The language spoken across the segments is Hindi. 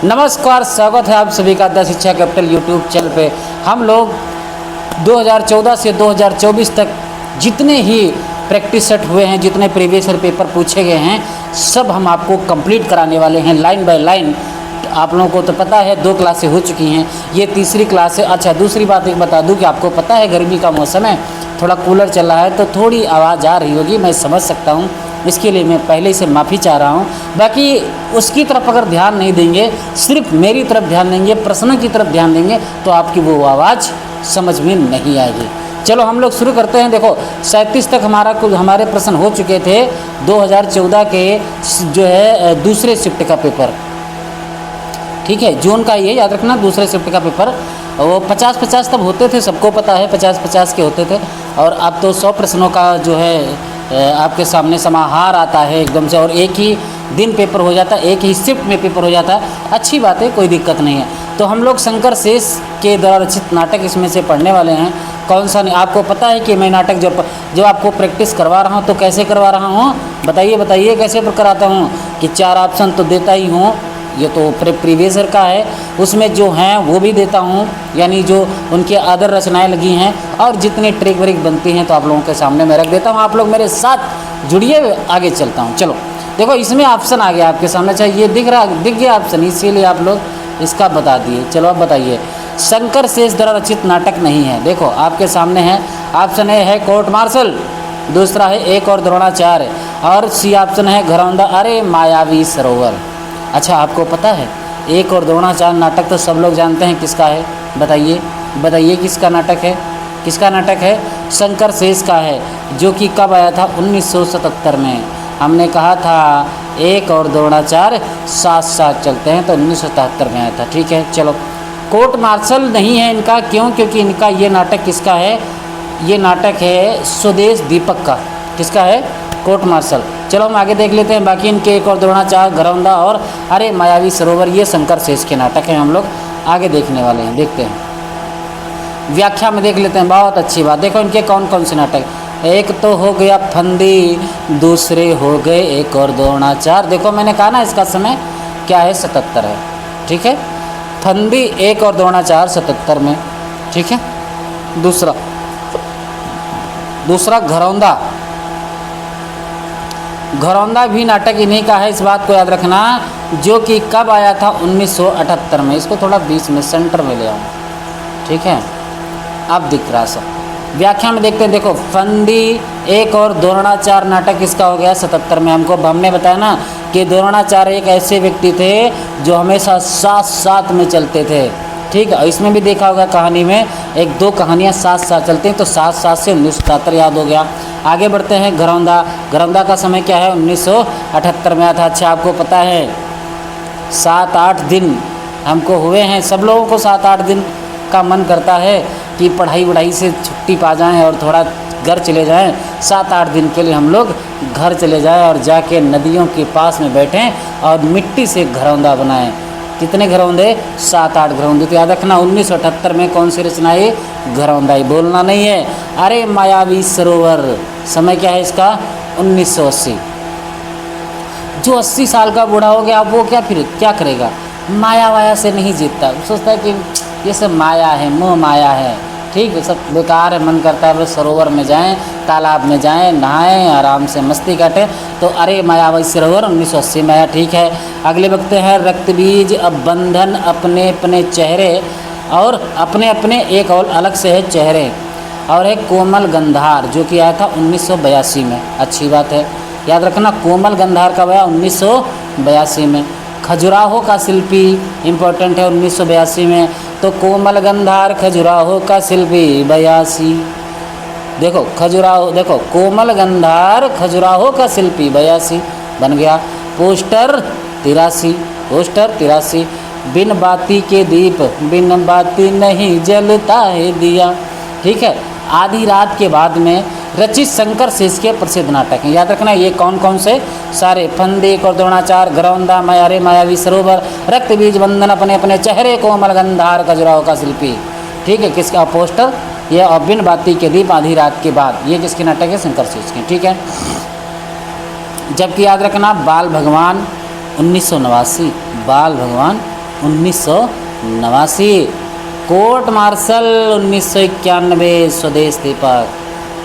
नमस्कार, स्वागत है आप सभी का द शिक्षा कैपिटल यूट्यूब चैनल पे। हम लोग 2014 से 2024 तक जितने ही प्रैक्टिस सेट हुए हैं, जितने प्रीवियस ईयर पेपर पूछे गए हैं, सब हम आपको कंप्लीट कराने वाले हैं लाइन बाय लाइन। आप लोगों को तो पता है 2 क्लासें हो चुकी हैं, ये तीसरी क्लास है। अच्छा, दूसरी बात एक बता दूं कि आपको पता है गर्मी का मौसम है, थोड़ा कूलर चल रहा है तो थोड़ी आवाज़ आ रही होगी, मैं समझ सकता हूँ। इसके लिए मैं पहले से माफ़ी चाह रहा हूँ। बाकी उसकी तरफ अगर ध्यान नहीं देंगे, सिर्फ मेरी तरफ ध्यान देंगे, प्रश्नों की तरफ ध्यान देंगे, तो आपकी वो आवाज़ समझ में नहीं आएगी। चलो हम लोग शुरू करते हैं। देखो 37 तक हमारे प्रश्न हो चुके थे 2014 के जो है दूसरे शिफ्ट का पेपर, ठीक है, जून का, ये याद रखना, दूसरे शिफ्ट का पेपर। वो 50-50 तब होते थे, सबको पता है 50-50 के होते थे। और अब तो 100 प्रश्नों का जो है आपके सामने समाहार आता है एकदम से, और एक ही दिन पेपर हो जाता है, एक ही शिफ्ट में पेपर हो जाता है। अच्छी बात है, कोई दिक्कत नहीं है। तो हम लोग शंकर शेष के द्वारा रचित नाटक इसमें से पढ़ने वाले हैं। कौन सा नहीं आपको पता है कि मैं नाटक जब आपको प्रैक्टिस करवा रहा हूँ तो कैसे करवा रहा हूँ, बताइए कैसे कराता हूँ कि 4 ऑप्शन तो देता ही हूँ। ये तो प्रीवियस ईयर का है, उसमें जो हैं वो भी देता हूँ, यानी जो उनके अदर रचनाएं लगी हैं और जितनी ट्रिक व्रिक बनती हैं तो आप लोगों के सामने मैं रख देता हूँ। आप लोग मेरे साथ जुड़िए, आगे चलता हूँ। चलो देखो, इसमें ऑप्शन आ गया आपके सामने, चाहे ये दिख गया ऑप्शन, इसीलिए आप लोग इसका बता दिए। चलो अब बताइए, शंकर शेष द्वारा रचित नाटक नहीं है। देखो आपके सामने है, ऑप्शन ए है कोर्ट मार्शल, दूसरा है एक और द्रोणाचार्य, और सी ऑप्शन है घरौंदा अरे मायावी सरोवर। अच्छा, आपको पता है एक और द्रोणाचार्य नाटक तो सब लोग जानते हैं किसका है, बताइए किसका नाटक है, शंकर शेष का है, जो कि कब आया था, 1977 में। हमने कहा था एक और द्रोणाचार्य साथ साथ चलते हैं, तो 1977 में आया था, ठीक है। चलो, कोर्ट मार्शल नहीं है इनका, क्यों? क्योंकि इनका ये नाटक किसका है, ये नाटक है स्वदेश दीपक का। किसका है? Court martial. चलो हम आगे देख लेते हैं। बाकी इनके एक और द्रोणाचार्य, घरौंदा और अरे मायावी सरोवर, ये शंकर शेष के नाटक हैं, हम लोग आगे देखने वाले हैं। देखते हैं व्याख्या में, देख लेते हैं। बहुत अच्छी बात, देखो इनके कौन कौन से नाटक, एक तो हो गया फंदी, दूसरे हो गए एक और द्रोणाचार्य। देखो मैंने कहा ना इसका समय क्या है, 77 है, ठीक है। फंदी, एक और द्रोणाचार्य 77 में, ठीक है। दूसरा घरौंदा भी नाटक इन्हीं का है, इस बात को याद रखना, जो कि कब आया था, 1978 में। इसको थोड़ा बीच में सेंटर में ले आओ, ठीक है, अब दिख रहा सब। व्याख्या में देखते हैं। देखो फंदी, एक और द्रोणाचार्य नाटक इसका हो गया 77 में। हमने बताया ना कि द्रोणाचार्य एक ऐसे व्यक्ति थे जो हमेशा साथ में चलते थे, ठीक है। इसमें भी देखा होगा कहानी में 1-2 कहानियाँ साथ चलती हैं, तो साथ से 1977 याद हो गया। आगे बढ़ते हैं। घरौंदा का समय क्या है, 1978 में आया था। अच्छा, आपको पता है 7-8 दिन हमको हुए हैं, सब लोगों को 7-8 दिन का मन करता है कि पढ़ाई से छुट्टी पा जाएं और थोड़ा घर चले जाएं। 7-8 दिन के लिए हम लोग घर चले जाएं और जाके नदियों के पास में बैठें और मिट्टी से घरौंदा बनाएं। कितने घरौंदे? 7-8 घरौंदे। तो याद रखना 1978 में कौन सी रचना है, घरौंदा ही, बोलना नहीं है। अरे मायावी सरोवर, समय क्या है इसका, 1980। जो 80 साल का बूढ़ा हो गया, अब वो क्या करेगा, माया वाया से नहीं जीतता, सोचता है कि ये सब माया है, मोह माया है, ठीक है, सब बेकार है। मन करता है बस सरोवर में जाएं, तालाब में जाएं, नहाएं, आराम से मस्ती काटें। तो अरे मायावी सरोवर 1980 में आया, ठीक है। अगले वक्त है रक्तबीज, अब बंधन, अपने अपने चेहरे, और अपने अपने एक और अलग से है चेहरे, और है कोमल गंधार, जो कि आया था 1982 में। अच्छी बात है, याद रखना कोमल गंधार कब आया, 1982 में। खजुराहो का शिल्पी इम्पोर्टेंट है, 1982 में। तो कोमल गंधार खजुराहो का शिल्पी 82। देखो कोमल गंधार खजुराहो का शिल्पी 82 बन गया। पोस्टर 83, बिन बाती के दीप, बिन बाती नहीं जलता है दिया, ठीक है। आधी रात के बाद में रचित शंकर शेष के प्रसिद्ध नाटक हैं, याद रखना ये कौन कौन से, सारे, फंदे, एक और द्रोणाचार्य, घरौंदा, मायावी सरोवर, रक्तबीज, बंधन, अपने अपने चेहरे, कोमल गंधार, खजुराहो का शिल्पी, ठीक है। किसका पोस्टर, ये, और बिन बाती के दीप, आधी रात के बाद, ये किसके नाटक है, शंकर शेष के, ठीक है। जबकि याद रखना बाल भगवान 1989, बाल भगवान 1989। कोर्ट मार्शल 1991 स्वदेश दीपक।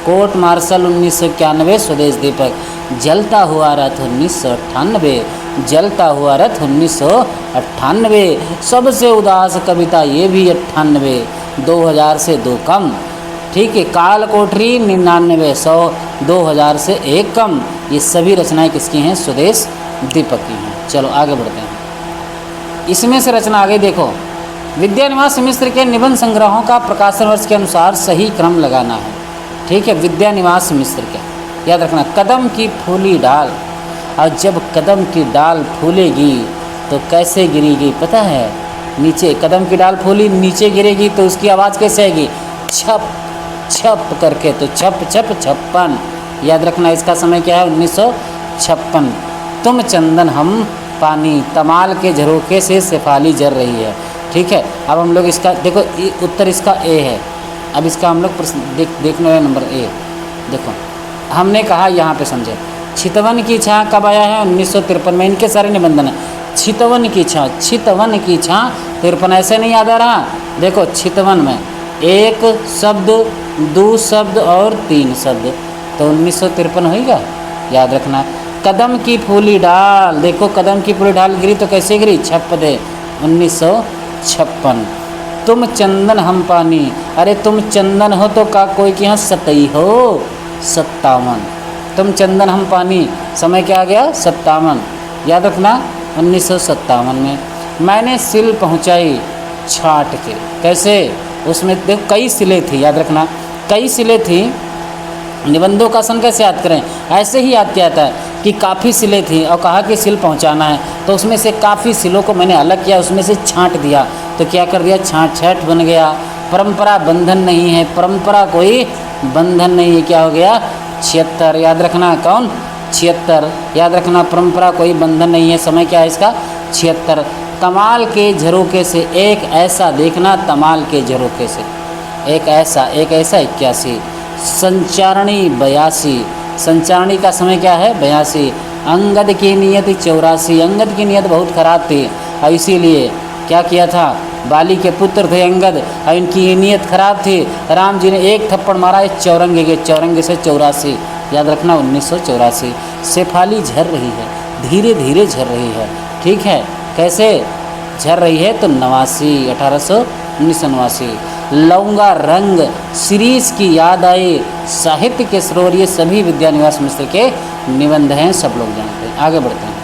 कोर्ट मार्शल 1991 स्वदेश दीपक। जलता हुआ रथ 1998। जलता हुआ रथ 1998। सबसे उदास कविता ये भी 98। 2000 से 2 कम। ठीक है। काल कोठरी 99, 100, 2000 से 1 कम। ये सभी रचनाएं किसकी हैं? स्वदेश दीपक की हैं। चलो आगे बढ़ते हैं। इसमें से रचना आगे देखो। विद्यानिवास मिश्र के निबंध संग्रहों का प्रकाशन वर्ष के अनुसार सही क्रम लगाना है। ठीक है। विद्यानिवास मिश्र के याद रखना, कदम की फूली डाल, और जब कदम की डाल फूलेगी तो कैसे गिरेगी पता है? नीचे। कदम की डाल फूली नीचे गिरेगी तो उसकी आवाज़ कैसे आएगी? छप छप करके। तो छप छप छप्पन। याद रखना इसका समय क्या है? 1956। तुम चंदन हम पानी, तमाल के झरोखे से शेफाली जर रही है। ठीक है। अब हम लोग इसका देखो, उत्तर इसका ए है। अब इसका हम लोग देखने वाला नंबर ए देखो। हमने कहा यहाँ पे समझे, छितवन की छाँ कब आया है? 1953 में। इनके सारे निबंधन है। छितवन की छाँ, छितवन की छाँ 53। ऐसे नहीं याद आ रहा? देखो छितवन में 1 शब्द, 2 शब्द और 3 शब्द, तो 1953 होगा। याद रखना। कदम की फूली डाल, देखो कदम की फूली डाल गिरी तो कैसे गिरी? छप दे। 1956। तुम चंदन हम पानी, अरे तुम चंदन हो तो का कोई के यहाँ सतई हो? 57। तुम चंदन हम पानी, समय क्या आ गया? 57। याद रखना 1957 में। मैंने सिल पहुँचाई छाट के, कैसे? उसमें देखो कई सिले थी। याद रखना कई सिले थी। निबंधों का सन कैसे याद करें? ऐसे ही याद किया जाता है कि काफ़ी सिले थी और कहा कि सिल पहुंचाना है, तो उसमें से काफ़ी सिलों को मैंने अलग किया, उसमें से छांट दिया, तो क्या कर दिया? छांट छठ बन गया। परंपरा बंधन नहीं है, परंपरा कोई बंधन नहीं है। क्या हो गया? 76। याद रखना कौन? 76। याद रखना परंपरा कोई बंधन नहीं है। समय क्या है इसका? 76। तमाल के झरोके से एक ऐसा देखना, तमाल के झरोके से एक ऐसा 81। संचारणी 82। संचारणी का समय क्या है? 82। अंगद की नीयत 84। अंगद की नीयत बहुत खराब थी और इसीलिए क्या किया था? बाली के पुत्र थे अंगद और इनकी नीयत खराब थी। राम जी ने एक थप्पड़ मारा इस चौरंगे के, चौरंगे से 84। याद रखना 1984। शेफाली झर रही है, धीरे धीरे झर रही है। ठीक है। कैसे झर रही है? तो 89, 1989। लौंगा रंग सीरीज की याद आई, साहित्य के स्रोत, ये सभी विद्यानिवास मिश्र के निबंध हैं, सब लोग जानते हैं। आगे बढ़ते हैं।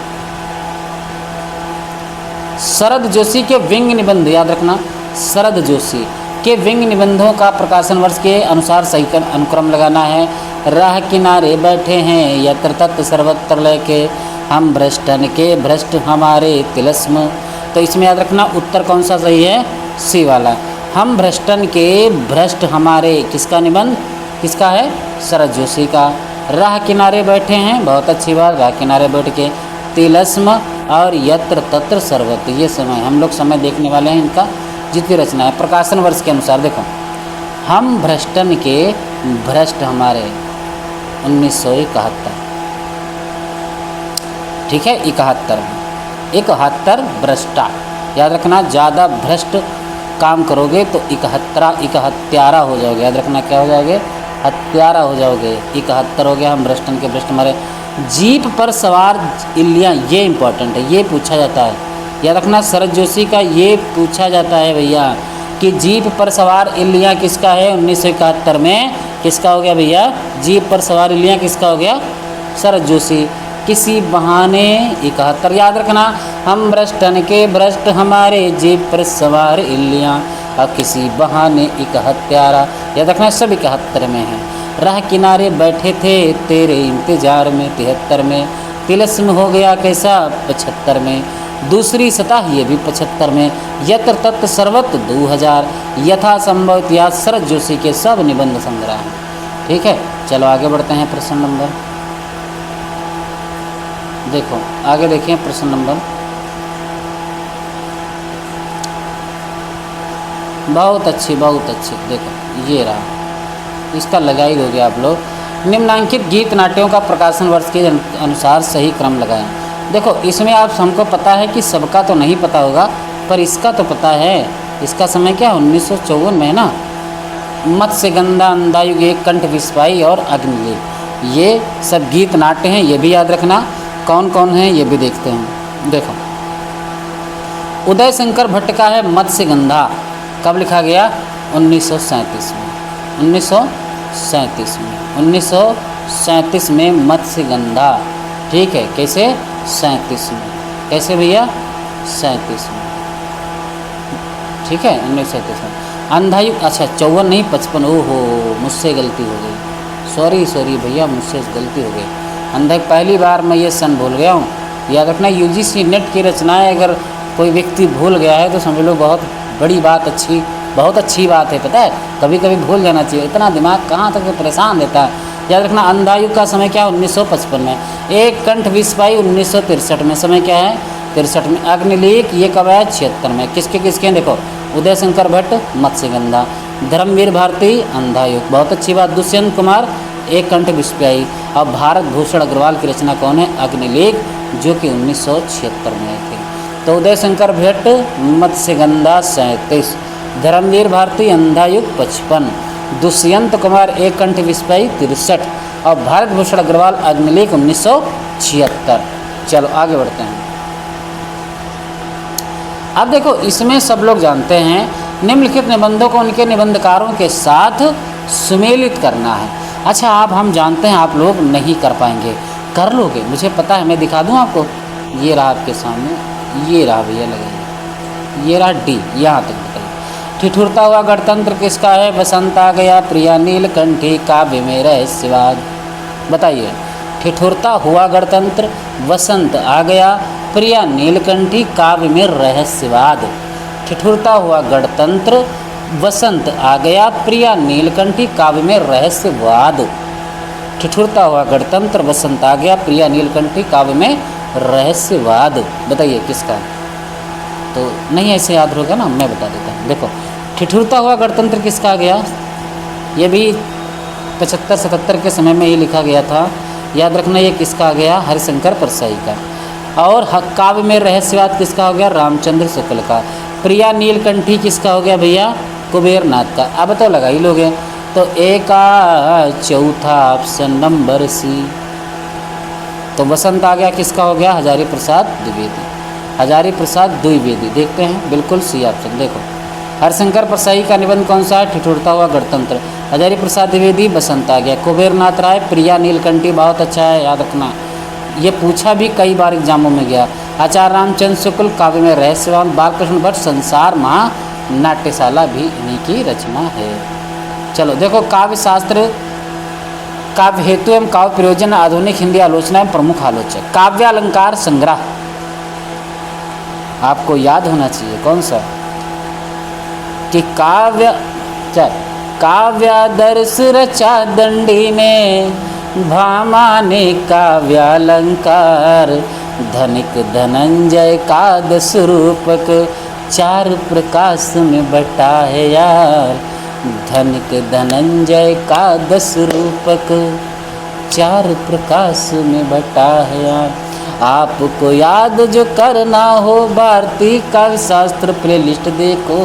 शरद जोशी के व्यंग्य निबंध, याद रखना शरद जोशी के व्यंग्य निबंधों का प्रकाशन वर्ष के अनुसार सही अनुक्रम लगाना है। राह किनारे बैठे हैं यत्र तत्र सर्वत्र लेके, हम भ्रष्टन के भ्रष्ट हमारे तिलस्म। तो इसमें याद रखना उत्तर कौन सा सही है? सी वाला। हम भ्रष्टन के भ्रष्ट हमारे, किसका निबंध? किसका है? शरद जोशी का। राह किनारे बैठे हैं, बहुत अच्छी बात, राह किनारे बैठ के। तिलस्म और यत्र तत्र सर्वत्र, ये समय हम लोग समय देखने वाले हैं इनका जितनी रचना है प्रकाशन वर्ष के अनुसार। देखो हम भ्रष्टन के भ्रष्ट हमारे 1971। ठीक है। 71 भ्रष्टा। याद रखना ज़्यादा भ्रष्ट काम करोगे तो 71 हो जाओगे। याद रखना क्या हो जाओगे? हत्यारा हो जाओगे। 71 हो गया। हम भ्रष्टन के भ्रष्ट हमारे। जीप पर सवार इल्लियाँ, ये इंपॉर्टेंट है, ये पूछा जाता है। याद रखना शरद जोशी का ये पूछा जाता है भैया कि जीप पर सवार इल्लियाँ किसका है? 1971 में किसका हो गया भैया? जीप पर सवार इल्लियाँ किसका हो गया? शरद जोशी। किसी बहाने 71। याद रखना हम भ्रष्टन के भ्रष्ट हमारे, जीप पर सवार इल्लियाँ, और किसी बहाने 71। याद रखना सब 71 में है। राह किनारे बैठे थे तेरे इंतजार में 73 में। तिलस्म हो गया कैसा? 75 में। दूसरी सतह ये भी 75 में। यत्र तत्र सर्वत्र 2000। यथासंभव इतिहास शरद जोशी के सब निबंध संग्रह हैं। ठीक है। चलो आगे बढ़ते हैं। प्रश्न नंबर, देखो आगे देखिए प्रश्न नंबर, बहुत अच्छी देखो ये रहा, इसका लगा ही दोगे आप लोग। निम्नांकित गीत नाट्यों का प्रकाशन वर्ष के अनुसार सही क्रम लगाएं। देखो इसमें आप हमको पता है कि सबका तो नहीं पता होगा, पर इसका तो पता है, इसका समय क्या 1954 में है ना। मत्स्यगंधा, अंधायुग, एक कंठ विस्पाई और अग्निलेख, ये सब गीत नाट्य हैं, ये भी याद रखना। कौन कौन हैं ये भी देखते हैं। देखो उदय शंकर भट्ट का है मत्स्यगंधा, कब लिखा गया 1937 में। 1937 में मत्स्यगंधा, ठीक है। कैसे 37 में, कैसे भैया 37 में, ठीक है 1937 में। अंधायुग अच्छा 54 नहीं 55, ओहो मुझसे गलती हो गई, सॉरी भैया मुझसे गलती हो गई। अंधायुग पहली बार मैं ये सन भूल गया हूँ। याद रखना यूजीसी नेट की रचनाएं अगर कोई व्यक्ति भूल गया है तो समझ लो बहुत बड़ी बात, बहुत अच्छी बात है। पता है कभी कभी भूल जाना चाहिए, इतना दिमाग कहाँ तक परेशान रहता है। याद रखना अंधायुग का समय क्या 1955 में। एक कंठ विस्पाई 1963 में, समय क्या है 63 में। अग्निलेख ये कब है 76 में। किसके हैं देखो, उदय शंकर भट्ट मत्स्यगंधा, धर्मवीर भारती अंधायुग, बहुत अच्छी बात। दुष्यंत कुमार एक कंठ विस्पाई, और भारत भूषण अग्रवाल की रचना कौन है अग्निलेख, जो कि 1976 में आए थे। तो उदय शंकर भट्ट मत्स्यगंधा 37, धर्मवीर भारती अंधायुग 55, दुष्यंत कुमार एक कंठ विस्पाई 63, और भारत भूषण अग्रवाल अग्निलेख 1976। चलो आगे बढ़ते हैं। अब देखो इसमें सब लोग जानते हैं निम्नलिखित निबंधों को उनके निबंधकारों के साथ सुमेलित करना है। अच्छा आप हम जानते हैं आप लोग नहीं कर पाएंगे, कर लोगे मुझे पता है, मैं दिखा दूं आपको। ये रहा आपके सामने, ये रहा भैया लगाइए, ये रहा डी, यहाँ तक बताइए। ठिठुरता हुआ गणतंत्र किसका है, बसंत आ गया प्रिया नीलकंठी काव्य में रहस्यवाद। बताइए ठिठुरता हुआ गणतंत्र वसंत आ गया प्रिया नीलकंठी काव्य में रहस्यवाद। ठिठुरता हुआ गणतंत्र वसंत आ गया प्रिया नीलकंठी काव्य में रहस्यवाद। ठिठुरता हुआ गणतंत्र वसंत आ गया प्रिया नीलकंठी काव्य में रहस्यवाद। बताइए किसका, तो नहीं ऐसे याद होगा ना, मैं बता देता हूँ। देखो ठिठुरता हुआ गणतंत्र किसका आ गया, ये भी 75-77 के समय में ये लिखा गया था। याद रखना ये किसका आ गया, हरिशंकर परसाई का। और काव्य में रहस्यवाद किसका हो गया, रामचंद्र शुक्ल का। प्रिया नीलकंठी किसका हो गया भैया, कुबेर नाथ का। अब तो लगा ही लोगे, तो ए का चौथा ऑप्शन नंबर सी। तो वसंत आ गया किसका हो गया, हजारी प्रसाद द्विवेदी। हजारी प्रसाद द्विवेदी, देखते हैं बिल्कुल सी ऑप्शन। देखो हरिशंकर परसाई का निबंध कौन सा है, ठिठुरता हुआ गणतंत्र। हजारी प्रसाद द्विवेदी वसंत आ गया। कुबेर नाथ राय प्रिया नीलकंठी, बहुत अच्छा है याद रखना, ये पूछा भी कई बार एग्जामों में गया। आचार्य रामचंद्र शुक्ल काव्य में रहस्यवाद। बालकृष्ण भट्ट संसार महा नाट्यशाला भी इन्हीं की रचना है। चलो देखो काव्य शास्त्र, काव्य हेतु एवं काव्य प्रयोजन, आधुनिक हिंदी आलोचना एवं प्रमुख आलोचक। काव्यालंकार संग्रह आपको याद होना चाहिए कौन सा, कि काव्यादर्श रचा दंडी में भामा ने काव्यालंकार। धनिक धनंजय का 10 रूपक 4 प्रकाश में बटा है यार। धनिक धनंजय का 10 रूपक 4 प्रकाश में बटा है यार। आपको याद जो करना हो भारतीय काव्य शास्त्र प्लेलिस्ट देखो,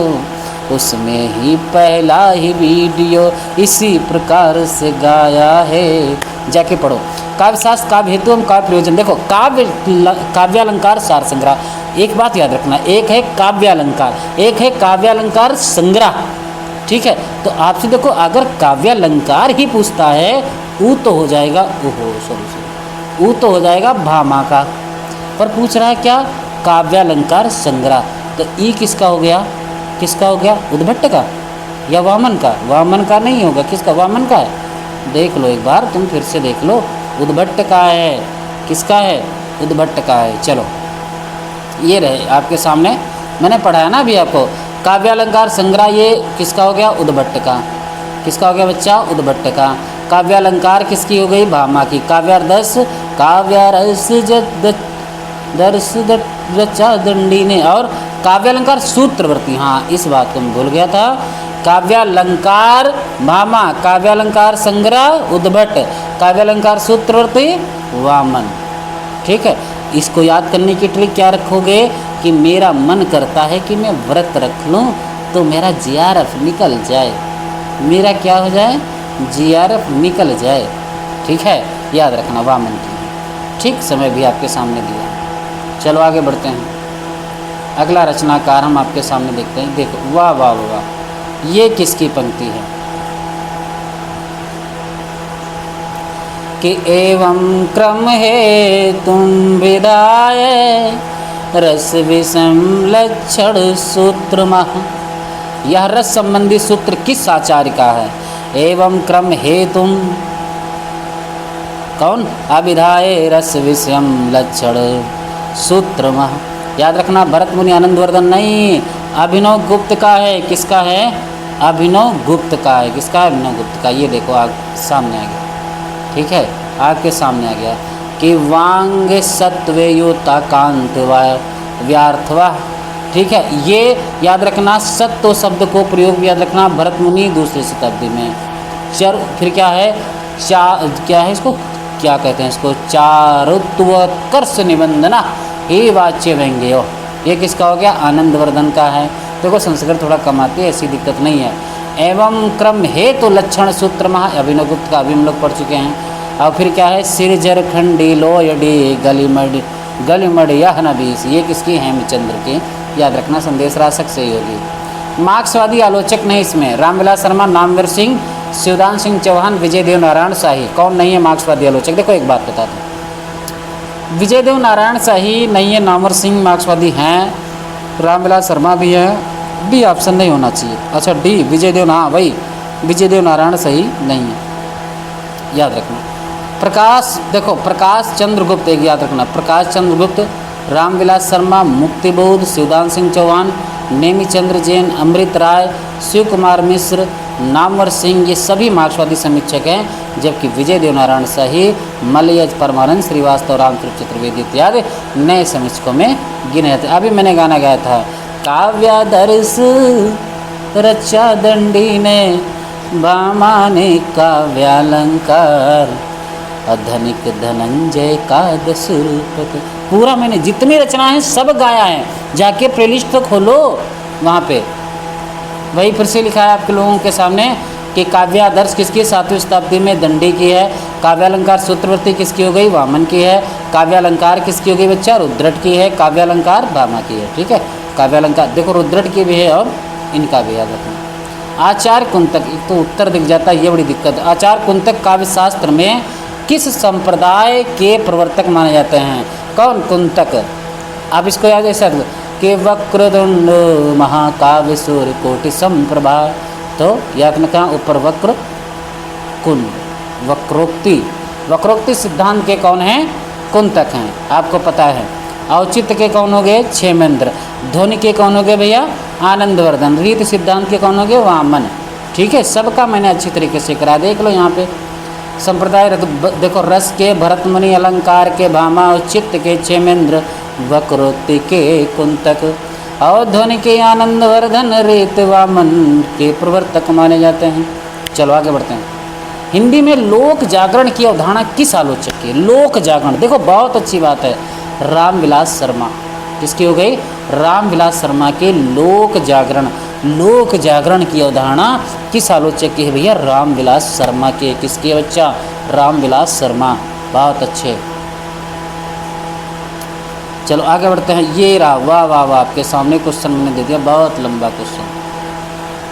उसमें ही पहला ही वीडियो इसी प्रकार से गाया है, जाके पढ़ो। काव्य शास्त्र, काव्य हेतु एवं काव्य प्रयोजन। देखो काव्यालंकार सार संग्रह, एक बात याद रखना, एक है काव्यालंकार, एक है काव्यालंकार संग्रह, ठीक है। तो आपसे देखो अगर काव्यालंकार ही पूछता है ऊ तो हो जाएगा, ऊ तो हो जाएगा भामा का, पर पूछ रहा है क्या, काव्यालंकार संग्रह। तो ई किसका हो गया, किसका हो गया, उद्भट्ट का या वामन का। वामन का नहीं होगा, किसका, वामन का है। देख लो एक बार तुम फिर से देख लो, उद्भट्ट का है। किसका है, उद्भट्ट का है। चलो ये रहे आपके सामने, मैंने पढ़ाया ना अभी आपको, काव्यालंकार संग्रह ये किसका हो गया, उद्भट्ट का। किसका हो गया बच्चा, उद्भट्ट का। काव्यालंकार किसकी हो गई, भामा की। काव्यादर्श, काव्यारस दर्श रचा दंडी ने। और काव्यालंकार सूत्रवर्ती, हाँ इस बात को मैं भूल गया था। काव्यालंकार भामा, काव्यालंकार संग्रह उद्भट्ट, काव्यालंकार सूत्रवर्ती वामन, ठीक है। इसको याद करने की ट्रिक क्या रखोगे, कि मेरा मन करता है कि मैं व्रत रख लूँ तो मेरा जीआरएफ निकल जाए, मेरा क्या हो जाए, जीआरएफ निकल जाए। ठीक है, याद रखना वामन की। ठीक समय भी आपके सामने दिया। चलो आगे बढ़ते हैं। अगला रचनाकार हम आपके सामने देखते हैं। देखो, वाह वाह वाह, ये किसकी पंक्ति है कि एवं क्रम है तुम विदाय रस विषम लक्षण सूत्र मह। यह रस संबंधी सूत्र किस आचार्य का है? एवं क्रम हे तुम, कौन? अभिधाय रस विषम लक्षण सूत्र मह। याद रखना, भरत मुनि आनंदवर्धन नहीं, अभिनव गुप्त का है। किसका है? अभिनव गुप्त का है। किसका? अभिनव गुप्त का। ये देखो आग सामने आ गया। ठीक है, आपके सामने आ गया कि वांग सत्वयुता कांत व्यार्थवा। ठीक है, ये याद रखना, सत्व शब्द को प्रयोग भी याद रखना, भरत मुनि दूसरी शताब्दी में। फिर क्या है, क्या है इसको, क्या कहते हैं इसको, चारुत्वोत्कर्ष निबंधना ही वाच्य व्यंग्यो। ये किसका हो गया? आनंदवर्धन का है। देखो संस्कृत थोड़ा कम आती है, ऐसी दिक्कत नहीं है। एवं क्रम हे तो लक्षण सूत्र महा, अभिनव गुप्त का अभी हम लोग पढ़ चुके हैं। और फिर क्या है, सिर जरखंडी लोयडी गलिमड यह नबीस। ये किसकी? हेमचंद्र की। याद रखना, संदेश राशक से ही होगी। मार्क्सवादी आलोचक नहीं इसमें, रामविलास शर्मा, नामवर सिंह, शिवदान सिंह चौहान, विजय देव नारायण शाही। कौन नहीं है मार्क्सवादी आलोचक? देखो एक बात बता दूँ, विजय देव नारायण शाही नहीं है, नामवर सिंह मार्क्सवादी हैं, रामविलास शर्मा भी है। डी ऑप्शन नहीं होना चाहिए। अच्छा डी, विजय देव, हाँ वही, विजय देव नारायण सही नहीं है, याद रखना। प्रकाश, देखो प्रकाश चंद्र गुप्त एक याद रखना, प्रकाश चंद्र गुप्त, रामविलास शर्मा, मुक्तिबोध, शिवदान सिंह चौहान, नेमीचंद्र जैन, अमृत राय, शिव कुमार मिश्र, नामवर सिंह, ये सभी मार्क्सवादी समीक्षक हैं। जबकि विजय देव नारायण शाही, मलयज, परमानंद श्रीवास्तव, रामचंद्र चतुर्वेदी इत्यादि नए समीक्षकों में गिने जाते। अभी मैंने गाना गाया था, काव्यादर्श रचा दंडी ने भामा ने काव्यालंकार, अधनिक धनंजय का दशरूपत। पूरा मैंने जितनी रचना है सब गाया है, जाके प्लेलिस्ट तो खोलो, वहाँ पे वही फिर से लिखा है आपके लोगों के सामने कि काव्यादर्श किसकी? 7वीं शताब्दी में दंडी की है। काव्यालंकार सूत्रवृत्ति किसकी हो गई? वामन की है। काव्यालंकार किसकी हो गई बच्चा? रुद्रट की है। काव्यालंकार भामा की है। ठीक है, काव्यालंकार देखो रुद्रट की भी है और इनका भी याद रखना। आचार्य कुंतक, एक तो उत्तर दिख जाता है, ये बड़ी दिक्कत। आचार्य कुंतक काव्य शास्त्र में किस संप्रदाय के प्रवर्तक माने जाते हैं? कौन? कुंतक। आप इसको याद ऐसा कि वक्रतुंड महाकाव्य सूर्य कोटि संप्रभा। तो याद में कहाँ? ऊपर वक्र कुंड, वक्रोक्ति। वक्रोक्ति सिद्धांत के कौन हैं? कुंतक हैं, आपको पता है। औचित्य के कौन हो गए? क्षेमेंद्र। ध्वनि के कौन हो गए भैया? आनंदवर्धन। रीत सिद्धांत के कौन हो गए? वामन। ठीक है, सबका मैंने अच्छी तरीके से करा, देख लो यहाँ पे। संप्रदाय देखो, रस के भरत मुनि, अलंकार के भामा, और चित्त के क्षेमेंद्र, वक्रोक्ति के कुंतक, और ध्वनि के आनंदवर्धन, रीत वामन के प्रवर्तक माने जाते हैं। चलो आगे बढ़ते हैं। हिंदी में लोक जागरण की अवधारणा किस आलोचक की? लोक जागरण, देखो बहुत अच्छी बात है, रामविलास शर्मा। किसकी हो गई? रामविलास शर्मा के लोक जागरण। लोक जागरण की अवधारणा किस आलोचक की है भैया? रामविलास शर्मा के। किसकी है बच्चा? रामविलास शर्मा। बहुत अच्छे। चलो आगे बढ़ते हैं। ये रहा, वाह वाह वाह, आपके सामने क्वेश्चन मैंने दे दिया, बहुत लंबा क्वेश्चन,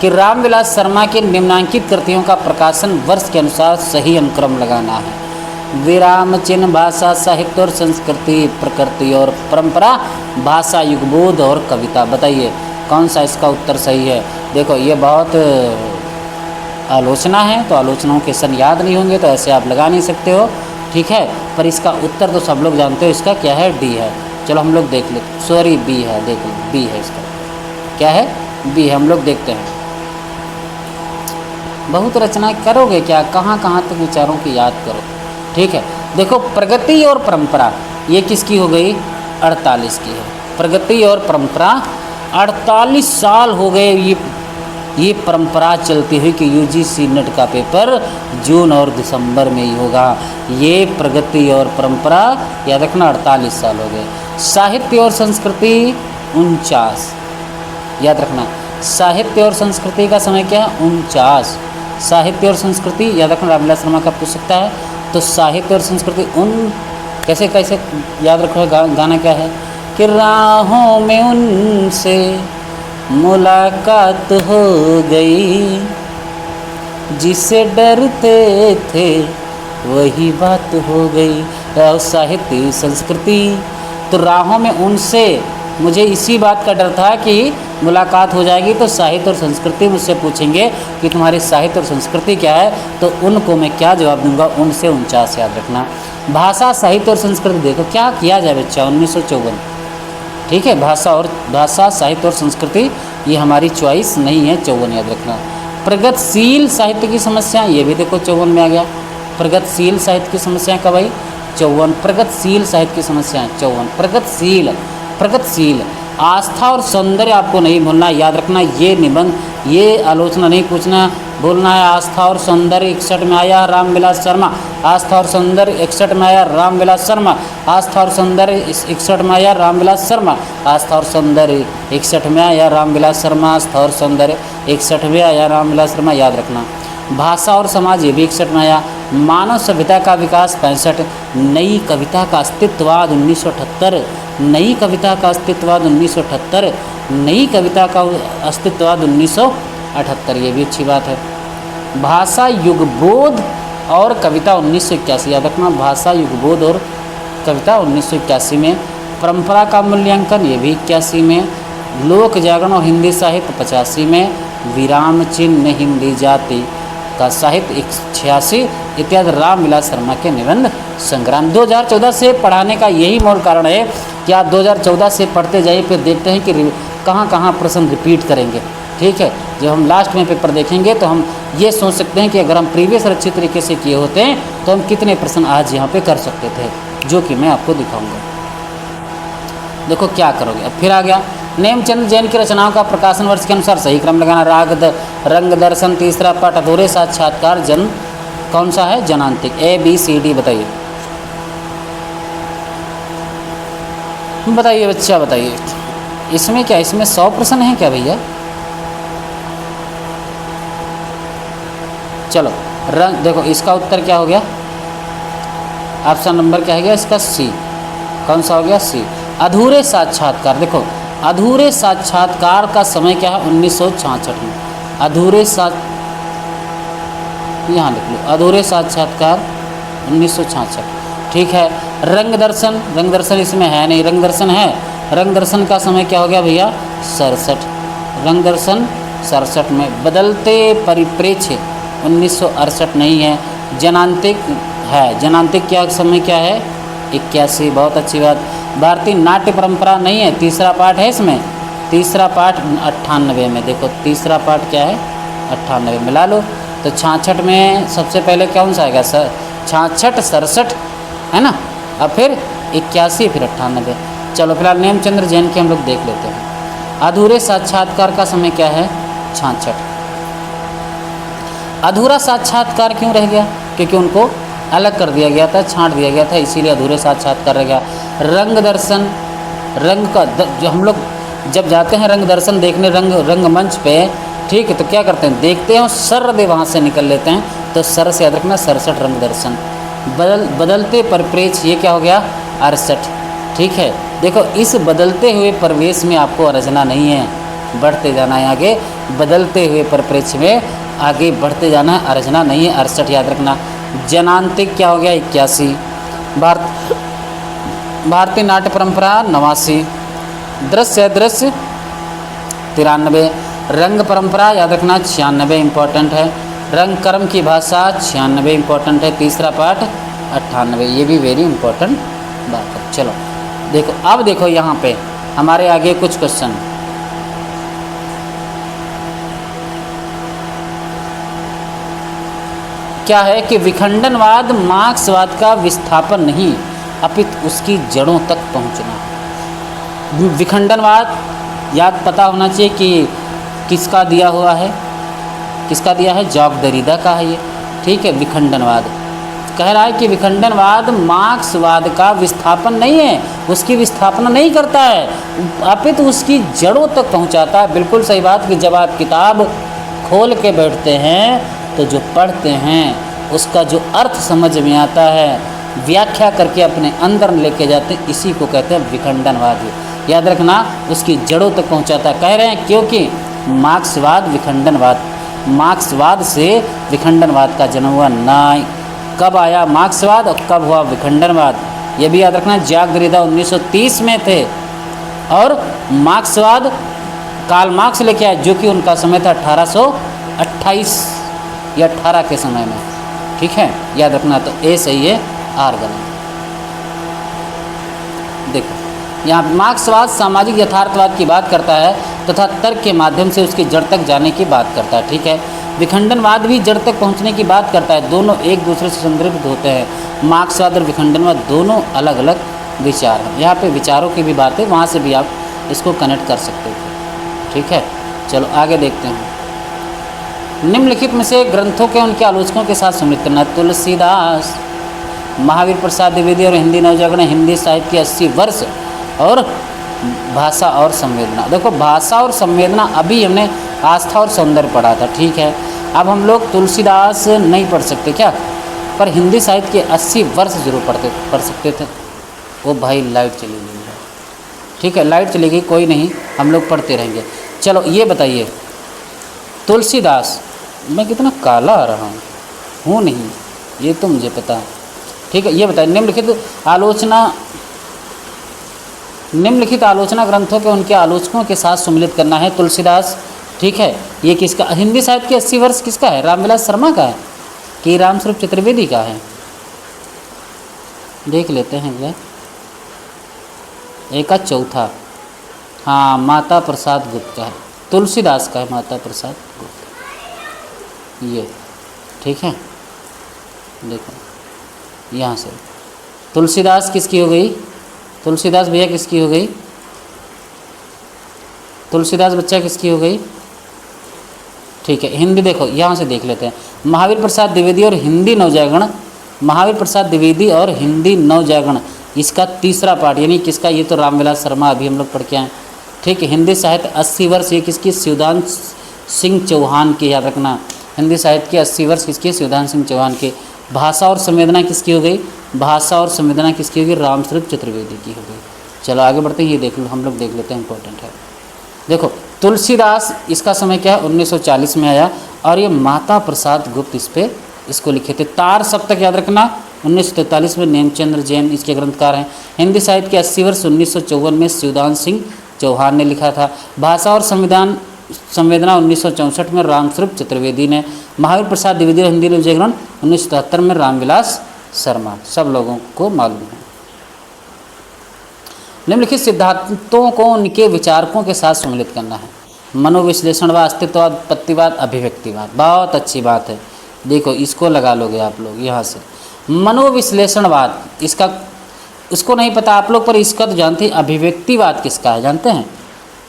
कि रामविलास शर्मा के निम्नांकित कृतियों का प्रकाशन वर्ष के अनुसार सही अनुक्रम लगाना है। विराम चिन्ह, भाषा, साहित्य और संस्कृति, प्रकृति और परंपरा, भाषा, युगबोध और कविता। बताइए कौन सा इसका उत्तर सही है? देखो ये बहुत आलोचना है, तो आलोचनाओं के सन याद नहीं होंगे तो ऐसे आप लगा नहीं सकते हो। ठीक है, पर इसका उत्तर तो सब लोग जानते हो, इसका क्या है? डी है। चलो हम लोग देख लेते, सॉरी बी है, देख लो बी है इसका। क्या है? बी है। हम लोग देखते हैं। बहुत रचना करोगे क्या? कहाँ कहाँ तक विचारों की याद करो। ठीक है, देखो प्रगति और परंपरा, ये किसकी हो गई? 48 की है। प्रगति और परंपरा 48 साल हो गए ये परंपरा चलती हुई कि यूजीसी नेट का पेपर जून और दिसंबर में ही होगा। ये प्रगति और परंपरा याद रखना 48 साल हो गए। साहित्य और संस्कृति 49। याद रखना, साहित्य और संस्कृति का समय क्या है? 49। साहित्य और संस्कृति याद रखना, रामविलास शर्मा का पूछ सकता है। तो साहित्य और संस्कृति कैसे कैसे याद रखो, गाना क्या है कि राहों में उनसे मुलाकात हो गई, जिसे डरते थे वही बात हो गई। और साहित्य संस्कृति, तो राहों में उनसे मुझे इसी बात का डर था कि मुलाकात हो जाएगी, तो साहित्य और संस्कृति मुझसे पूछेंगे कि तुम्हारी साहित्य और संस्कृति क्या है, तो उनको मैं क्या जवाब दूंगा? उनसे 49 याद रखना। भाषा साहित्य और संस्कृति देखो क्या किया जाए बच्चा, 1954। ठीक है, भाषा साहित्य और संस्कृति ये हमारी चॉइस नहीं है, 54 याद रखना। प्रगतिशील साहित्य की समस्या, ये भी देखो 54 में आ गया। प्रगतिशील साहित्य की समस्या कब आई? 54। प्रगतिशील साहित्य की समस्या 54। प्रगतिशील आस्था और सौंदर्य आपको नहीं भूलना, याद रखना। ये निबंध, ये आलोचना नहीं पूछना, बोलना है आस्था और सौंदर्य 61 में आया रामविलास शर्मा। आस्था और सौंदर्य 61 में आया रामविलास शर्मा। आस्था और सौंदर्य 61 में आया रामविलास शर्मा। आस्था और सौंदर्य 61 में आया रामविलास शर्मा। आस्था और सौंदर्य 61 में आया रामविलास शर्मा, याद रखना। भाषा और समाज ये भी 61 में आया। मानव सभ्यता का विकास 65। नई कविता का अस्तित्ववाद 1978। नई कविता का अस्तित्ववाद 1978। नई कविता का अस्तित्ववाद 1978, ये भी अच्छी बात है। भाषा युगबोध और कविता 1981, याद रखना। भाषा युगबोध और कविता 1981 में। परंपरा का मूल्यांकन ये भी 81 में। लोक जागरण और हिंदी साहित्य 85 में। विराम चिन्ह हिंदी जाति का साहित्य 86 इत्यादि रामविलास शर्मा के निबंध संग्राम। 2014 से पढ़ाने का यही मूल कारण है कि आप 2014 से पढ़ते जाइए, फिर देखते हैं कि कहाँ कहाँ प्रश्न रिपीट करेंगे। ठीक है, जब हम लास्ट में पेपर देखेंगे तो हम ये सोच सकते हैं कि अगर हम प्रीवियस अच्छी तरीके से किए होते हैं तो हम कितने प्रश्न आज यहाँ पे कर सकते थे, जो कि मैं आपको दिखाऊंगा। देखो क्या करोगे। अब फिर आ गया नेमचंद जैन की रचनाओं का प्रकाशन वर्ष के अनुसार सही क्रम लगाना। रंग दर्शन तीसरा पाठ। अधूरे साक्षात्कार जन कौन सा है? जनांतिक। ABCD बताइए, बताइए बच्चा बताइए। इसमें क्या, इसमें 100 प्रश्न है क्या भैया? चलो रंग, देखो इसका उत्तर क्या हो गया? ऑप्शन नंबर क्या है गया इसका? C। कौन सा हो गया? C। अधूरे साक्षात्कार, देखो अधूरे साक्षात्कार का समय क्या है? 1966 में। अधूरे यहाँ लिख लो, अधूरे साक्षात्कार 1966। ठीक है। रंग दर्शन, रंग दर्शन इसमें है नहीं, रंग दर्शन है। रंग दर्शन का समय क्या हो गया भैया? 67। रंग दर्शन 67 में। बदलते परिप्रेक्ष्य 1968 नहीं है। जनांतिक है, जनांतिक क्या समय क्या है? 81। बहुत अच्छी बात। भारतीय नाट्य परंपरा नहीं है, तीसरा पाठ है इसमें। तीसरा पाठ 98 में। देखो तीसरा पाठ क्या है? 98 मिला लो। तो 66 में सबसे पहले कौन सा आएगा? 66, 67 है ना। अब फिर 81, फिर 98। चलो फिलहाल नेमचंद्र जैन के हम लोग देख लेते हैं। अधूरे साक्षात्कार का समय क्या है? 66। अधूरा साक्षात्कार क्यों रह गया? क्योंकि उनको अलग कर दिया गया था, छांट दिया गया था, इसीलिए अधूरे साक्षात्कार रह गया। रंग दर्शन, रंग का जो हम लोग जब जाते हैं रंग दर्शन देखने, रंगमंच पे, ठीक है, तो क्या करते हैं? देखते हैं और सर दे वहाँ से निकल लेते हैं, तो सर से याद रखना 67 रंग दर्शन। बदलते परिप्रेक्ष्य ये क्या हो गया? 68। ठीक है। देखो इस बदलते हुए परिवेश में आपको अर्चना नहीं है, बढ़ते जाना है आगे। बदलते हुए परिप्रेक्ष्य में आगे बढ़ते जाना है, अर्चना नहीं है, 68 याद रखना। जनांतिक क्या हो गया? 81। भारतीय नाट्य परंपरा 89। दृश्य 93। रंग परंपरा याद रखना 96 इम्पोर्टेंट है। रंग कर्म की भाषा 96 इम्पोर्टेंट है। तीसरा पाठ 98, ये भी वेरी इम्पोर्टेंट बात है। चलो देखो, अब देखो यहाँ पे हमारे आगे कुछ क्वेश्चन। क्या है कि विखंडनवाद मार्क्सवाद का विस्थापन नहीं, अपितु उसकी जड़ों तक पहुंचना। विखंडनवाद याद पता होना चाहिए कि किसका दिया हुआ है, किसका दिया है? जॉक दरिदा का है ये। ठीक है। विखंडनवाद कह रहा है कि विखंडनवाद मार्क्सवाद का विस्थापन नहीं है, उसकी विस्थापना नहीं करता है, अपितु उसकी जड़ों तक पहुंचाता है। बिल्कुल सही बात कि जब आप किताब खोल के बैठते हैं तो जो पढ़ते हैं उसका जो अर्थ समझ में आता है, व्याख्या करके अपने अंदर लेके जाते हैं, इसी को कहते हैं विखंडनवाद। याद रखना, उसकी जड़ों तक पहुंचाता है। कह रहे हैं क्योंकि मार्क्सवाद विखंडनवाद, मार्क्सवाद से विखंडनवाद का जन्म हुआ। ना कब आया मार्क्सवाद और कब हुआ विखंडनवाद, ये भी याद रखना। जैक देरिडा 1930 में थे और मार्क्सवाद कार्ल मार्क्स लेके आए, जो कि उनका समय था 1828 या 18 के समय में। ठीक है, याद रखना। तो ए सही है, आर गलत। देखो यहाँ मार्क्सवाद सामाजिक यथार्थवाद की बात करता है तथा तर्क के माध्यम से उसकी जड़ तक जाने की बात करता है। ठीक है, विखंडनवाद भी जड़ तक पहुँचने की बात करता है। दोनों एक दूसरे से संदर्भित होते हैं। मार्क्सवाद और विखंडनवाद दोनों अलग अलग विचार हैं। यहाँ पे विचारों की भी बात है, वहाँ से भी आप इसको कनेक्ट कर सकते थे। ठीक है, चलो आगे देखते हैं। निम्नलिखित में से ग्रंथों के उनके आलोचकों के साथ सम्मिलित करना। तुलसीदास, महावीर प्रसाद द्विवेदी और हिंदी नवजागरण, हिंदी साहित्य के 80 वर्ष और भाषा और संवेदना। देखो भाषा और संवेदना अभी हमने आस्था और सौंदर्य पढ़ा था। ठीक है, अब हम लोग तुलसीदास नहीं पढ़ सकते क्या, पर हिंदी साहित्य के 80 वर्ष जरूर पढ़ सकते थे। वो भाई लाइट चली गई है। ठीक है, लाइट चली गई, कोई नहीं, हम लोग पढ़ते रहेंगे। चलो ये बताइए, तुलसीदास, मैं कितना काला आ रहा हूँ नहीं, ये तो मुझे पता है। ठीक है, ये बताइए, निम्नलिखित आलोचना ग्रंथों के उनके आलोचकों के साथ सम्मिलित करना है। तुलसीदास, ठीक है, ये किसका, हिंदी साहित्य के 80 वर्ष किसका है, रामविलास शर्मा का है कि रामस्वरूप चतुर्वेदी का है, देख लेते हैं भैया। एक का चौथा, हाँ, माता प्रसाद गुप्त का है, तुलसीदास का है माता प्रसाद गुप्त, ये ठीक है। देखो यहाँ से तुलसीदास किसकी हो गई, तुलसीदास भैया किसकी हो गई, तुलसीदास बच्चा किसकी हो गई। ठीक है, हिंदी देखो यहाँ से देख लेते हैं। महावीर प्रसाद द्विवेदी और हिंदी नवजागरण, महावीर प्रसाद द्विवेदी और हिंदी नवजागरण, इसका तीसरा पार्ट, यानी किसका, ये तो रामविलास शर्मा अभी हम लोग पढ़ के आए। ठीक है, हिंदी साहित्य 80 वर्ष, ये किसकी, शिवदान सिंह चौहान की, याद रखना। हिंदी साहित्य के 80 वर्ष किसके, शिवदान सिंह चौहान के। भाषा और संवेदना किसकी हो गई, भाषा और संवेदना किसकी होगी, रामस्वरूप चतुर्वेदी की हो गई। चलो आगे बढ़ते हैं, ये देख लो, हम लोग देख लेते हैं, इंपॉर्टेंट है। देखो तुलसीदास, इसका समय क्या है, 1940 में आया, और ये माता प्रसाद गुप्त इस पे इसको लिखे थे। तार सप्तक याद रखना, 1943 में नेमचंद्र जैन इसके ग्रंथकार हैं। हिंदी साहित्य के 80 वर्ष 1954 में शिवदान सिंह चौहान ने लिखा था। भाषा और संवेदना 1964 में रामस्वरूप चतुर्वेदी ने। महावीर प्रसाद द्विवेदी और हिंदी नवजागरण 1977 में रामविलास शर्मा, सब लोगों को मालूम है। निम्नलिखित सिद्धांतों को उनके विचारकों के साथ सम्मिलित करना है। मनोविश्लेषणवाद, अस्तित्ववाद, उत्पत्तिवाद, अभिव्यक्तिवाद, बहुत अच्छी बात है। देखो इसको लगा लोगे आप लोग यहाँ से। मनोविश्लेषणवाद, इसका उसको नहीं पता आप लोग, पर इसका तो जानते हैं। अभिव्यक्तिवाद किसका है जानते हैं,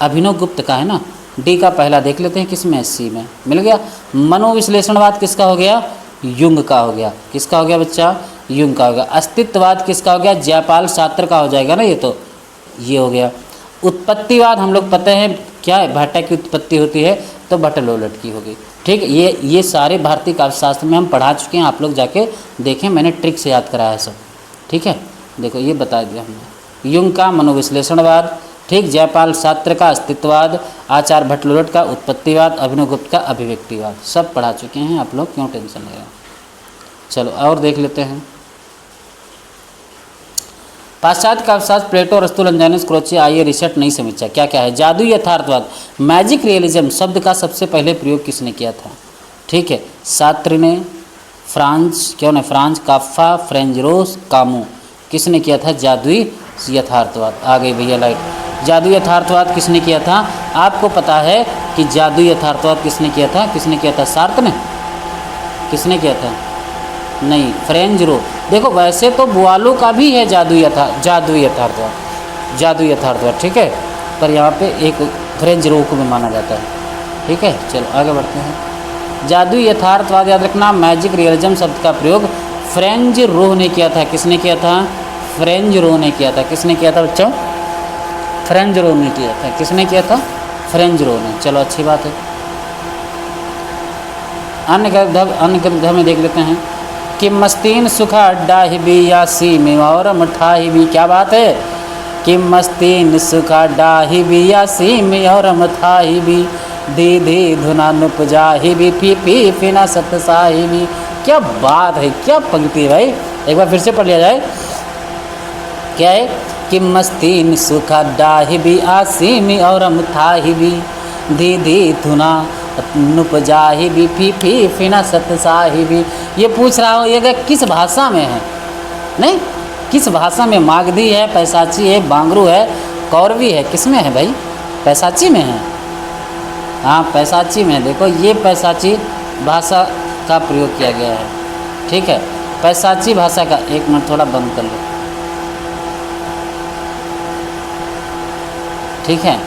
अभिनव गुप्त का है ना। डी का पहला देख लेते हैं किसमें, सी में मिल गया। मनोविश्लेषणवाद किसका हो गया, युंग का हो गया। किसका हो गया बच्चा, युंग का हो गया। अस्तित्ववाद किसका हो गया, जयपाल सात्र का हो जाएगा ना, ये तो ये हो गया। उत्पत्तिवाद हम लोग पता है क्या है, भाटा की उत्पत्ति होती है तो भट्टलोलट की होगी। ठीक, ये सारे भारतीय काव्यशास्त्र में हम पढ़ा चुके हैं, आप लोग जाके देखें, मैंने ट्रिक से याद कराया सब। ठीक है, देखो ये बता दिया हमने। युंग का मनोविश्लेषणवाद, ठीक, जयपाल सात्र का अस्तित्ववाद, आचार्य भट्टलोलट का उत्पत्तिवाद, अभिनव गुप्त का अभिव्यक्तिवाद, सब पढ़ा चुके हैं आप लोग, क्यों टेंशन ले रहे हैं। चलो और देख लेते हैं। पाश्चात्य काव्यशास्त्र, प्लेटो, अरस्तु, लंजानियस, क्रोचे, आइए रिसेट नई समीक्षा। क्या क्या है, जादू यथार्थवाद, मैजिक रियलिज्म शब्द का सबसे पहले प्रयोग किसने किया था। ठीक है, सात्र ने, फ्रांज काफ्का, फ्रेंजरोस, कामू, किसने किया था, जादुई यथार्थवाद। आ गई भैया लाइट। जादू यथार्थवाद किसने किया था, आपको पता है कि जादू यथार्थवाद किसने किया था, किसने किया था, सार्त्र ने। किसने किया था, नहीं, फ्रेंजरो। देखो वैसे तो बुआलो का भी है जादू यथार्थवाद, ठीक है, पर यहाँ पे एक फ्रेंजरो को भी माना जाता है। ठीक है, चलो आगे बढ़ते हैं। जादू यथार्थवाद याद रखना, मैजिक रियलिज्म शब्द का प्रयोग फ्रेंजरो ने किया था। किसने किया था, फ्रेंजरो ने किया था। किसने किया था बच्चों? फ्रेंजरो ने किया था। किसने किया था? फ्रेंजरो ने। चलो अच्छी बात है। अन्य ग्रंथ में देख लेते हैं कि मस्तीन सुखा डाही भी यासी में और मठाही भी। क्या बात है कि मस्तीन सुखा डाही भी यासी में और मठाही भी दे दे धुना नुपजाही भी पी फिना सतसाही भी। क्या बात है, क्या पंक्ति है भाई। एक बार फिर से पढ़ लिया जाए। क्या है कि मस्तीन सुखा डाही भी आसी में और मठाही भी दे दे धुना नुपजाही भी फी फिना सतसाही भी। ये पूछ रहा हूँ ये किस भाषा में है? नहीं, किस भाषा में? मागधी है, पैसाची है, बांगरू है, कौरवी है, किस में है भाई? पैसाची में है। हाँ, पैसाची में। देखो ये पैसाची भाषा का प्रयोग किया गया है। ठीक है, पैसाची भाषा का। एक मिनट थोड़ा बंद कर लो। ठीक है,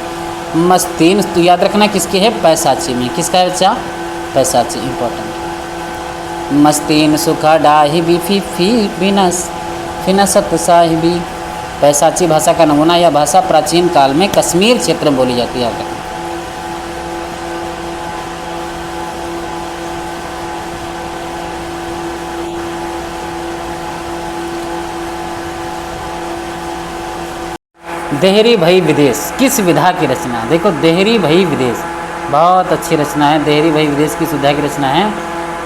मस्तीन तो याद रखना किसकी है? पैसाची में। किसका है बच्चा? पैसाची। इम्पोर्टेंट। मस्तीन सुखा डाही भी फी बिना फिना सतसाही। पैसाची भाषा का नमूना। यह भाषा प्राचीन काल में कश्मीर क्षेत्र में बोली जाती है। याद रखना। देहरी भई विदेश किस विधा की रचना है? देखो देहरी भई विदेश बहुत अच्छी रचना है। देहरी भई विदेश किस विधा की रचना है?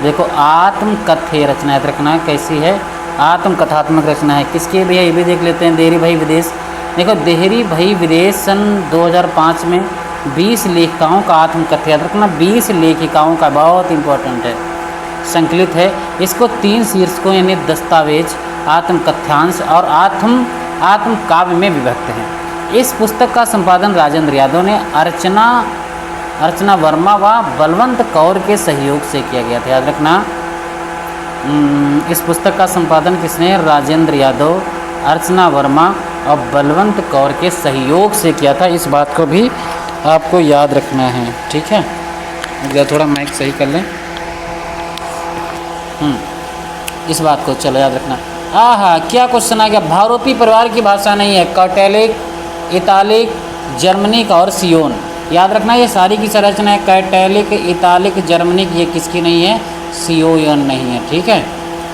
देखो आत्मकथ्य रचना है। रखना कैसी है? आत्मकथात्मक रचना है। किसकी भैया ये भी देख लेते हैं। देहरी भई विदेश। देखो देहरी भई विदेश सन 2005 में 20 लेखिकाओं का आत्मकथ्य। याद रखना 20 लेखिकाओं का, बहुत इंपॉर्टेंट है। संकलित है। इसको 3 शीर्षकों यानी दस्तावेज, आत्मकथ्यांश और आत्म काव्य में विभक्त है। इस पुस्तक का संपादन राजेंद्र यादव ने अर्चना वर्मा व बलवंत कौर के सहयोग से किया गया था। याद रखना इस पुस्तक का संपादन किसने? राजेंद्र यादव, अर्चना वर्मा और बलवंत कौर के सहयोग से किया था। इस बात को भी आपको याद रखना है। ठीक है, अगर थोड़ा माइक सही कर लें। इस बात को चलो याद रखना। हाँ, क्या क्वेश्चन आ गया? भावरूपी परिवार की भाषा नहीं है। कैटैलिक, इतालिक, जर्मनिक और सियोन। याद रखना ये सारी की संरचना है। कैटैलिक, इतालिक, जर्मनिक, ये किसकी नहीं है? सियोन नहीं है। ठीक है,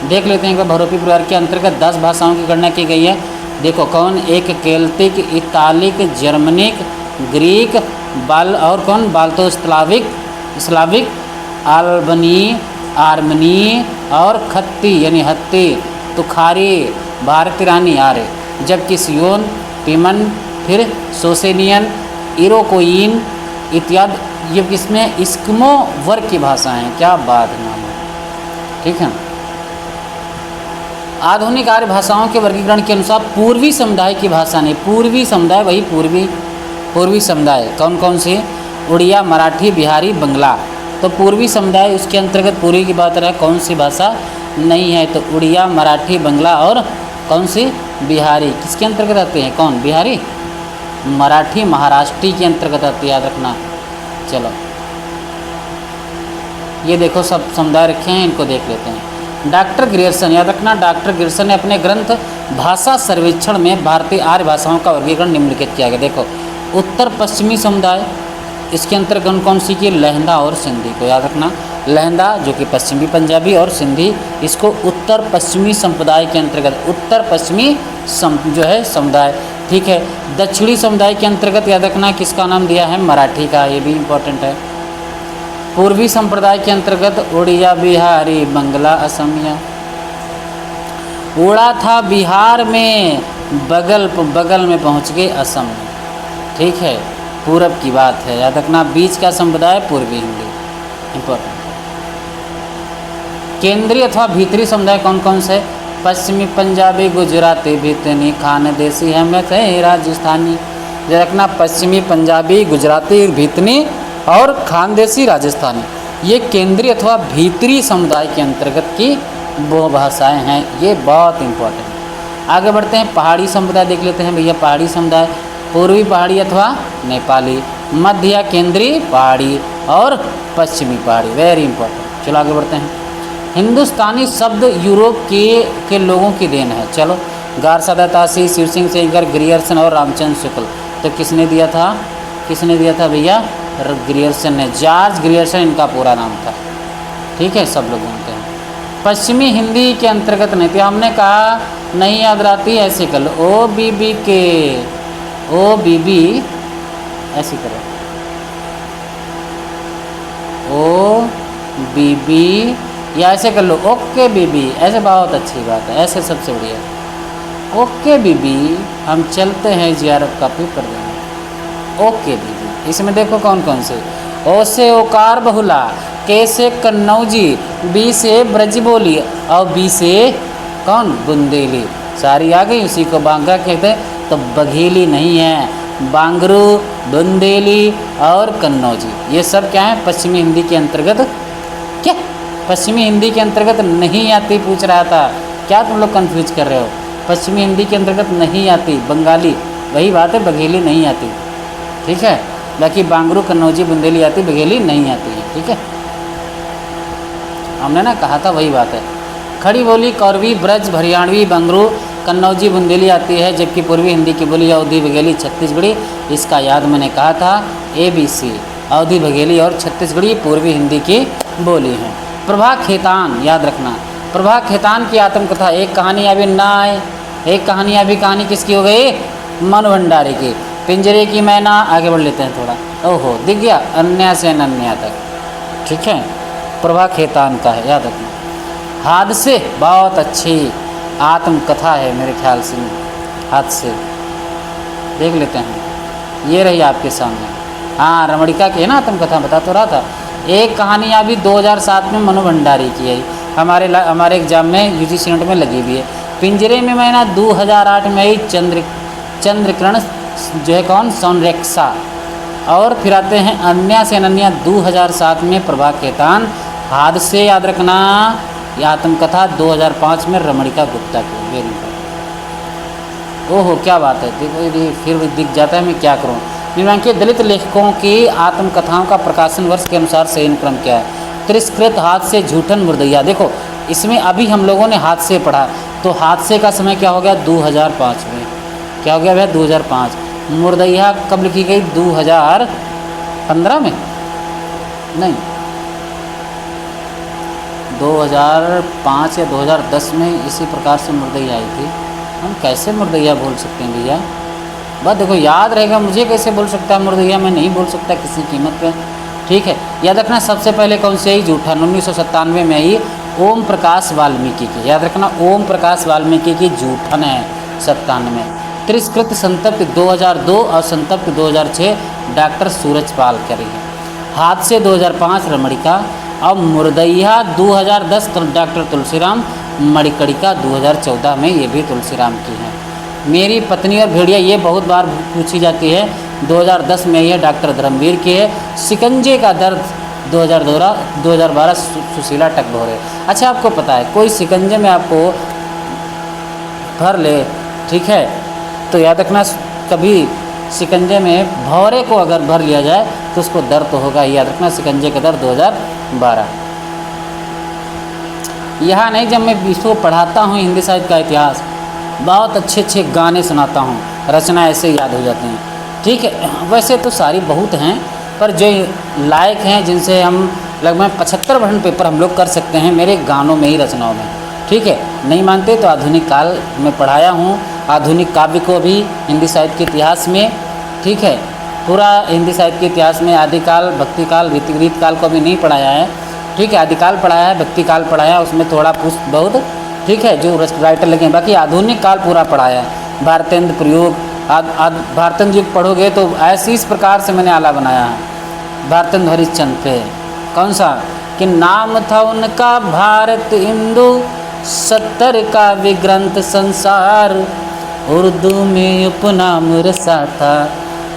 देख लेते हैं कि बहुरूपी परिवार के अंतर्गत 10 भाषाओं की गणना की गई है। देखो कौन? एक केल्टिक, इतालिक, जर्मनिक, ग्रीक, और कौन? स्लाविक, अल्बनी, आर्मनी और खत्ती यानी हत्ती, तुखारी, भारती रानी, आर्य। जबकि सियोन, पिमन, फिर सोसेनियन, इरोकोइन इत्यादि ये किसमें? इस्किमो वर्ग की भाषा हैं। क्या बात है नाम है। ठीक है, आधुनिक आर्य भाषाओं के वर्गीकरण के अनुसार पूर्वी समुदाय की भाषा नहीं। पूर्वी समुदाय वही पूर्वी समुदाय कौन कौन से? उड़िया, मराठी, बिहारी, बंगला। तो पूर्वी समुदाय उसके अंतर्गत पूर्वी की बात रहा, कौन सी भाषा नहीं है? तो उड़िया, मराठी, बंगला और कौन सी? बिहारी। किसके अंतर्गत आते हैं? कौन? बिहारी, मराठी, महाराष्ट्री के अंतर्गत आती है। याद रखना। चलो ये देखो सब समुदाय रखे हैं, इनको देख लेते हैं। डॉक्टर ग्रियर्सन, याद रखना डॉक्टर ग्रियर्सन ने अपने ग्रंथ भाषा सर्वेक्षण में भारतीय आर्य भाषाओं का वर्गीकरण निम्नलिखित किया गया। देखो उत्तर पश्चिमी समुदाय, इसके अंतर्गत कौन सी की? लहंदा और सिंधी को। याद रखना लहंदा जो कि पश्चिमी पंजाबी और सिंधी इसको उत्तर पश्चिमी संप्रदाय के अंतर्गत, उत्तर पश्चिमी जो है समुदाय। ठीक है, दक्षिणी समुदाय के अंतर्गत याद रखना किसका नाम दिया है? मराठी का। ये भी इम्पोर्टेंट है। पूर्वी संप्रदाय के अंतर्गत उड़िया, बिहारी, बंगला, असमिया। उड़ा था बिहार में, बगल में पहुंच गए असम में। ठीक है, पूरब की बात है। याद रखना बीच का संप्रदाय पूर्वी हिंदी। इम्पोर्टेंट। केंद्रीय अथवा भीतरी समुदाय कौन कौन से? पश्चिमी पंजाबी, गुजराती, भितनी, खानदेशी, है राजस्थानी। याद रखना पश्चिमी पंजाबी, गुजराती, भितनी और खानदेशी, राजस्थानी, ये केंद्रीय अथवा भीतरी समुदाय के अंतर्गत की वो भाषाएं हैं। ये बहुत इंपॉर्टेंट। आगे बढ़ते हैं, पहाड़ी समुदाय देख लेते हैं भैया। पहाड़ी समुदाय पूर्वी पहाड़ी अथवा नेपाली, मध्य या केंद्रीय पहाड़ी और पश्चिमी पहाड़ी। Very important. चलो आगे बढ़ते हैं। हिंदुस्तानी शब्द यूरोप के लोगों की देन है। चलो गारसादा तासी, शिव सिंह सेंगर, ग्रियर्सन और रामचंद्र शुक्ल। तो किसने दिया था? किसने दिया था भैया? ग्रियर्सन ने। जॉर्ज ग्रियर्सन इनका पूरा नाम था। ठीक है, सब लोग जानते हैं। पश्चिमी हिंदी के अंतर्गत नहीं थी। हमने कहा नहीं याद रहती, ऐसे कर लो, ओ बी बी के, ओ बी बी, ऐसे करो, ओ बी बी, या ऐसे कर लो, ओके बीबी, ऐसे बहुत अच्छी बात है, ऐसे सबसे बढ़िया। ओके बीबी, हम चलते हैं जीआरएफ का पेपर देने। ओके बीबी, इसमें देखो कौन कौन से। ओ से ओकार बहुला, के से कन्नौजी, बी से ब्रज बोली और बी से कौन? बुंदेली। सारी आ गई, उसी को बांग्रा कहते हैं। तो बघेली नहीं है, बांगरू, बुंदेली और कन्नौजी, ये सब क्या है? पश्चिमी हिंदी के अंतर्गत। क्या पश्चिमी हिंदी के अंतर्गत नहीं आती? पूछ रहा था, क्या तुम लोग कंफ्यूज कर रहे हो? पश्चिमी हिंदी के अंतर्गत नहीं आती, बंगाली, वही बात है, बघेली नहीं आती। ठीक है, बाकी बांगरू, कन्नौजी, बुंदेली आती, बघेली नहीं आती है। ठीक है, हमने ना कहा था, वही बात है। खड़ी बोली कौरवी, ब्रज, हरियाणवी, बंगरू, कन्नौजी, बुंदेली आती है, जबकि पूर्वी हिंदी की बोली अवधी, बघेली, छत्तीसगढ़ी। इसका याद मैंने कहा था, ABC, अवधी, बघेली और छत्तीसगढ़ी पूर्वी हिंदी की बोली हैं। प्रभा खेतान याद रखना। प्रभा खेतान की आत्मकथा, एक कहानी अभी ना आए, एक कहानी अभी, कहानी किसकी हो गई? मनु भंडारी की। पिंजरे की मैना, आगे बढ़ लेते हैं थोड़ा। ओहो, दिख गया, अन्य से अनन्या तक। ठीक है, प्रभा खेतान का है, याद रखना। हादसे, बहुत अच्छी आत्मकथा है मेरे ख्याल से। हादसे देख लेते हैं, ये रही आपके सामने। हाँ, रमणिका की है ना आत्मकथा, बता तो रहा था। एक कहानी अभी 2007 में मनु भंडारी की है, हमारे एग्जाम में UGC नेट में लगी हुई है। पिंजरे में मैना 2008 में आई चंद्रकिरण, जो है कौन? सोनरेक्सा। और फिर आते हैं अन्या से अनन्या 2007 में प्रभा खेतान। हादसे याद रखना, यह आत्मकथा 2005 में रमणिका गुप्ता की। Very good. ओहो, क्या बात है, देखो फिर दिख जाता है, मैं क्या करूँ। निम्नांकित दलित लेखकों की आत्मकथाओं का प्रकाशन वर्ष के अनुसार सही क्रम क्या है? तिरस्कृत, हादसे, झूठन, मुर्दैया। देखो इसमें अभी हम लोगों ने हादसे पढ़ा, तो हादसे का समय क्या हो गया? 2005 में। क्या हो गया भैया? 2005। मुर्दैया कब लिखी गई? 2015 में नहीं, 2005 या 2010 में इसी प्रकार से मुर्दैया आई थी। हम कैसे मुर्दैया बोल सकते हैं भैया? बस देखो, याद रहेगा, मुझे कैसे बोल सकता है मुर्दैया? मैं नहीं बोल सकता किसी कीमत पे। ठीक है, याद रखना। सबसे पहले कौन सी आई? जूठन, 1997 में आई, ओम प्रकाश वाल्मीकि की। याद रखना, ओम प्रकाश वाल्मीकि की जूठन है 97। तिरस्कृत, संतप्त 2002 और संतप्त 2006 डॉक्टर सूरजपाल करी है। हादसे 2005 रमणिका और मुर्दैया 2010 डॉक्टर तुलसीराम, मणिकर्णिका 2014 में, ये भी तुलसीराम की है। मेरी पत्नी और भेड़िया, ये बहुत बार पूछी जाती है, 2010 में ये डॉक्टर धर्मवीर की है। शिकंजे का दर्द 2012 सुशीला टकभोरे। अच्छा, आपको पता है कोई शिकंजे में आपको भर ले, ठीक है, तो याद रखना, कभी शिकंजे में भौरे को अगर भर लिया जाए तो उसको दर्द तो होगा। याद रखना, शिकंजे का दर्द 2012। यहाँ नहीं, जब मैं इसको पढ़ाता हूँ हिंदी साहित्य का इतिहास, बहुत अच्छे अच्छे गाने सुनाता हूँ, रचना ऐसे याद हो जाती हैं। ठीक है, वैसे तो सारी बहुत हैं, पर जो लायक हैं, जिनसे हम लगभग 75% पेपर हम लोग कर सकते हैं मेरे गानों में ही, रचनाओं में। ठीक है, नहीं मानते तो आधुनिक काल में पढ़ाया हूँ, आधुनिक काव्य को भी हिंदी साहित्य के इतिहास में। ठीक है, पूरा हिंदी साहित्य के इतिहास में आदिकाल, भक्तिकाल, रीत काल को भी नहीं पढ़ाया है। ठीक है, आदिकाल पढ़ाया है, भक्तिकाल पढ़ाया है, उसमें थोड़ा कुछ बहुत, ठीक है, जो राइटर लगे, बाकी आधुनिक काल पूरा पढ़ाया है। भारतेंद्र प्रयोग, भारतेंद्र युग पढ़ोगे तो ऐसी इस प्रकार से मैंने आला बनाया है भारतेंद्र हरिश्चंद्र पे। कौन सा? कि नाम था उनका भारत हिंदू, 70 का विग्रंथ संसार, उर्दू में उपनाम रसा था,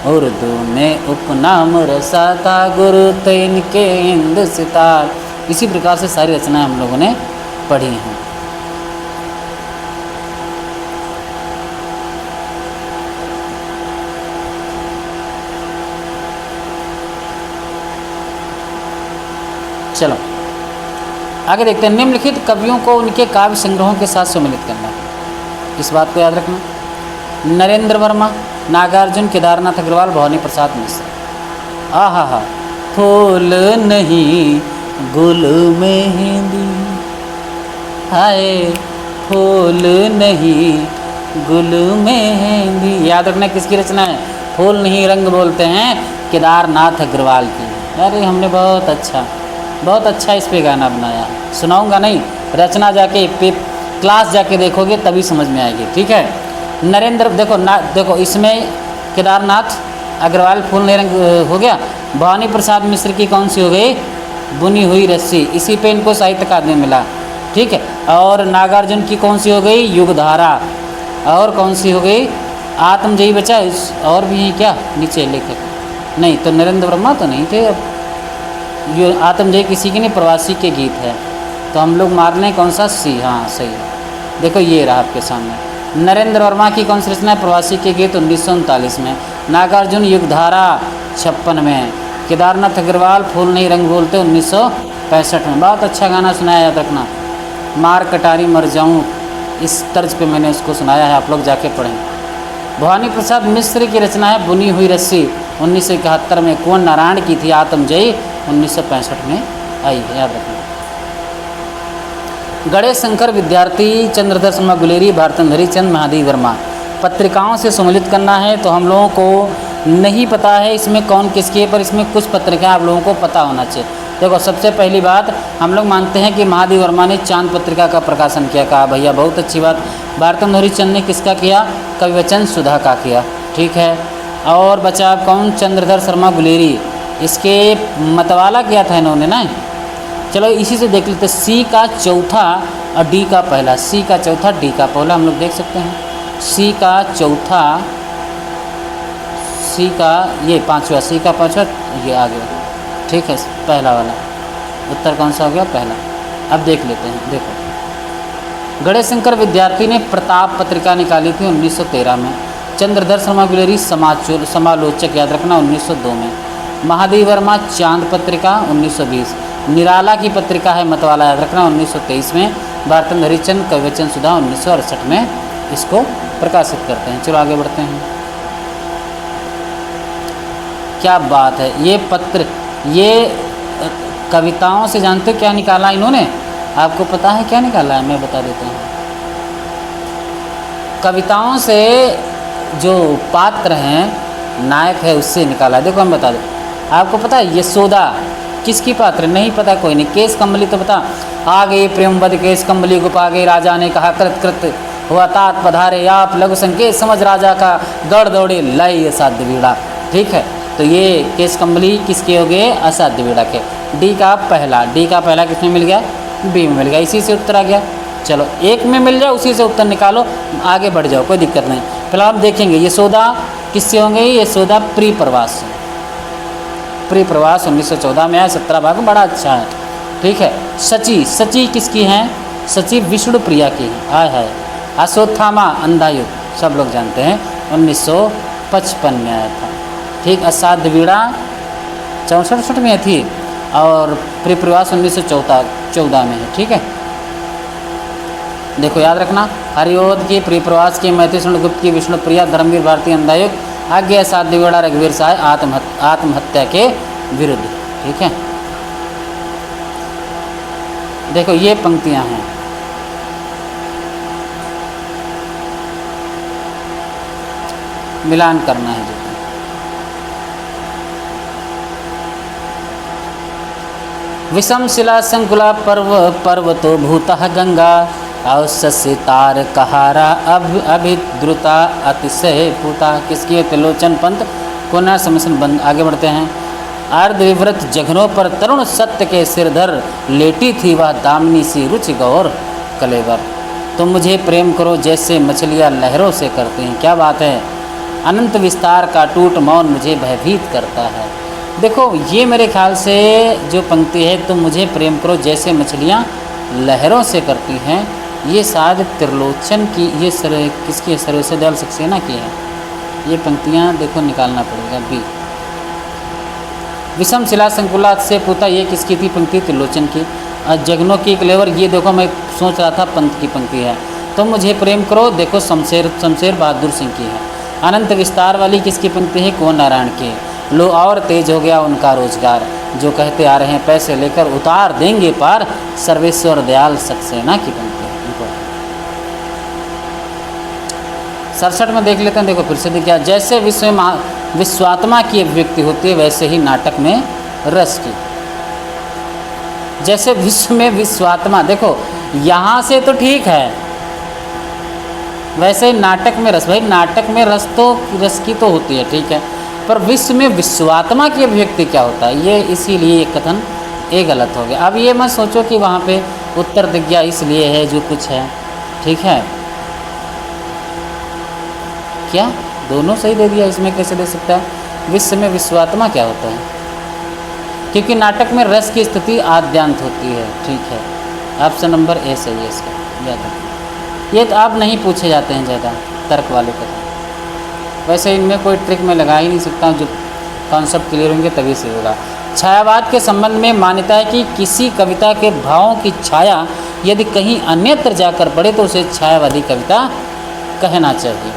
उर्दू में उपनाम रसा था, गुरु थे इनके हिंद सितार। इसी प्रकार से सारी रचनाएं हम लोगों ने पढ़ी हैं। चलो आगे देखते हैं। निम्नलिखित कवियों को उनके काव्य संग्रहों के साथ सम्मिलित करना। इस बात को याद रखना। नरेंद्र वर्मा, नागार्जुन, केदारनाथ अग्रवाल, भवानी प्रसाद मिश्र। आहा हा, फूल नहीं गुल मेहंदी, हाय फूल नहीं गुल मेहंदी। याद रखना किसकी रचना है? फूल नहीं रंग बोलते हैं, केदारनाथ अग्रवाल की। अरे हमने बहुत अच्छा इस पे गाना बनाया। सुनाऊंगा नहीं, रचना जाके क्लास जाके देखोगे तभी समझ में आएगी, ठीक है। नरेंद्र देखो इसमें केदारनाथ अग्रवाल फूल नहीं रंग हो गया। भवानी प्रसाद मिश्र की कौन सी हो गई? बुनी हुई रस्सी, इसी पे इनको साहित्य अकादमी मिला, ठीक है। और नागार्जुन की कौन सी हो गई? युगधारा। और कौन सी हो गई? आत्मजयी बचा। और भी हैं क्या नीचे लेखक? नहीं, तो नरेंद्र वर्मा तो नहीं थे। अब ये आत्मजयी किसी की नहीं, प्रवासी के गीत है। तो हम लोग मार लें कौन सा? सी। हाँ सही है। देखो ये रहा आपके सामने। नरेंद्र वर्मा की कौन सी रचना है? प्रवासी के गीत 1939 में। नागार्जुन युगधारा 56 में। केदारनाथ अग्रवाल फूल नहीं रंग बोलते 1965 में। बहुत अच्छा गाना सुनाया, याद रखना। मार कटारी मर जाऊं, इस तर्ज पे मैंने उसको सुनाया है, आप लोग जाके पढ़ें। भवानी प्रसाद मिश्र की रचना है बुनी हुई रस्सी 1971 में। कुंवर नारायण की थी आत्मजयी 1965 में आई है, याद रखना। गणेश शंकर विद्यार्थी, चंद्रधर शर्मा गुलेरी, भारतन हरिचंद, महादेव वर्मा। पत्रिकाओं से सम्मिलित करना है तो हम लोगों को नहीं पता है इसमें कौन किसकी है, पर इसमें कुछ पत्रिकाएं आप लोगों को पता होना चाहिए। देखो सबसे पहली बात, हम लोग मानते हैं कि महादेव वर्मा ने चांद पत्रिका का प्रकाशन किया। कहा भैया बहुत अच्छी बात। भारतन हरिचंद ने किसका किया? कविवचन सुधा का किया, ठीक है। और बचा कौन? चंद्रधर शर्मा गुलेरी, इसके मतवाला किया था इन्होंने ना। चलो इसी से देख लेते। सी का चौथा और डी का पहला। सी का चौथा, डी का पहला, हम लोग देख सकते हैं। सी का चौथा, सी का ये पांचवा, सी का पांचवा, ये आ गया, ठीक है। पहला वाला उत्तर कौन सा हो गया? पहला। अब देख लेते हैं। देखो गणेश शंकर विद्यार्थी ने प्रताप पत्रिका निकाली थी 1913 में। चंद्रधर शर्मा गुलेरी समालोचक, याद रखना, 1902 में। महादेव वर्मा चांद पत्रिका 1920। निराला की पत्रिका है मतवाला, याद रखना, 1923 में। भारतन हरिचंद कविवचन सुधा 1968 में इसको प्रकाशित करते हैं। चलो आगे बढ़ते हैं। क्या बात है, ये पत्र, ये कविताओं से जानते हो क्या निकाला इन्होंने? आपको पता है क्या निकाला है? मैं बता देता हूँ। कविताओं से जो पात्र हैं, नायक है, उससे निकाला। देखो हम बता दें, आपको पता है यशोदा किसकी पात्र? नहीं पता कोई नहीं। केस कम्बली तो बता। आ गई प्रेमवद केस कम्बली गुपा गई, राजा ने कहा कृत कृत हुआ तात पधारे आप, लघु संकेत समझ राजा का, दौड़ दौड़े लाई असाध्य बीड़ा, ठीक है। तो ये केस कम्बली किसके हो गए? असाध्य बीड़ा के। डी का पहला, डी का पहला किसमें मिल गया? बी में मिल गया। इसी से उत्तर आ गया। चलो एक में मिल जाए उसी से उत्तर निकालो, आगे बढ़ जाओ, कोई दिक्कत नहीं। फिलहाल हम देखेंगे यशोदा किससे होंगे? यशोदा प्री प्रवास से। प्री प्रवास 1914 में आया, 17 भाग, बड़ा अच्छा है, ठीक है। सची, सची किसकी हैं? सची विष्णु प्रिया की है। आय है। अश्वत्थामा अंधायुग, सब लोग जानते हैं, 1955 में आया था, ठीक। असाध्य बीड़ा 64 में थी और प्री प्रवास 1914 में है, ठीक है। देखो याद रखना, हरिओद की, प्री प्रवास की, मैथिली गुप्त की, विष्णु प्रिया, धर्मवीर भारती अंधायुग, आज्ञा असाध्य बीड़ा, रघुवीर साय आत्महत्या के विरुद्ध, ठीक है। देखो ये पंक्तियां हैं, मिलान करना है। विषम शिला संकुला पर्वतो भूतः गंगा, औसस्य तार कहारा अभिद्रुता अतिशय पूता। किसकी है? त्रिलोचन पंत को ना समसन बंद। आगे बढ़ते हैं। अर्ध विवृत जघनों पर तरुण सत्य के सिरधर, लेटी थी वह दामिनी सी रुचि गौर कलेवर। तुम मुझे प्रेम करो जैसे मछलियाँ लहरों से करती हैं। क्या बात है, अनंत विस्तार का टूट मौन मुझे भयभीत करता है। देखो ये मेरे ख्याल से जो पंक्ति है, तुम मुझे प्रेम करो जैसे मछलियाँ लहरों से करती हैं, ये शायद त्रिलोचन की, ये किसकी है? सर्वस्य दयाल सक्सेना की है। ये पंक्तियाँ देखो निकालना पड़ेगा। बी विषम शिला संकुलात से पूता, ये किसकी थी पंक्ति? त्रिलोचन की। जगनों की कलेवर, ये देखो मैं सोच रहा था पंत की पंक्ति है। तुम मुझे प्रेम करो, देखो शमशेर बहादुर सिंह की है। अनंत विस्तार वाली किसकी पंक्ति है? कुंवर नारायण की। लो और तेज हो गया उनका रोजगार, जो कहते आ रहे हैं पैसे लेकर उतार देंगे पार, सर्वेश्वर दयाल सक्सेना की पंक्ति है। 67 में देख लेते हैं, देखो फिर से देखिए, जैसे विश्व में विश्वात्मा की अभिव्यक्ति होती है, वैसे ही नाटक में रस की। जैसे विश्व में विश्वात्मा, देखो यहाँ से तो ठीक है, वैसे ही नाटक में रस, भाई नाटक में रस की तो होती है, ठीक है, पर विश्व में विश्वात्मा की अभिव्यक्ति क्या होता है, ये इसीलिए कथन ये गलत हो गया। अब ये मत सोचो कि वहाँ पे उत्तर दिख गया इसलिए है जो कुछ है, ठीक है, क्या दोनों सही दे दिया, इसमें कैसे दे सकता है? विश्व में विश्वात्मा क्या होता है? क्योंकि नाटक में रस की स्थिति आद्यांत होती है, ठीक है, ऑप्शन नंबर ए सही है इसका, याद रखिए। ये तो आप नहीं पूछे जाते हैं ज़्यादा तर्क वाले कथन, वैसे इनमें कोई ट्रिक मैं लगा ही नहीं सकता हूँ, जो कॉन्सेप्ट क्लियर होंगे तभी से होगा। छायावाद के संबंध में मान्यता है कि किसी कविता के भावों की छाया यदि कहीं अन्यत्र जाकर पड़े तो उसे छायावादी कविता कहना चाहिए,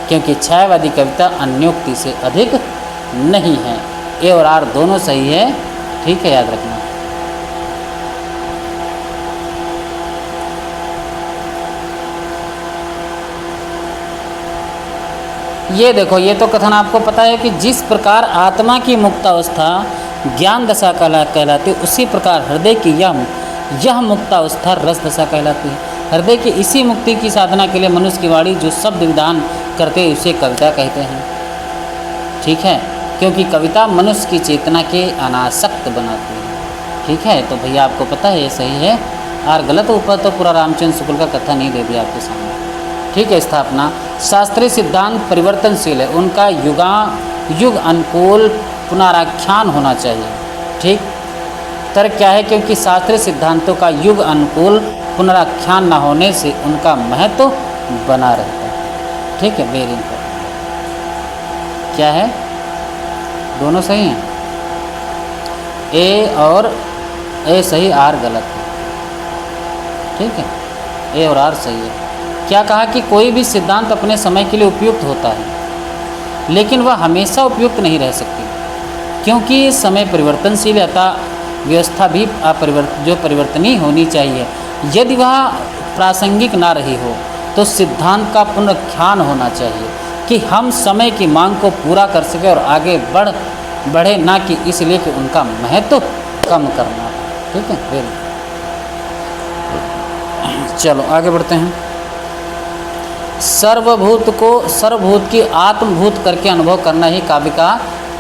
क्योंकि छायावादी कविता अन्योक्ति से अधिक नहीं है। ए और आर दोनों सही है, ठीक है, याद रखना। ये देखो, ये तो कथन आपको पता है कि जिस प्रकार आत्मा की मुक्तावस्था ज्ञान दशा कहलाती है, उसी प्रकार हृदय की यह मुक्तावस्था रस दशा कहलाती है। हृदय की इसी मुक्ति की साधना के लिए मनुष्य की वाणी जो शब्द विधान करते हैं उसे कविता कहते हैं, ठीक है, क्योंकि कविता मनुष्य की चेतना के अनासक्त बनाती है, ठीक है। तो भैया आपको पता है ये सही है, और गलत ऊपर तो पूरा रामचंद्र शुक्ल का कथन ही दे दिया आपके सामने, ठीक है। स्थापना, शास्त्रीय सिद्धांत परिवर्तनशील है, उनका युग अनुकूल पुनराख्यान होना चाहिए, ठीक। तर्क क्या है? क्योंकि शास्त्रीय सिद्धांतों का युग अनुकूल पुनराख्यान न होने से उनका महत्व बना रहता है, ठीक है। वेरी इंपॉर्टेंट क्या है? दोनों सही हैं, ए और ए सही, आर गलत है, ठीक है, ए और आर सही है। क्या कहा कि कोई भी सिद्धांत अपने समय के लिए उपयुक्त होता है, लेकिन वह हमेशा उपयुक्त नहीं रह सकती, क्योंकि समय परिवर्तनशील है, अतः व्यवस्था भी परिवर्तनीय होनी चाहिए। यदि वह प्रासंगिक ना रही हो तो सिद्धांत का पुनरुत्थान होना चाहिए कि हम समय की मांग को पूरा कर सके और आगे बढ़े, ना कि इसलिए कि उनका महत्व कम करना, ठीक है। फिर चलो आगे बढ़ते हैं। सर्वभूत को सर्वभूत की आत्मभूत करके अनुभव करना ही काव्य का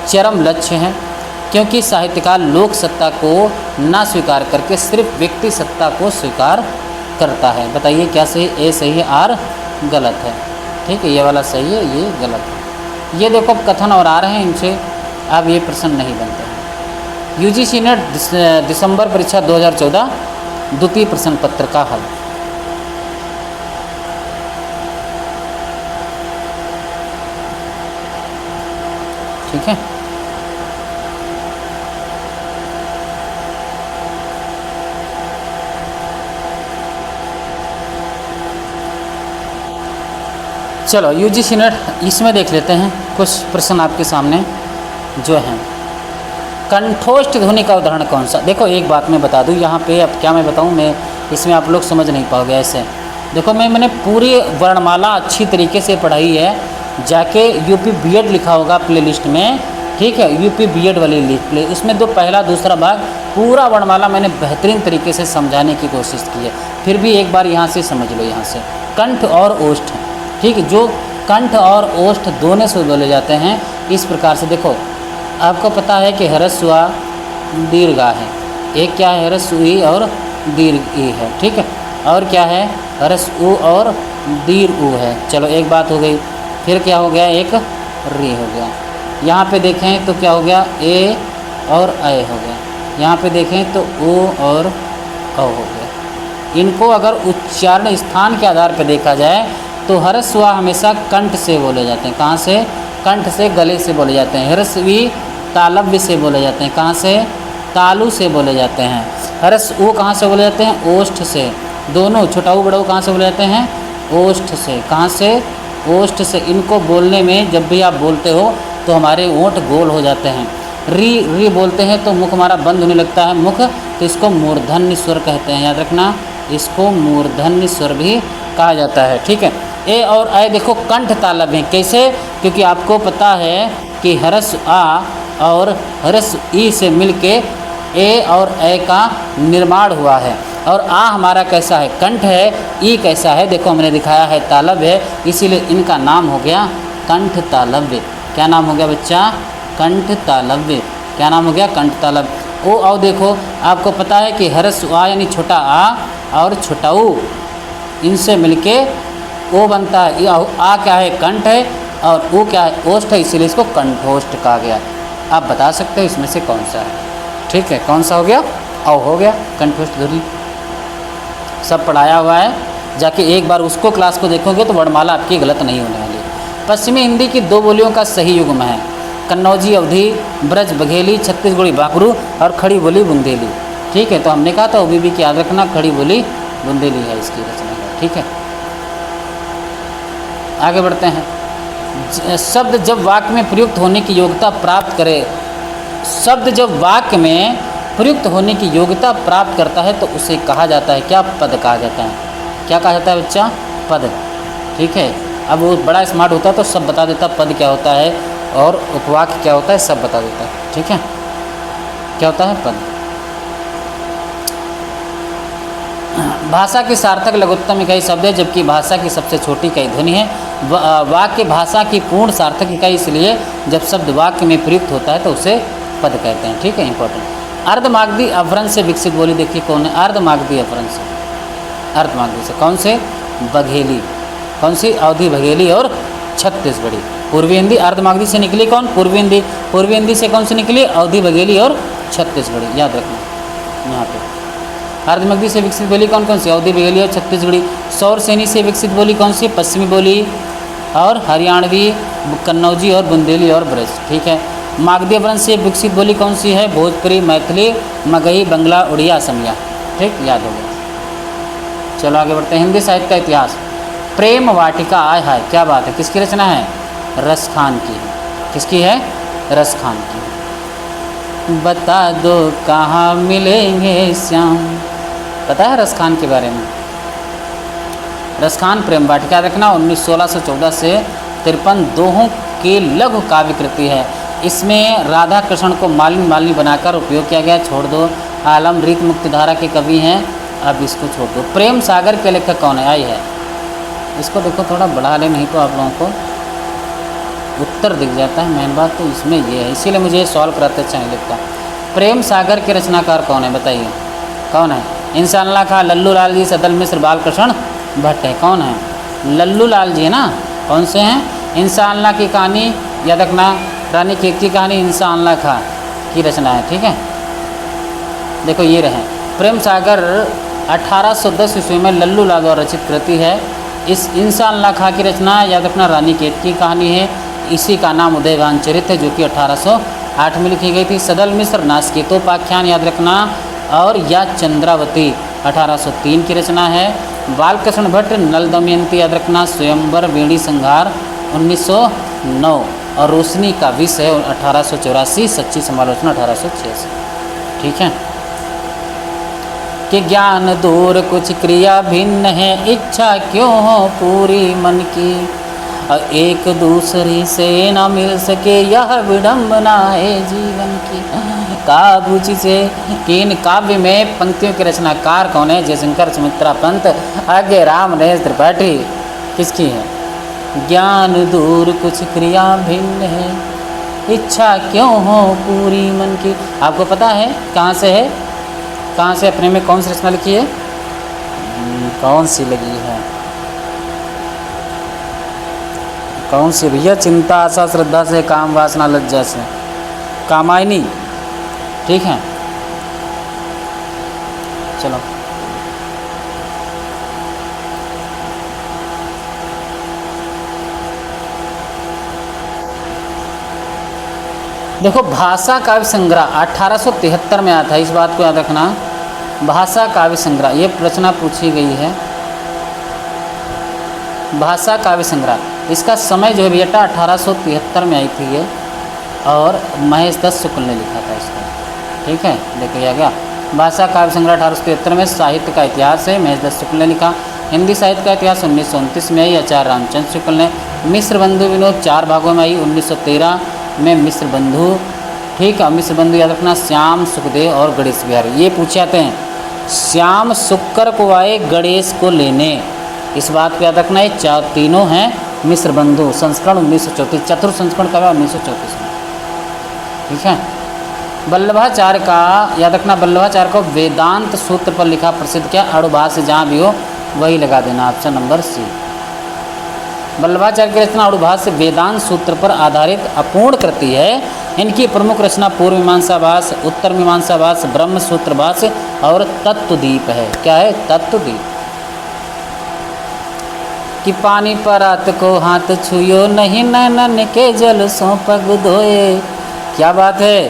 चरम लक्ष्य है, क्योंकि साहित्यकार लोक सत्ता को ना स्वीकार करके सिर्फ व्यक्ति सत्ता को स्वीकार करता है। बताइए क्या सही? ए सही है, आर गलत है, ठीक है। ये वाला सही है, ये गलत है। ये देखो कथन और आ रहे हैं, इनसे अब ये प्रश्न नहीं बनते हैं। यूजीसी नेट दिसंबर परीक्षा 2014 द्वितीय प्रश्न पत्र का हल। ठीक है, चलो यूजीसी नेट इसमें देख लेते हैं कुछ प्रश्न आपके सामने जो हैं। कंठोष्ठ ध्वनि का उदाहरण कौन सा? देखो एक बात मैं बता दूं यहाँ पे, अब क्या मैं बताऊं, मैं इसमें आप लोग समझ नहीं पाओगे ऐसे। देखो मैंने पूरी वर्णमाला अच्छी तरीके से पढ़ाई है, जाके यूपी बीएड लिखा होगा प्लेलिस्ट में, ठीक है, यूपी बीएड वाली प्ले, इसमें दो पहला दूसरा भाग पूरा वर्णमाला मैंने बेहतरीन तरीके से समझाने की कोशिश की है। फिर भी एक बार यहाँ से समझ लो, यहाँ से कंठ और ओष्ठ, ठीक है, जो कंठ और ओष्ठ दोनों से बोले जाते हैं इस प्रकार से। देखो आपको पता है कि ह्रस्व दीर्घा है, एक क्या है ह्रस्व ई और दीर्घ ई है, ठीक है, और क्या है ह्रस्व उ और दीर्घ उ है। चलो एक बात हो गई, फिर क्या हो गया, एक री हो गया। यहाँ पे देखें तो क्या हो गया, ए और ए हो गया। यहाँ पे देखें तो ओ और औ हो गया। इनको अगर उच्चारण स्थान के आधार पर देखा जाए तो ह्रस्व हमेशा कंठ से बोले जाते हैं। कहाँ से? कंठ से, गले से बोले जाते हैं। ह्रस्वी तालव्य से बोले जाते हैं। कहाँ से? तालु से बोले जाते हैं। ह्रस्व उ कहाँ से बोले जाते हैं? ओष्ठ से। दोनों छोटा ऊ बड़ा ऊ कहाँ से बोले जाते हैं? ओष्ठ से। कहाँ से? ओष्ठ से। इनको बोलने में जब भी आप बोलते हो तो हमारे ओंठ गोल हो जाते हैं। री री बोलते हैं तो मुख हमारा बंद होने लगता है मुख, तो इसको मूर्धन्य स्वर कहते हैं। याद रखना, इसको मूर्धन्य स्वर भी कहा जाता है। ठीक है। ए और ऐ देखो कंठ तालब हैं। कैसे? क्योंकि आपको पता है कि हरस आ और हरस ई से मिलके ए और ए का निर्माण हुआ है। और आ हमारा कैसा है? कंठ है। ई कैसा है? देखो हमने दिखाया है तालब है, इसीलिए इनका नाम हो गया कंठ तालव्य। क्या नाम हो गया बच्चा? कंठ तालव्य। क्या नाम हो गया? कंठ तालव्य। ओ आओ देखो, आपको पता है कि हरस आ यानी छोटा आ और छोटा ऊ, इनसे मिलके ओ बनता है। आ क्या है? कंठ है, और ऊ क्या है? ओष्ठ है, इसीलिए इसको कंठोष्ठ कहा गया। आप बता सकते हो इसमें से कौन सा है? ठीक है, कौन सा हो गया? औ हो गया, कंठोष्ठ ध्वनि। सब पढ़ाया हुआ है, जाके एक बार उसको क्लास को देखोगे तो वर्णमाला आपकी गलत नहीं होने वाली। पश्चिमी हिंदी की 2 बोलियों का सही युग्म है कन्नौजी अवधी, ब्रज बघेली, छत्तीसगढ़ी बाकरू और खड़ी बोली बुंदेली। ठीक है, तो हमने कहा था वो भी याद रखना, खड़ी बोली बुंदेली है इसकी रचना का। ठीक है, आगे बढ़ते हैं। शब्द जब वाक्य में प्रयुक्त होने की योग्यता प्राप्त करे, शब्द जब वाक्य में प्रयुक्त होने की योग्यता प्राप्त करता है तो उसे कहा जाता है क्या? पद कहा जाता है। क्या कहा जाता है बच्चा? पद। ठीक है, अब वो बड़ा स्मार्ट होता है तो सब बता देता पद क्या होता है और उपवाक्य क्या होता है, सब बता देता है। ठीक है, क्या होता है? पद। भाषा की सार्थक लघुत्तम इकाई शब्द है, जबकि भाषा की सबसे छोटी इकाई ध्वनि है। वाक्य भाषा की पूर्ण सार्थक इकाई इसलिए जब शब्द वाक्य में प्रयुक्त होता है तो उसे पद कहते हैं। ठीक है, इंपॉर्टेंट। अर्धमागधी अपभ्रंश से विकसित बोली देखिए कौन है? अर्धमागधी अपभ्रंश से। अर्धमागधी से कौन से? बघेली। कौन सी? अवधी, बघेली और छत्तीसगढ़ी। पूर्वी हिंदी अर्धमागधी से निकली कौन? पूर्वी हिंदी। पूर्वी हिंदी से कौन सी निकली? अवधी, बघेली और छत्तीसगढ़ी। याद रखना यहाँ पे। अर्धमागधी से विकसित बोली कौन कौन सी? अवधी, बघेली और छत्तीसगढ़ी। सौर सेनी से विकसित बोली कौन सी? पश्चिमी बोली और हरियाणवी, कन्नौजी और बुंदेली और ब्रज। ठीक है। मागधी अपभ्रंश से विकसित बोली कौन सी है? भोजपुरी, मैथिली, मगही, बंगला, उड़िया, असमिया। ठीक, याद हो गया। चलो आगे बढ़ते हैं। हिंदी साहित्य का इतिहास। प्रेम वाटिका, आय हाय क्या बात है, किसकी रचना है? रस खान की। किसकी है? रस खान की। बता दो कहाँ मिलेंगे श्याम, पता है रस खान के बारे में? रस खान प्रेम वाटिका रखना 1614 से 53 दोहों की लघु काव्य कृति है। इसमें राधा कृष्ण को मालिनी बनाकर उपयोग किया गया। छोड़ दो, आलम रीत मुक्तिधारा के कवि हैं, अब इसको छोड़ दो। प्रेम सागर के लेखक कौन है? आई है, इसको देखो थोड़ा बढ़ा ले, नहीं तो आप लोगों को उत्तर दिख जाता है। मेन बात तो इसमें ये है, इसीलिए मुझे सॉल्व कराते अच्छा नहीं लगता। प्रेम सागर के रचनाकार कौन है बताइए? कौन है? इंसानल्लाह खां, लल्लू लाल जी, सदल मिश्र, बालकृष्ण भट्ट है। कौन है? लल्लू लाल जी है ना। कौन से हैं? इंसानल्लाह की कहानी याद रखना, रानी केत की कहानी इंसानल्लाह खां की रचना है। ठीक है, देखो ये रहे। प्रेम सागर 1810 ईस्वी में लल्लू लाल द्वारा रचित कृति है। इस इंसानल्लाह खां की रचना याद रखना रानी केत की कहानी है। इसी का नाम उदयभान चरित है, जो कि 1808 में लिखी गई थी। सदल मिश्र नास्केतोपाख्यान याद रखना, और या चंद्रावती 1803 की रचना है। बालकृष्ण भट्ट नल दमयंती याद रखना, स्वयंवर, वेणी संहार 1909, और रोशनी का विष है 1884, सच्ची समालोचना 1886। ठीक है। कि ज्ञान दूर कुछ क्रिया भिन्न है, इच्छा क्यों हो पूरी मन की, और एक दूसरे से न मिल सके यह विडम्बना है जीवन की। काबूची से इन काव्य में पंक्तियों के रचनाकार कौन है? जयशंकर सुमित्रा पंत, आगे राम नरेश त्रिपाठी। किसकी है? ज्ञान दूर कुछ क्रिया भिन्न है, इच्छा क्यों हो पूरी मन की। आपको पता है कहाँ से है? कहाँ से? अपने में कौन सी रचना लिखी है? कौन सी लगी है? कौन सी भैया? चिंता, आशा, श्रद्धा से, काम, वासना, लज्जा से, कामायनी। ठीक है, चलो देखो, भाषा काव्य संग्रह 1873 में आया था, इस बात को याद रखना। भाषा काव्य संग्रह ये रचना पूछी गई है। भाषा काव्य संग्रह, इसका समय जो है बेटा 1873 में आई थी ये, और महेश दत्त शुक्ल ने लिखा था इसको। ठीक है, देखिए आ गया। भाषा काव्य संग्रह 1873 में। साहित्य का इतिहास है, महेश दत्त शुक्ल ने लिखा। हिंदी साहित्य का इतिहास 1929 में आई, आचार्य रामचंद्र शुक्ल ने। मिस्र बंधु विनोद 4 भागों में आई, 1913 में मिस्र बंधु। ठीक है, मिस्र बंधु याद रखना, श्याम सुखदेव और गणेश बिहारी। ये पूछे जाते हैं, श्याम शुक्र को आए गणेश को लेने, इस बात को याद रखना। ये तीनों हैं मिस्र बंधु। संस्करण 1934, चतुर्थ संस्करण का 1934 में। ठीक है। वल्लभाचार्य का याद रखना, वल्लभाचार्य को वेदांत सूत्र पर लिखा प्रसिद्ध क्या, आड़ुभाष्य, जहाँ भी हो वही लगा देना, ऑप्शन नंबर सी। वल्लभाचार्य की रचना आड़ुभाष्य वेदांत सूत्र पर आधारित अपूर्ण कृति है। इनकी प्रमुख रचना पूर्व मीमांसा भाष्य, उत्तर मीमांसा भाष्य, ब्रह्म सूत्र भाष्य और तत्वदीप है। क्या है, तत्वदीप। कि पानी परात को हाथ छुयो नहीं, नैनन के जल सो पग धोए। क्या बात है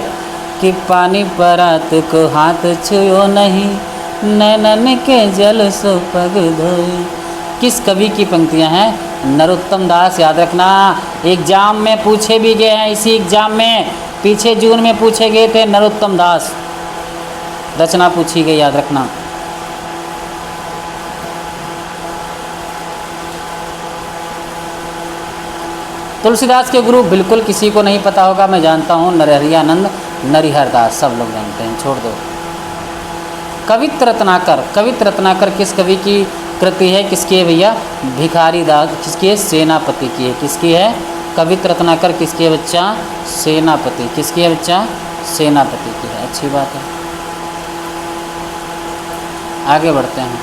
कि पानी परात को हाथ छुयो नहीं, नैनन के जल सो पग धोए। किस कवि की पंक्तियां हैं, नरोत्तम दास। याद रखना, एग्जाम में पूछे भी गए हैं, इसी एग्जाम में पीछे जून में पूछे गए थे, नरोत्तम दास रचना पूछी गई, याद रखना। तुलसीदास के गुरु बिल्कुल किसी को नहीं पता होगा, मैं जानता हूँ, नरहरियानंद नरिहरदास, सब लोग जानते हैं, छोड़ दो। कवित्र रत्नाकर, कवित्र रत्नाकर किस कवि की कृति है, किसकी है भैया, भिखारी दास। किसकी है, सेनापति की है। किसकी है, कवित्र रत्नाकर किसकी है बच्चा, सेनापति। किसकी है बच्चा, सेनापति की है। अच्छी बात है, आगे बढ़ते हैं।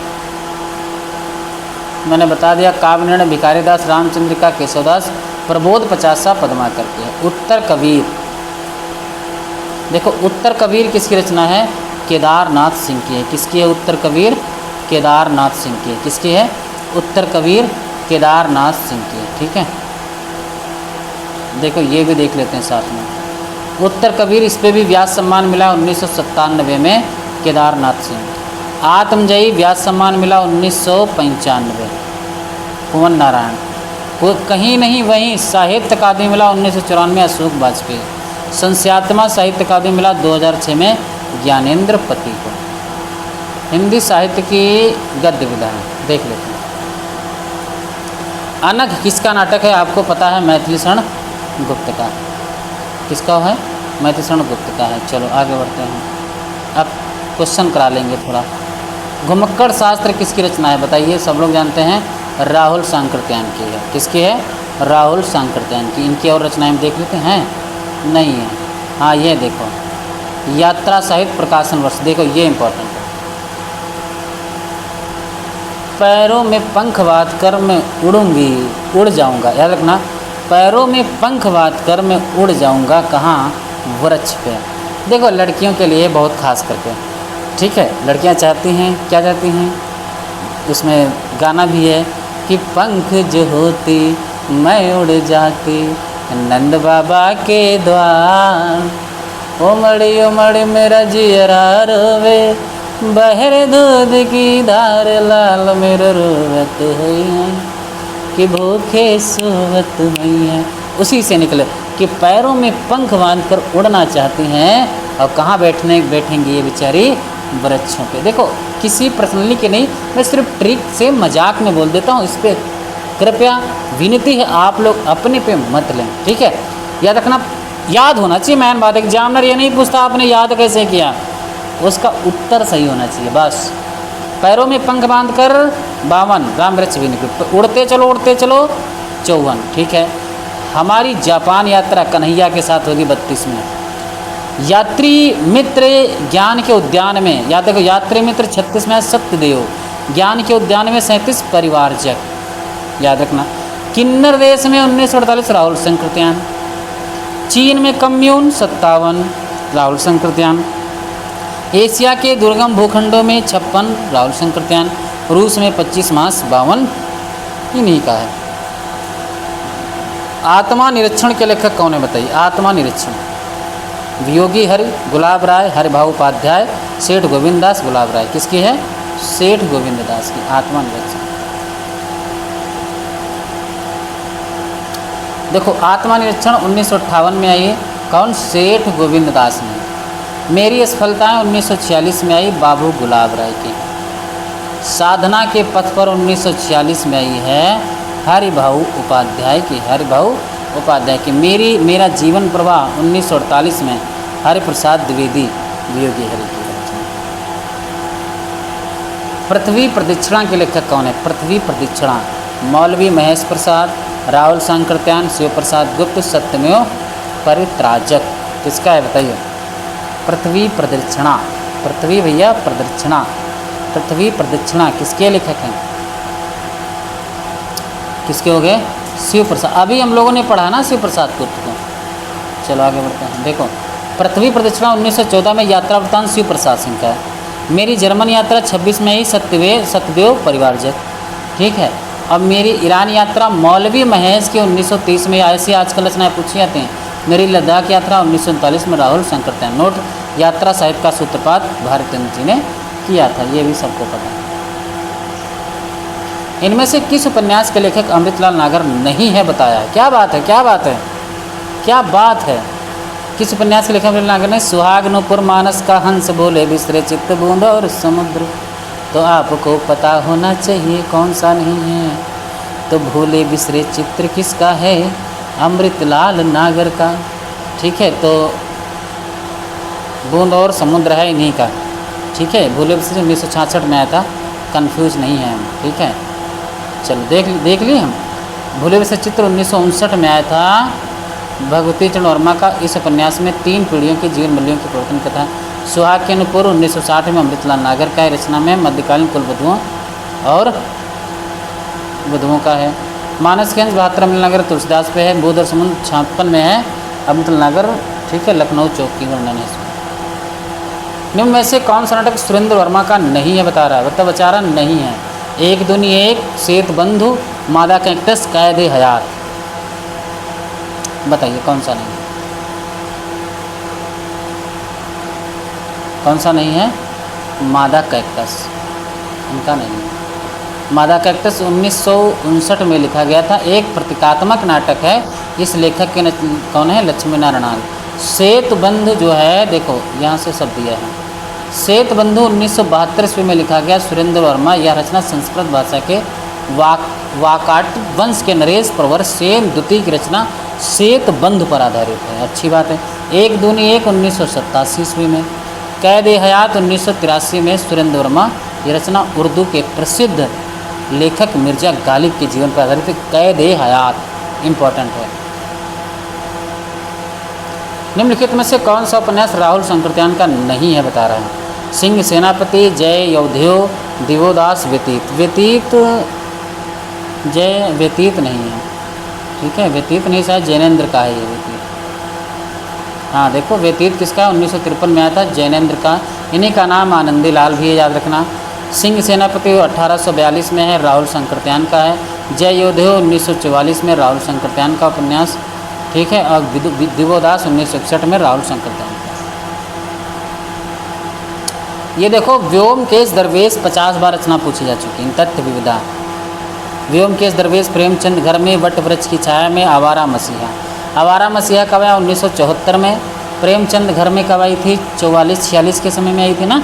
मैंने बता दिया, काव्य निर्णय भिखारी दास, रामचंद्रिका केशवदास, प्रबोध 50 पद्माकर की है। उत्तर कबीर, देखो उत्तर कबीर किसकी रचना है, केदारनाथ सिंह की है। किसकी है, उत्तर कबीर केदारनाथ सिंह की है। किसकी है, उत्तर कबीर केदारनाथ सिंह की है। ठीक है, देखो ये भी देख लेते हैं साथ में। उत्तर कबीर, इस पर भी व्यास सम्मान मिला 1997 में, केदारनाथ सिंह। आत्मजयी व्यास सम्मान मिला 1995, कुंवर नारायण को कहीं नहीं, वहीं साहित्य अकादमी मिला 1994, अशोक वाजपेयी। संस्यात्मा साहित्य अकादमी मिला 2006 में, ज्ञानेंद्र पति को। हिंदी साहित्य की गद्य विधा देख लेते हैं। अनघ किसका नाटक है, आपको पता है, मैथिली शरण गुप्त का। किसका है, मैथिली शरण गुप्त का है। चलो आगे बढ़ते हैं, अब क्वेश्चन करा लेंगे थोड़ा। घुमक्कड़ शास्त्र किसकी रचना है, बताइए, सब लोग जानते हैं, राहुल सांकृत्यायन की है। किसकी है, राहुल सांकृत्यायन की। इनकी और रचनाएं हम देख लेते हैं, नहीं है, हाँ ये देखो, यात्रा साहित्य प्रकाशन वर्ष, देखो ये इंपॉर्टेंट है। पैरों में पंख बांध कर मैं उड़ूंगी, उड़ जाऊंगा, याद रखना, पैरों में पंख बांध कर मैं उड़ जाऊंगा, कहाँ, वृक्ष पे। देखो लड़कियों के लिए बहुत खास करके, ठीक है, लड़कियां चाहती हैं, क्या चाहती हैं, उसमें गाना भी है कि पंख जो होती मैं उड़ जाती नंद बाबा के द्वार, उमड़ी उमड़ी मेरा जियरा रोवे, बहर दूध की धार, लाल मेरा रोवत हुई है कि भूखे सोवत हुई है। उसी से निकले कि पैरों में पंख बांधकर उड़ना चाहती हैं, और कहाँ बैठेंगी ये बेचारी, वृक्षों पे। देखो किसी पर्सनली के नहीं, मैं सिर्फ ट्रिक से मजाक में बोल देता हूँ, इस पर कृपया विनती है आप लोग अपने पे मत लें, ठीक है। याद रखना, याद होना चाहिए, मैन बात। एग्जामिनर ये नहीं पूछता आपने याद कैसे किया, उसका उत्तर सही होना चाहिए बस। पैरों में पंख बांध कर 52, राम वृक्ष भी निकले, उड़ते चलो 54, ठीक है। हमारी जापान यात्रा कन्हैया के साथ होगी 32 में। यात्री मित्र ज्ञान के उद्यान में, याद देखो, यात्री मित्र 36 में, सत्यदेव ज्ञान के उद्यान में 37, परिवारजक, याद रखना। किन्नर देश में 1948, राहुल संकृत्यायन। चीन में कम्यून 57, राहुल संकृत्यायन। एशिया के दुर्गम भूखंडों में 56, राहुल संकृत्यायन। रूस में 25 मास 52, इन्हीं का है। आत्मा निरीक्षण के लेखक कौन है, बताइए। आत्मा निरीक्षण, वियोगी हरि गुलाब राय, हरिभाऊ उपाध्याय, सेठ गोविंद दास गुलाब राय। किसकी है, सेठ गोविंद दास की आत्मा निरीक्षण। देखो आत्मनिरीक्षण 1958 में आई, कौन? सेठ गोविंद दास ने। मेरी सफलताएं 1946 में आई, बाबू गुलाब राय की। साधना के पथ पर 1946 में आई है हरिभाऊ उपाध्याय की, हरिभाऊ उपाध्याय की। मेरा जीवन प्रवाह 1948 में हरिप्रसाद द्विवेदी वियोगी हरि की रचना। पृथ्वी प्रदक्षिणा के लेखक कौन है? पृथ्वी प्रदक्षिणा मौलवी महेश प्रसाद, राहुल सांकृत्यायन, शिव प्रसाद गुप्त, सत्यमेव परित्राजक। किसका है बताइए? पृथ्वी प्रदक्षिणा, पृथ्वी भैया प्रदक्षिणा, पृथ्वी प्रदक्षिणा किसके लेखक हैं? किसके हो गए? शिव प्रसाद। अभी हम लोगों ने पढ़ा ना शिव प्रसाद गुप्त को। चलो आगे बढ़ते हैं। देखो पृथ्वी प्रदक्षिणा 1914 में यात्रा वृत्तांत शिव प्रसाद सिंह का है। मेरी जर्मन यात्रा 26 में ही सत्यदेव परिवारजक। ठीक है। अब मेरी ईरान यात्रा मौलवी महेश के 1930 में, ऐसी आजकल रचनाएँ पूछी जाती हैं। मेरी लद्दाख यात्रा 1939 में राहुल सांकृत्यायन। नोट, यात्रा साहित्य का सूत्रपात भारतेंद्र जी ने किया था, ये भी सबको पता है। इनमें से किस उपन्यास के लेखक अमृतलाल नागर नहीं है बताया है? क्या बात है, क्या बात है, क्या बात है। किस उपन्यास के लेखक अमृतलाल नागर ने? सुहाग नूपुर, मानस का हंस, भूले बिसरे चित्त, बूंद और समुद्र। तो आपको पता होना चाहिए कौन सा नहीं है। तो भूले बिसरे चित्र किसका है? अमृतलाल नागर का। ठीक है, तो बूंद और समुद्र है इन्हीं का। ठीक है, भूले बिसरे 1966 में आया था, कंफ्यूज नहीं है हम। ठीक है, चलो देख लिए हम। भूले बिसरे चित्र 1959 में आया था भगवती चरण वर्मा का। इस उपन्यास में 3 पीढ़ियों के जीवन मूल्यों की प्रवर्तन कथा। सुहाग के अनुपूर 1960 में अमृतलाल नागर का है। रचना में मध्यकालीन कुल वधुओं और वधुओं का है। मानस के अंश 72 अमृतलाल नागर तुलसीदास पे है। बूंद और समुद्र 56 में है अमृतलाल नागर। ठीक है, लखनऊ चौक की वर्णन है इसमें। निम्न में से कौन सा नाटक सुरेंद्र वर्मा का नहीं है बता रहा है? बता बचा नहीं है। एक दूनी एक, सेत बंधु, मादा कैक्टस, कैद ए हयात। बताइए कौन सा नहीं है? कौन सा नहीं है? मादा कैक्टस, इनका नहीं है। मादा कैक्टस 1959 में लिखा गया था। एक प्रतीकात्मक नाटक है। इस लेखक के कौन है? लक्ष्मी नारायण। सेत बंधु जो है, देखो यहाँ से सब दिया है। सेत बंधु 1972 ईस्वी में लिखा गया, सुरेंद्र वर्मा। यह रचना संस्कृत भाषा के वाकाट वंश के नरेश प्रवर सेन द्वितीय की रचना सेत बंधु पर आधारित है। अच्छी बात है। एक दूनी एक 1987 ईस्वी में। कैद ए हयात 1983 में सुरेंद्र वर्मा। ये रचना उर्दू के प्रसिद्ध लेखक मिर्जा गालिब के जीवन पर आधारित है। कैद ए हयात इम्पोर्टेंट है। निम्नलिखित में से कौन सा उपन्यास राहुल सांकृत्यायन का नहीं है बता रहा है? सिंह सेनापति, जय योध्यो, दिवोदास, व्यतीत। व्यतीत नहीं है। ठीक है, व्यतीत नहीं, शायद जैनेन्द्र का है ये व्यतीत। हाँ देखो, व्यतीत किसका है? 1953 में आया था, जैनेन्द्र का। इन्हीं का नाम आनंदी लाल भी है, याद रखना। सिंह सेनापति 1842 में है, राहुल सांकृत्यायन का है। जय योध्यो 1944 में राहुल सांकृत्यायन का उपन्यास। ठीक है, और दिवोदास 1961 में राहुल सांकृत्यायन का। ये देखो, व्योमकेश दरवेश 50 बार रचना पूछी जा चुकी है। तथ्य विविधा। व्योमकेश दरवेश प्रेमचंद घर में, वट वृक्ष की छाया में, आवारा मसीहा। आवारा मसीहा कब आया? 1974 में। प्रेमचंद घर में कब आई थी? 44-46 के समय में आई थी ना।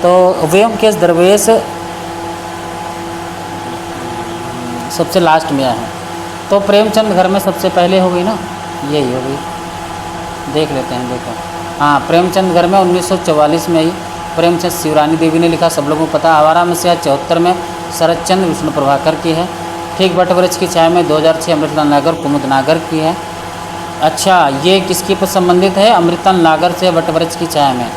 तो व्योमकेश दरवेश सबसे लास्ट में आया है। तो प्रेमचंद घर में सबसे पहले हो गई ना, यही हो गई। देख लेते हैं, देखो। हाँ, प्रेमचंद घर में 1944 में आई। प्रेमचंद शिवरानी देवी ने लिखा, सब लोगों को पता। आवारा मसीहा 74 में शरदचंद्र विष्णु प्रभाकर की है। ठीक, वट वृक्ष की छाया में 2006 अमृतलाल नागर कुमुद नागर की है। अच्छा, ये किसके पर संबंधित है? अमृतलाल नागर से वट वृक्ष की छाया में।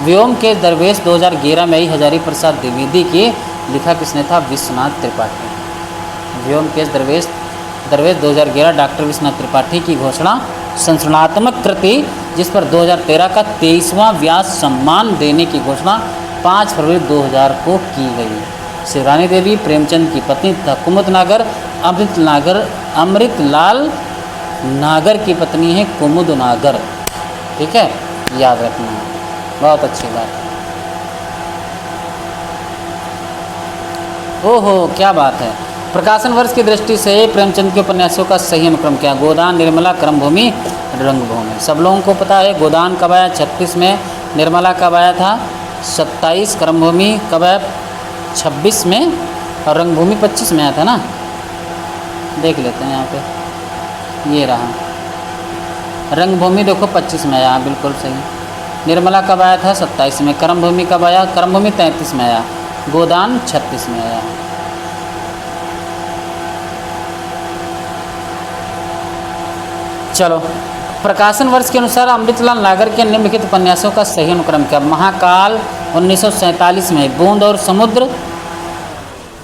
व्योमकेश दरवेश 2011 में आई, हजारी प्रसाद द्विवेदी की। लिखा किसने था? विश्वनाथ त्रिपाठी। व्योमकेश दरवेश 2011 डॉक्टर विश्वनाथ त्रिपाठी की घोषणा संरचनात्मक कृति, जिस पर 2013 का 23वां व्यास सम्मान देने की घोषणा 5 फरवरी 2000 को की गई। शिवरानी देवी प्रेमचंद की पत्नी तथा कुमुद नागर अमृतलाल नागर की पत्नी है कुमुद नागर। ठीक है, याद रखना है, बहुत अच्छी बात है। ओहो क्या बात है। प्रकाशन वर्ष की दृष्टि से प्रेमचंद के उपन्यासों का सही अनुक्रम क्या है? गोदान, निर्मला, क्रमभूमि, रंगभूमि। सब लोगों को पता है गोदान कब आया? 36 में। निर्मला कब आया था? 27। क्रमभूमि कब आया? 26 में। और रंगभूमि 25 में आया था ना। देख लेते हैं यहाँ पे, ये रहा रंगभूमि, देखो 25 में आया, बिल्कुल सही। निर्मला कब आया था? 27 में। क्रमभूमि कब आया? क्रमभूमि 33 में आया। गोदान 36 में आया। चलो, प्रकाशन वर्ष के अनुसार अमृतलाल नागर के निम्नलिखित उपन्यासों का सही अनुक्रम क्या? महाकाल 1947 में। बूंद और समुद्र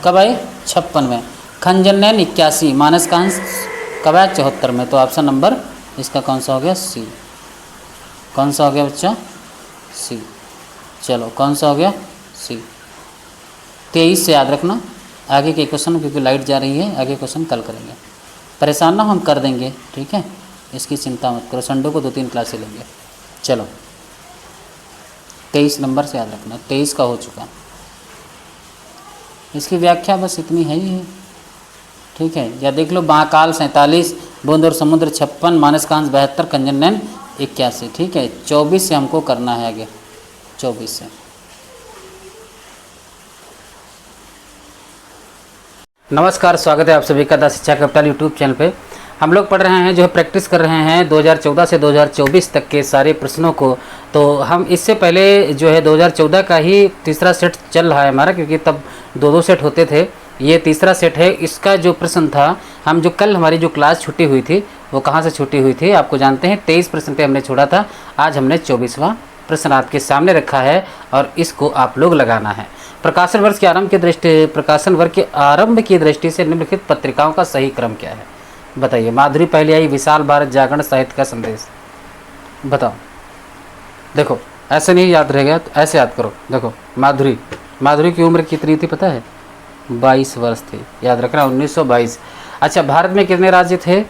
कब आए? 56 में। खंजनैन 81। मानस का हंस कब आया? 74 में। तो ऑप्शन नंबर इसका कौन सा हो गया? सी। कौन सा हो गया बच्चा? सी। चलो, कौन सा हो गया? सी। 23 से याद रखना आगे के क्वेश्चन, क्योंकि लाइट जा रही है। आगे क्वेश्चन कल करेंगे, परेशान ना, हम कर देंगे, ठीक है, इसकी चिंता मत करो। संडे को 2-3 क्लासें लेंगे। चलो, 23 नंबर से याद रखना, 23 का हो चुका। इसकी व्याख्या बस इतनी है ही है, ठीक है। या देख लो, महाकाल 47, बूंद और समुद्र 56, मानस का हंस 72, खंजनैन 81, ठीक है। 24 से हमको करना है आगे, 24 से। नमस्कार, स्वागत है आप सभी का द शिक्षा कैपिटल यूट्यूब चैनल पे। हम लोग पढ़ रहे हैं, जो है प्रैक्टिस कर रहे हैं 2014 से 2024 तक के सारे प्रश्नों को। तो हम इससे पहले जो है 2014 का ही तीसरा सेट चल रहा है हमारा, क्योंकि तब 2-2 सेट होते थे। ये तीसरा सेट है। इसका जो प्रश्न था, हम जो कल हमारी जो क्लास छुट्टी हुई थी, वो कहाँ से छुट्टी हुई थी आपको जानते हैं, 23 प्रश्न पे हमने छोड़ा था। आज हमने 24वां प्रश्न आपके सामने रखा है और इसको आप लोग लगाना है। प्रकाशन वर्ष के आरंभ की दृष्टि प्रकाशन वर्ष के आरंभ की दृष्टि से निम्नलिखित पत्रिकाओं का सही क्रम क्या है? बताइए। माधुरी पहले आई, विशाल भारत, जागरण, साहित्य का संदेश। बताओ। देखो, ऐसे नहीं याद रहेगा तो ऐसे याद करो। देखो, माधुरी की उम्र कितनी थी पता है? 22 वर्ष थी, याद रखना, 1922। अच्छा, भारत में कितने राज्य थे?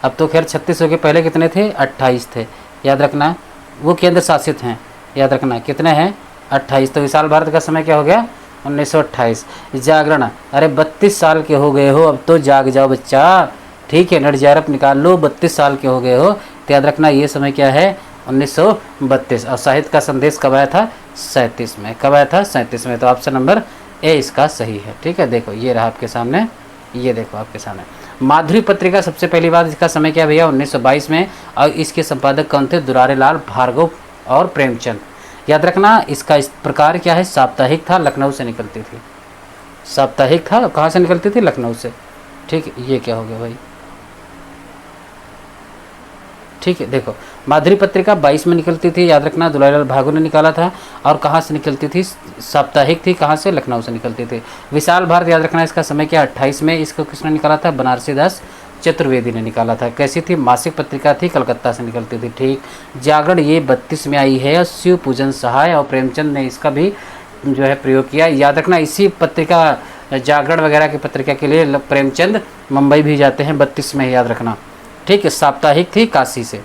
अब तो खैर 36 हो गए, पहले कितने थे? 28 थे, याद रखना। वो केंद्र शासित हैं, याद रखना, कितने हैं? 28। तो विशाल भारत का समय क्या हो गया? 1928। जागरण, अरे 32 साल के हो गए हो, अब तो जाग जाओ बच्चा, ठीक है, नटजारप निकाल लो, 32 साल के हो गए हो, तो याद रखना ये समय क्या है? 1932। और साहित्य का संदेश कब आया था? 37 में। कब आया था? 37 में। तो ऑप्शन नंबर ए इसका सही है, ठीक है। देखो, ये रहा आपके सामने, ये देखो आपके सामने माधुरी पत्रिका। सबसे पहली बात, इसका समय क्या भैया? 1922 में। और इसके संपादक कौन थे? दुलारीलाल भार्गव और प्रेमचंद। याद रखना, इसका इस प्रकार क्या है? साप्ताहिक था, लखनऊ से निकलती थी। साप्ताहिक था, कहाँ से निकलती थी? लखनऊ से, ठीक है। ये क्या हो गया भाई? ठीक है, देखो, माधुरी पत्रिका 22 में निकलती थी, याद रखना, दुलारीलाल भार्गव ने निकाला था। और कहाँ से निकलती थी? साप्ताहिक थी, कहाँ से? लखनऊ से निकलती थी। विशाल भारत, याद रखना, इसका समय क्या? 28 में। इसको किसने निकाला था? बनारसी दास चतुर्वेदी ने निकाला था। कैसी थी? मासिक पत्रिका थी, कलकत्ता से निकलती थी, ठीक। जागरण ये 32 में आई है, और शिव पूजन सहाय और प्रेमचंद ने इसका भी जो है प्रयोग किया। याद रखना, इसी पत्रिका जागरण वगैरह की पत्रिका के लिए प्रेमचंद मुंबई भी जाते हैं, 32 में, याद रखना, ठीक है। साप्ताहिक थी, काशी से,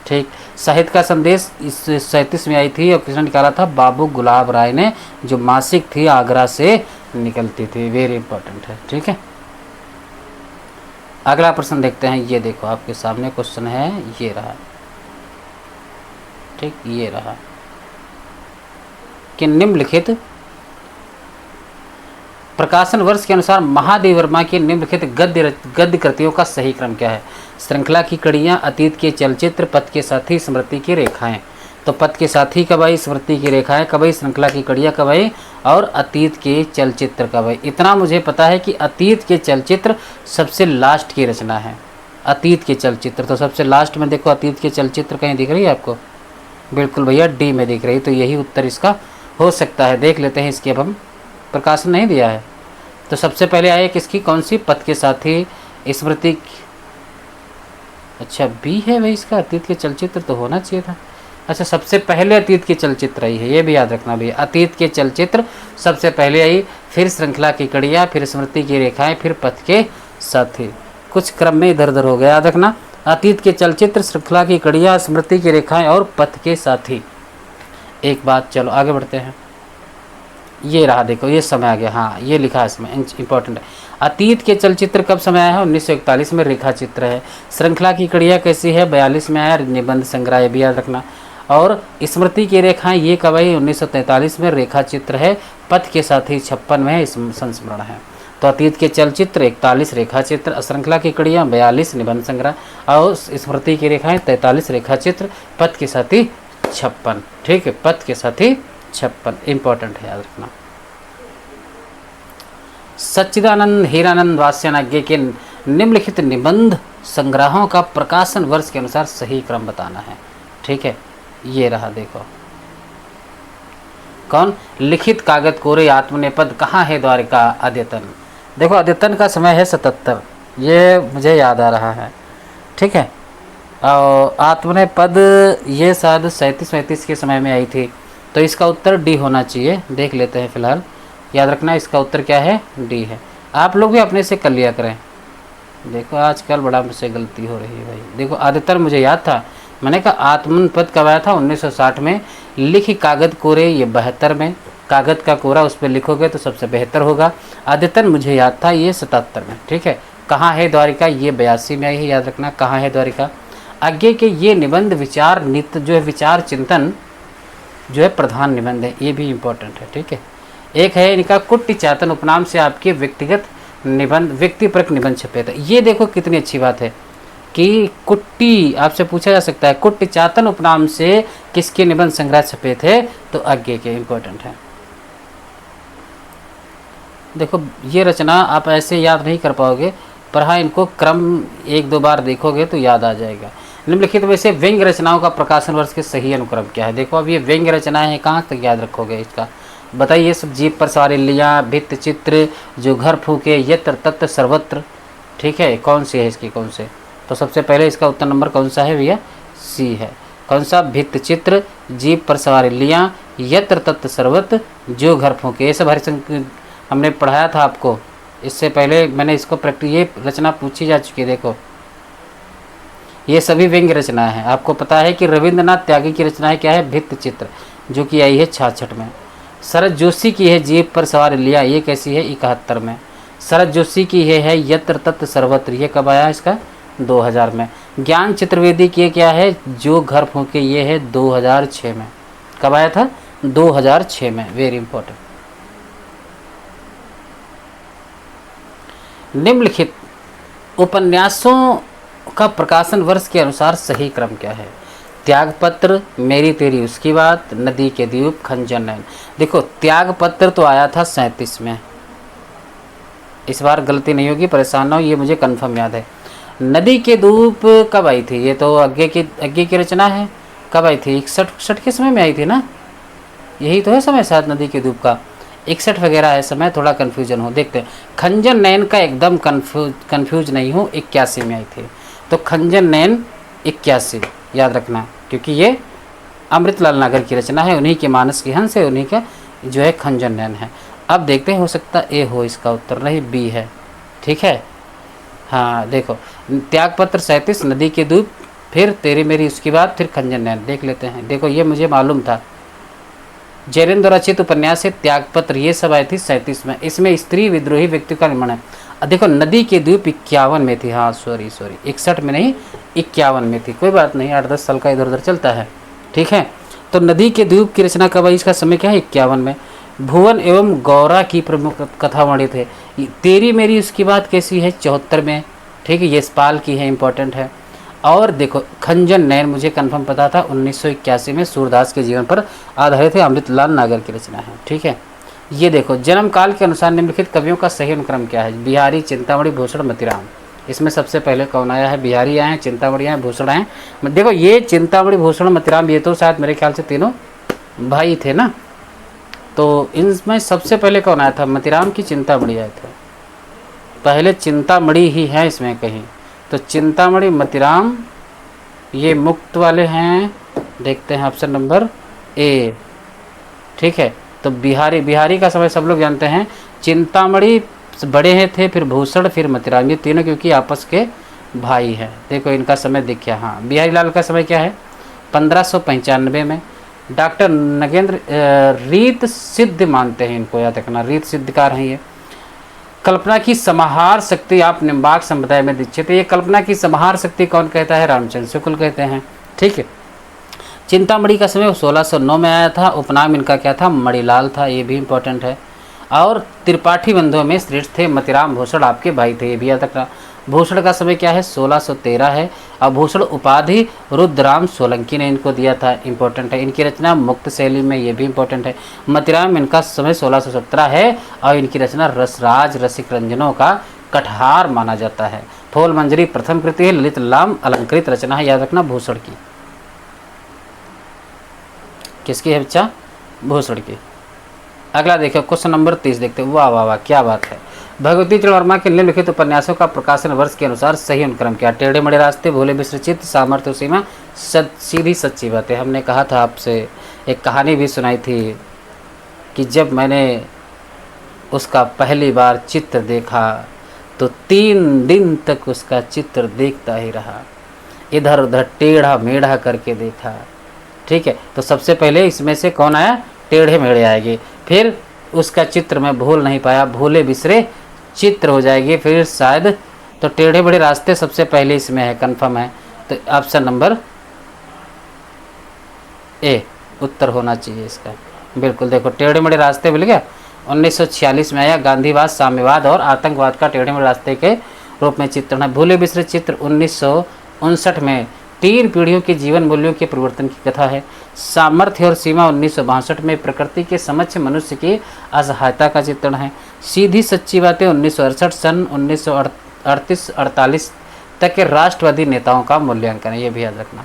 ठीक। साहित्य का संदेश इस 37 में आई थी, और किसने निकाला था? बाबू गुलाब राय ने, जो मासिक थी, आगरा से निकलती थी। वेरी इंपॉर्टेंट है, ठीक है। अगला प्रश्न देखते हैं। ये देखो आपके सामने क्वेश्चन है, ये रहा, ठीक, ये रहा कि निम्नलिखित प्रकाशन वर्ष के अनुसार महादेव वर्मा की निम्नलिखित गद्य कृतियों का सही क्रम क्या है? श्रृंखला की कड़ियाँ, अतीत के चलचित्र, पथ के साथी, स्मृति की रेखाएं। तो पथ के साथी कब आई? स्मृति की रेखाएं कब आई? श्रृंखला की कड़ियाँ कब आई? और अतीत के चलचित्र कब आई? इतना मुझे पता है कि अतीत के चलचित्र सबसे लास्ट की रचना है। अतीत के चलचित्र तो सबसे लास्ट में, देखो, अतीत के चलचित्र कहीं दिख रही है आपको? बिल्कुल भैया, डी में दिख रही। तो यही उत्तर इसका हो सकता है। देख लेते हैं इसकी, अब हम प्रकाशन नहीं दिया है। तो सबसे पहले आए किसकी? कौन सी? पथ के साथी, स्मृति। अच्छा, बी है भाई इसका, अतीत के चलचित्र तो होना चाहिए था। अच्छा, सबसे पहले अतीत के चलचित्र आई है, ये भी याद रखना भैया। अतीत के चलचित्र सबसे पहले आई, फिर श्रृंखला की कड़ियाँ, फिर स्मृति की रेखाएं, फिर पथ के साथी। कुछ क्रम में इधर उधर हो गया, याद रखना। अतीत के चलचित्र, श्रृंखला की कड़ियाँ, स्मृति की रेखाएं और पथ के साथी। एक बात, चलो आगे बढ़ते हैं। ये रहा, देखो ये समय आ गया, हाँ ये लिखा है इसमें, इंपॉर्टेंट है। अतीत के चलचित्र कब समय आया है? 1941 में रेखा चित्र है। श्रृंखला की कड़ियाँ कैसी है? 42 में आया, निबंध संग्रह, ये भी याद रखना। और स्मृति की रेखाएं ये कब आई? 1943 में, रेखा चित्र है। पथ के साथ ही 56 में है, संस्मरण है। तो अतीत के चलचित्र 41, रेखा चित्र, श्रृंखला की कड़ियाँ 42, निबंध संग्रह, और स्मृति की रेखाएं 43, रेखा चित्र, पथ के साथ ही 56। ठीक है, पथ के साथ ही 56 इंपॉर्टेंट है, याद रखना। सच्चिदानंद हीरानंद वात्स्यायन के निम्नलिखित निबंध संग्रहों का प्रकाशन वर्ष के अनुसार सही क्रम बताना है। ठीक है, ये रहा, देखो कौन? लिखित कागज कोरे आत्मनेपद कहाँ है? द्वारिका, अद्यतन। देखो अद्यतन का समय है 77, ये मुझे याद आ रहा है। ठीक है, और आत्मनेपद ये शायद 37-37 के समय में आई थी, तो इसका उत्तर डी होना चाहिए। देख लेते हैं फिलहाल, याद रखना इसका उत्तर क्या है? डी है। आप लोग भी अपने से कर लिया करें। देखो आजकल बड़ा मुझसे गलती हो रही है भाई। देखो आदितर मुझे याद था, मैंने कहा आत्मनेपद कब आया था? 1960 में। लिखी कागज कोरे ये 72 में, कागज का कोरा उस पर लिखोगे तो सबसे बेहतर होगा। अद्यतन मुझे याद था ये 77 में। ठीक है, कहाँ है द्वारिका? ये 82 में आई है, याद रखना कहाँ है द्वारिका। आगे के ये निबंध विचार नित्य जो है, विचार चिंतन जो है प्रधान निबंध है, ये भी इम्पोर्टेंट है। ठीक है, एक है इनका कुट्टी चातन उपनाम से आपके व्यक्तिगत निबंध, व्यक्तिपरक निबंध छपे थे। ये देखो कितनी अच्छी बात है कि कुट्टी, आपसे पूछा जा सकता है कुट्टी चातन उपनाम से किसके निबंध संग्रह छपे थे? तो आगे के इम्पोर्टेंट है। देखो ये रचना आप ऐसे याद नहीं कर पाओगे, पर हाँ इनको क्रम 1-2 बार देखोगे तो याद आ जाएगा। निम्नलिखित में से व्यंग्य रचनाओं का प्रकाशन वर्ष के सही अनुक्रम क्या है? देखो अब ये व्यंग्य रचनाएं हैं, कहाँ तक याद रखोगे इसका बताइए। सब जीप पर सवारी लिया, भित्त चित्र, जो घर फूके, यत्र तत्र सर्वत्र। ठीक है, कौन सी है इसकी, कौन से? तो सबसे पहले इसका उत्तर नंबर कौन सा है भैया? सी है। कौन सा? भित्त चित्र, जीप पर सवारी लिया, यत्र तत्र सर्वत्र, जो घर फूके। ये सब हरिशंकर हमने पढ़ाया था आपको, इससे पहले मैंने इसको प्रैक्टिस, ये रचना पूछी जा चुकी है। देखो ये सभी व्यंग्य रचनाएं हैं। आपको पता है कि रविंद्रनाथ त्यागी की रचना है क्या है? भित्त चित्र, जो कि आई है 66 में। शरद जोशी की है जीप पर सवार लिया, ये कैसी है? 71 में। शरद जोशी की है यत्र तत्र सर्वत्र, ये कब आया इसका? 2000 में। ज्ञान चतुर्वेदी की क्या है? जो घर फूके, ये है 2006 में। कब आया था? 2006 में। Very important. निम्नलिखित उपन्यासों का प्रकाशन वर्ष के अनुसार सही क्रम क्या है? त्यागपत्र, मेरी तेरी उसकी बात, नदी के द्वीप, खंजर नयन। देखो त्यागपत्र तो आया था 37 में, इस बार गलती नहीं होगी, परेशान ना हो, ये मुझे कंफर्म याद है। नदी के द्वीप कब आई थी? ये तो आगे की रचना है। कब आई थी? 61 के समय में आई थी ना, यही तो है समय शायद नदी के द्वीप का। 61 वगैरह है समय, थोड़ा कन्फ्यूजन हो। देखते हैं। खंजर नयन का एकदम कन्फ्यूज नहीं हूँ, 81 में आई थी। तो खंजर नयन 81 याद रखना, क्योंकि ये अमृतलाल नागर की रचना है, उन्हीं के मानस की हंस है, उन्हीं का जो है खंजर नयन है। अब देखते हैं, हो सकता ए हो इसका उत्तर, नहीं बी है। ठीक है, हाँ देखो त्यागपत्र 37, नदी के द्वीप, फिर तेरी मेरी उसकी बात, फिर खंजर नयन। देख लेते हैं। देखो ये मुझे मालूम था, जैन द्वारा रचित उपन्यास है त्यागपत्र, ये सब आई थी 37 में। इसमें स्त्री विद्रोही व्यक्ति का निर्माण है। देखो नदी के द्वीप 51 में थी, हाँ सॉरी 61 में नहीं, 51 में थी। कोई बात नहीं, 8-10 साल का इधर उधर चलता है। ठीक है, तो नदी के द्वीप की रचना कब आई? इसका समय क्या है? 51 में। भुवन एवं गौरा की प्रमुख कथावाणी थे। तेरी मेरी उसकी बात कैसी है? 74 में। ठीक है, ये यशपाल की है, इंपॉर्टेंट है। और देखो खंजर नयन मुझे कंफर्म पता था, 1981 में सूरदास के जीवन पर आधारित है, अमृतलाल नागर की रचना है। ठीक है, ये देखो जन्म काल के अनुसार निम्नलिखित कवियों का सही अनुक्रम क्या है? बिहारी, चिंतामणि, भूषण, मतीराम। इसमें सबसे पहले कौन आया है? बिहारी आए हैं, चिंतामणि आए, भूषण आए। देखो ये चिंतामणि, भूषण, मतीराम, ये तो शायद मेरे ख्याल से तीनों भाई थे ना। तो इनमें सबसे पहले कौन आया था? मतीराम की चिंतामणि आए थे। पहले चिंतामणि ही है इसमें कहीं, तो चिंतामणि, मतीराम ये मुक्त वाले हैं। देखते हैं ऑप्शन नंबर ए। ठीक है, तो बिहारी का समय सब लोग जानते हैं। चिंतामणि बड़े हैं थे, फिर भूषण, फिर मतीराम, ये तीनों क्योंकि आपस के भाई हैं। देखो इनका समय देखिए, हाँ बिहारी लाल का समय क्या है? 1595 में। डॉक्टर नगेंद्र रीत सिद्ध मानते हैं इनको, याद रखना, रीत सिद्धकार हैं ये। कल्पना की समाहार शक्ति आप निम्बार्क संप्रदाय में दीक्षित है। ये कल्पना की समाहार शक्ति कौन कहता है? रामचंद्र शुक्ल कहते हैं। ठीक है। चिंतामणि का समय 1609 में आया था। उपनाम इनका क्या था? मणिलाल था, ये भी इंपॉर्टेंट है। और त्रिपाठी बंधुओं में श्रेष्ठ थे। मतिराम भूषण आपके भाई थे, ये भी याद रखना। भूषण का समय क्या है? 1613 है। और भूषण उपाधि रुद्रराम सोलंकी ने इनको दिया था, इंपॉर्टेंट है। इनकी रचना मुक्त शैली में, ये भी इंपॉर्टेंट है। मतिराम इनका समय 1617 है और इनकी रचना रसराज रसिक रंजनों का कठार माना जाता है। फूल मंजरी प्रथम कृति है। ललित लाम अलंकृत रचना है, याद रखना, भूषण की। किसकी है बच्चा? भूषण की। अगला देखो क्वेश्चन नंबर 30 देखते हैं। वाह वाह वाह, क्या बात है। भगवती चरण वर्मा के निम्नलिखित उपन्यासों का प्रकाशन वर्ष के अनुसार सही अनुक्रम क्या? टेढ़े मेढ़े रास्ते, भोले विसृचित, सामर्थ्य सीमा, सीधी सच्ची बातें। हमने कहा था आपसे, एक कहानी भी सुनाई थी कि जब मैंने उसका पहली बार चित्र देखा तो 3 दिन तक उसका चित्र देखता ही रहा, इधर उधर टेढ़ा मेढ़ा करके देखा। ठीक है, तो सबसे पहले इसमें से कौन आया? टेढ़े मेढ़े आएंगे, फिर उसका चित्र मैं भूल नहीं पाया, भूले बिसरे चित्र हो जाएगी, फिर शायद तो टेढ़े मेढ़े रास्ते सबसे पहले इसमें है, कंफर्म है। तो ऑप्शन नंबर ए उत्तर होना चाहिए इसका, बिल्कुल। देखो टेढ़े मेढ़े रास्ते मिल गया, 1946 में आया। गांधीवाद, साम्यवाद और आतंकवाद का टेढ़े मेढ़े रास्ते के रूप में चित्रण है। भूले बिसरे चित्र 1959 में 3 पीढ़ियों के जीवन मूल्यों के परिवर्तन की कथा है। सामर्थ्य और सीमा 1962 में प्रकृति के समक्ष मनुष्य की असहायता का चित्रण है। सीधी सच्ची बातें 1968 सन 1938-48 तक के राष्ट्रवादी नेताओं का मूल्यांकन है, ये भी याद रखना।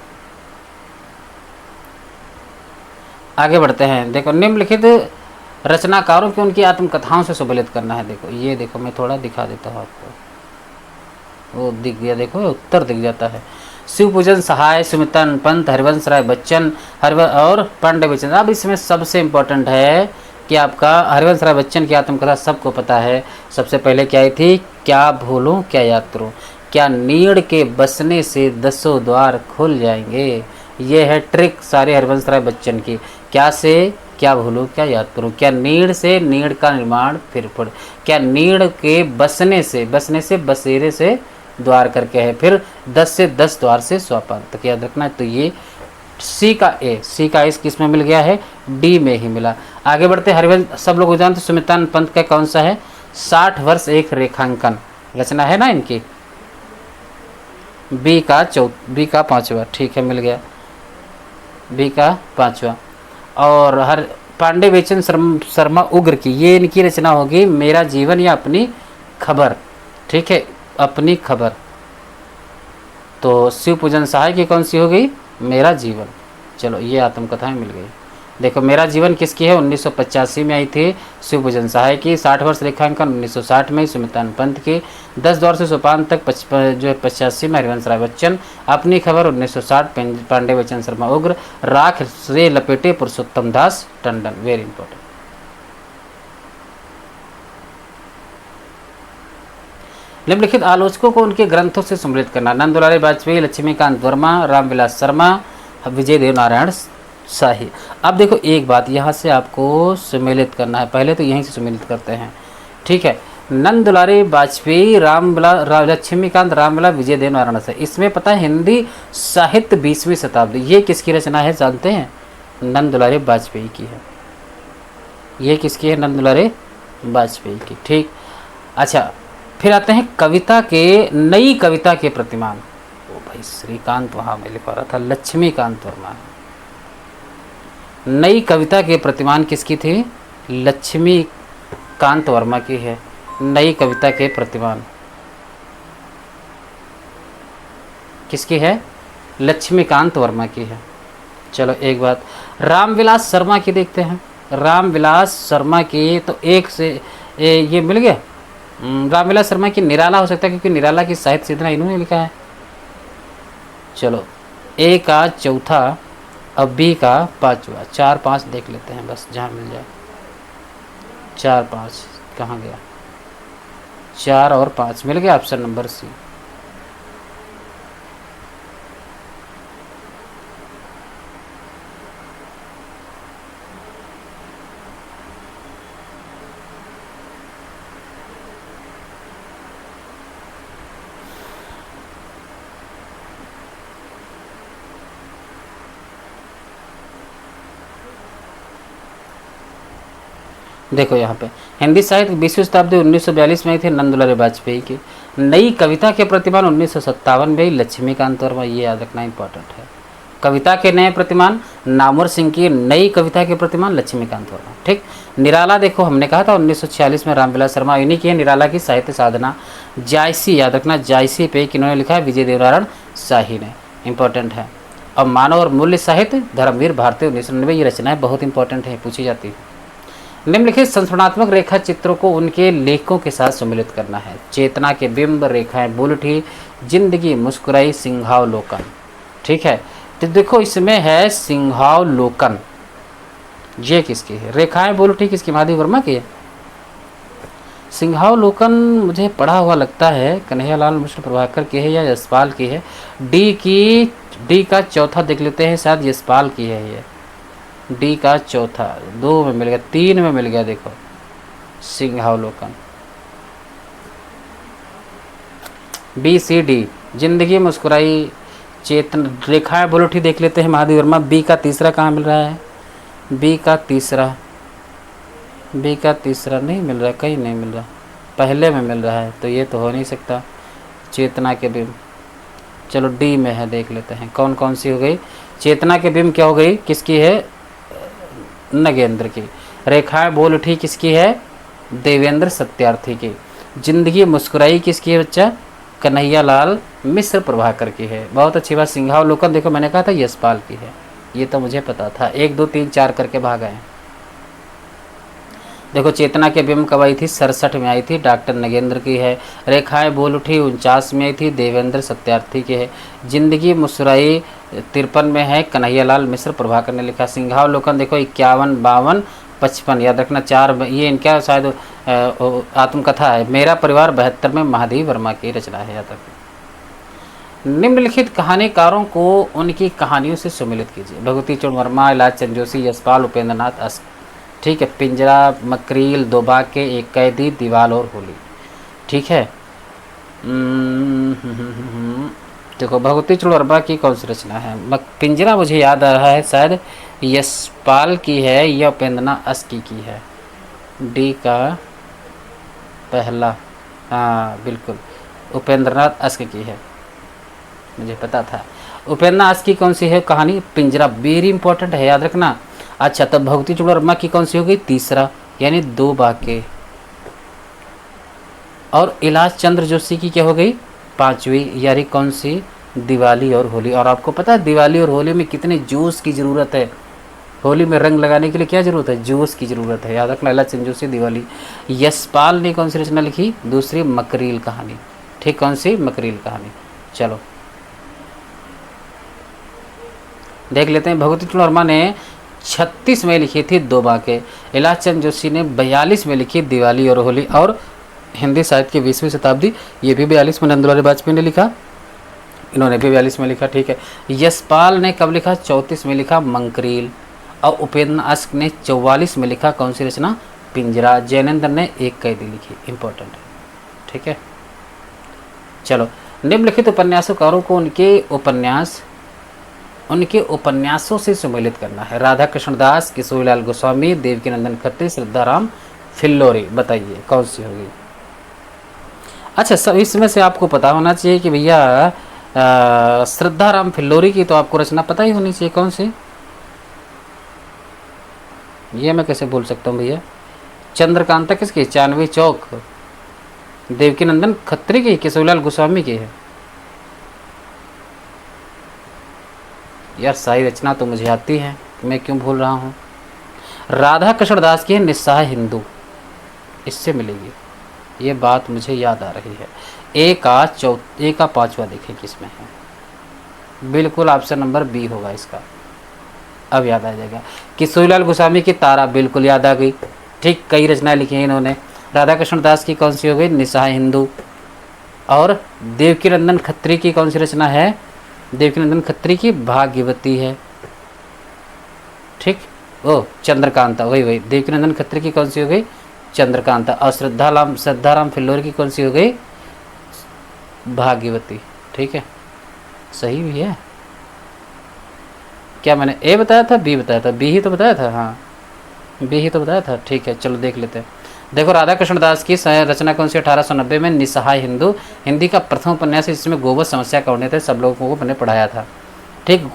आगे बढ़ते हैं। देखो निम्नलिखित रचनाकारों की उनकी आत्मकथाओं से सुबलित करना है। देखो ये देखो, मैं थोड़ा दिखा देता हूँ आपको, वो दिख गया, देखो उत्तर दिख जाता है। शिवपूजन सहाय, सुमितन पंत, हरिवंश राय बच्चन और पांडे बच्चन। अब इसमें सबसे इम्पोर्टेंट है कि आपका हरिवंश राय बच्चन की आत्मकथा सबको पता है। सबसे पहले क्या आई थी? क्या भूलूं क्या याद करूं, क्या नीड़ के बसने से 10 द्वार खुल जाएंगे। ये है ट्रिक सारे हरिवंश राय बच्चन की। क्या से? क्या भूलूं क्या याद करूं, क्या नीड़ से नीड़ का निर्माण फिर पड़, क्या नीड़ के बसने से बसेरे से द्वार करके है, फिर 10 से 10 द्वार से सोपान तक, याद रखना। तो ये सी का ए किस में मिल गया है? डी में ही मिला। आगे बढ़ते हरिवंश, सब लोग जानते सुमितान पंत का कौन सा है? 60 वर्ष एक रेखांकन रचना है ना इनकी, बी का 5वां। ठीक है, मिल गया बी का 5वां। और हर पांडे बेचन शर्मा उग्र की, ये इनकी रचना होगी मेरा जीवन या अपनी खबर। ठीक है, अपनी खबर। तो शिव पूजन सहाय की कौन सी हो गई? मेरा जीवन। चलो ये आत्मकथाएं मिल गई। देखो मेरा जीवन किसकी है? 1985 में आई थी शिव पूजन सहाय की। 60 वर्ष रेखांकन 1960 में सुमितान पंत की। 10 द्वार से सोपान तक जो है 85 में हरिवंश राय बच्चन। अपनी खबर 1960 पांडे बच्चन शर्मा उग्र। राख से लपेटे पुरुषोत्तम दास टंडन। Very important. निम्नलिखित आलोचकों को उनके ग्रंथों से सम्मिलित करना। नंदुलाल वाजपेयी, लक्ष्मीकांत वर्मा, रामविलास शर्मा, विजय देव नारायण शाही। अब देखो एक बात, यहाँ से आपको सम्मिलित करना है, पहले तो यहीं से सम्मिलित करते हैं। ठीक है, नंदुलाल वाजपेयी, लक्ष्मीकांत, रामविलास, विजय देव नारायण शाही। इसमें पता है हिंदी साहित्य 20वीं शताब्दी, ये किसकी रचना है जानते हैं? नंदुलाल वाजपेयी की है। ये किसकी है? नंदुलाल वाजपेयी की। ठीक, अच्छा फिर आते हैं कविता के, नई कविता के प्रतिमान। ओ भाई श्रीकांत वहाँ मैं लिखवा रहा था, लक्ष्मीकांत वर्मा। नई कविता के प्रतिमान किसकी थी? लक्ष्मीकांत वर्मा की है नई कविता के प्रतिमान। किसकी है? लक्ष्मीकांत वर्मा की है। चलो एक बात रामविलास शर्मा की देखते हैं। रामविलास शर्मा की तो एक से ये मिल गया। रामविलास शर्मा की निराला हो सकता है क्योंकि निराला की साहित्य सीधना इन्होंने लिखा है। चलो ए का 4था, अब बी का 5वां। 4 5 देख लेते हैं बस, जहाँ मिल जाए। 4 5 कहाँ गया? 4 और 5 मिल गया, ऑप्शन नंबर सी। देखो यहाँ पे हिंदी साहित्य 20वीं शताब्दी 1942 में थे नंदुलाल वाजपेयी की। नई कविता के प्रतिमान 1957 में लक्ष्मीकांत वर्मा, ये याद रखना इंपॉर्टेंट है। कविता के नए प्रतिमान नामवर सिंह की, नई कविता के प्रतिमान लक्ष्मीकांत वर्मा। ठीक। निराला देखो हमने कहा था 1946 में रामविलास शर्मा, इन्हीं की है निराला की साहित्य साधना। जायसी याद रखना, जायसी पे किन्होंने लिखा है, विजय देवनारायण शाही ने, इंपॉर्टेंट है। और मानव और मूल्य साहित्य धर्मवीर भारती 1999, ये रचनाएं बहुत इंपॉर्टेंट है, पूछी जाती है। निम्नलिखित संस्मरणात्मक रेखा चित्रों को उनके लेखों के साथ सम्मिलित करना है। चेतना के बिंब, रेखाएं बोल उठी, जिंदगी मुस्कुराई, सिंहावलोकन। ठीक है, तो देखो इसमें है सिंहावलोकन, ये किसकी है? रेखाएं बोल उठी किसकी? महादेव वर्मा की है। सिंहावलोकन मुझे पढ़ा हुआ लगता है कन्हैयालाल मिश्र प्रभाकर की है या यशपाल की है। डी का चौथा देख लेते हैं, शायद यशपाल की है ये। डी का चौथा, 2 में मिल गया, 3 में मिल गया। देखो सिंहावलोकन, बी सी डी, जिंदगी मुस्कुराई, चेतन, रेखाएं बोल उठी देख लेते हैं महादेव वर्मा। बी का तीसरा कहाँ मिल रहा है? बी का तीसरा नहीं मिल रहा, कहीं नहीं मिल रहा, पहले में मिल रहा है, तो ये तो हो नहीं सकता। चेतना के बिंब, चलो डी में है, देख लेते हैं कौन कौन सी हो गई। चेतना के बिंब क्या हो गई? किसकी है? नगेंद्र की। रेखाएं बोल उठी किसकी है? देवेंद्र सत्यार्थी की। जिंदगी मुस्कुराई किसकी है बच्चा? कन्हैयालाल मिश्र प्रभाकर की है। बहुत अच्छी बात। सिंहावलोकन देखो मैंने कहा था यशपाल की है, ये तो मुझे पता था। 1 2 3 4 करके भाग आए। देखो चेतना के बिंब कब आई थी? 67 में आई थी, डॉक्टर नगेंद्र की है। रेखाएं बोल उठी 49 में आई थी, देवेंद्र सत्यार्थी की है। जिंदगी मुस्कुराई 53 में है, कन्हैयालाल मिश्र प्रभाकर ने लिखा। सिंहावलोकन देखो 51 52 55, याद रखना 4, ये इनका शायद आत्मकथा है। मेरा परिवार 72 में महादेव वर्मा की रचना है, याद रखना। निम्नलिखित कहानीकारों को उनकी कहानियों से सम्मिलित कीजिए। भगवती चरण वर्मा, इलाज चंद जोशी, यशपाल, उपेंद्रनाथ अश्क। ठीक है, पिंजरा, मकरील, दो बाके, एक कैदी, दीवाल और होली। ठीक है। देखो भगवती चरण वर्मा की कौन सी रचना है? पिंजरा मुझे याद आ रहा है शायद यशपाल की है या उपेंद्रनाथ अश्क की है। डी का पहला, हाँ बिल्कुल उपेंद्रनाथ अश्क की है, मुझे पता था। उपेंद्रनाथ अश्क की कौन सी है कहानी? पिंजरा, वेरी इंपॉर्टेंट है, याद रखना। अच्छा, तब भगवती चरण वर्मा की कौन सी हो गई? तीसरा, यानी दो बाके। और इलाज चंद्र जोशी की क्या हो गई? 5वीं, यानी कौन सी? दिवाली और होली। और आपको पता है दिवाली और होली में कितने जूस की ज़रूरत है? होली में रंग लगाने के लिए क्या ज़रूरत है? जूस की ज़रूरत है, याद रखना। इलाज चंद्र जोशी, दिवाली। यशपाल ने कौन सी रचना लिखी? दूसरी, मकरील कहानी। ठीक, कौन सी? मकरील कहानी। चलो देख लेते हैं। भगवती चरण वर्मा ने 36 में लिखी थी दो बाके। इलाज चंद जोशी ने 42 में लिखी दिवाली और होली। और हिंदी साहित्य की 20वीं शताब्दी, ये भी 42 में नंदलाल वाजपेयी ने लिखा, इन्होंने भी 42 में लिखा। ठीक है। यशपाल ने कब लिखा? 34 में लिखा, मंकरील। और उपेंद्र अश्क ने 44 में लिखा, कौन सी रचना? पिंजरा। जैनेन्द्र ने एक कैदी लिखी, इंपॉर्टेंट है। ठीक है। चलो, निम्नलिखित उपन्यासकारों को उनके उपन्यासों से सम्मिलित करना है। राधा कृष्ण दास, किशोरीलाल गोस्वामी, देवकीनंदन खत्री, श्रद्धाराम फिल्लोरी। बताइए कौन सी होगी? अच्छा, सब इसमें से आपको पता होना चाहिए कि भैया श्रद्धाराम फिल्लोरी की तो आपको रचना पता ही होनी चाहिए, कौन सी? ये मैं कैसे भूल सकता हूँ भैया? चंद्रकांता किसकी? चांदनी चौक। देवकीनंदन खत्री की, किशोरीलाल गोस्वामी की है। यार सारी रचना तो मुझे आती है, मैं क्यों भूल रहा हूँ? राधा कृष्ण दास की है निस्सहाय हिंदू, इससे मिलेगी, ये बात मुझे याद आ रही है। ए का 5वां देखें किसमें है? बिल्कुल ऑप्शन नंबर बी होगा इसका, अब याद आ जाएगा। किशोरीलाल गोस्वामी की तारा, बिल्कुल याद आ गई। ठीक, कई रचनाएं लिखी हैं इन्होंने। राधा कृष्ण दास की कौन सी हो गई? निस्सहाय हिंदू। और देवकीनंदन खत्री की कौन सी रचना है? देवकीनंदन खत्री की भाग्यवती है। ठीक, ओ चंद्रकांता, वही देवकीनंदन खत्री की कौन सी हो गई? चंद्रकांता। और श्रद्धाराम फिल्लोरी की कौन सी हो गई? भाग्यवती। ठीक है, सही भी है। क्या मैंने ए बताया था, बी बताया था? बी ही तो बताया था। हाँ, बी ही तो बताया था, ठीक है चलो देख लेते हैं। देखो राधा कृष्ण दास की रचना कौन सी, 1890 में निसहाय हिंदू, हिंदी का प्रथम उपन्यास, इसमें गोवध समस्या का वर्णन थे, सब लोगों को मैंने पढ़ाया था। ठीक,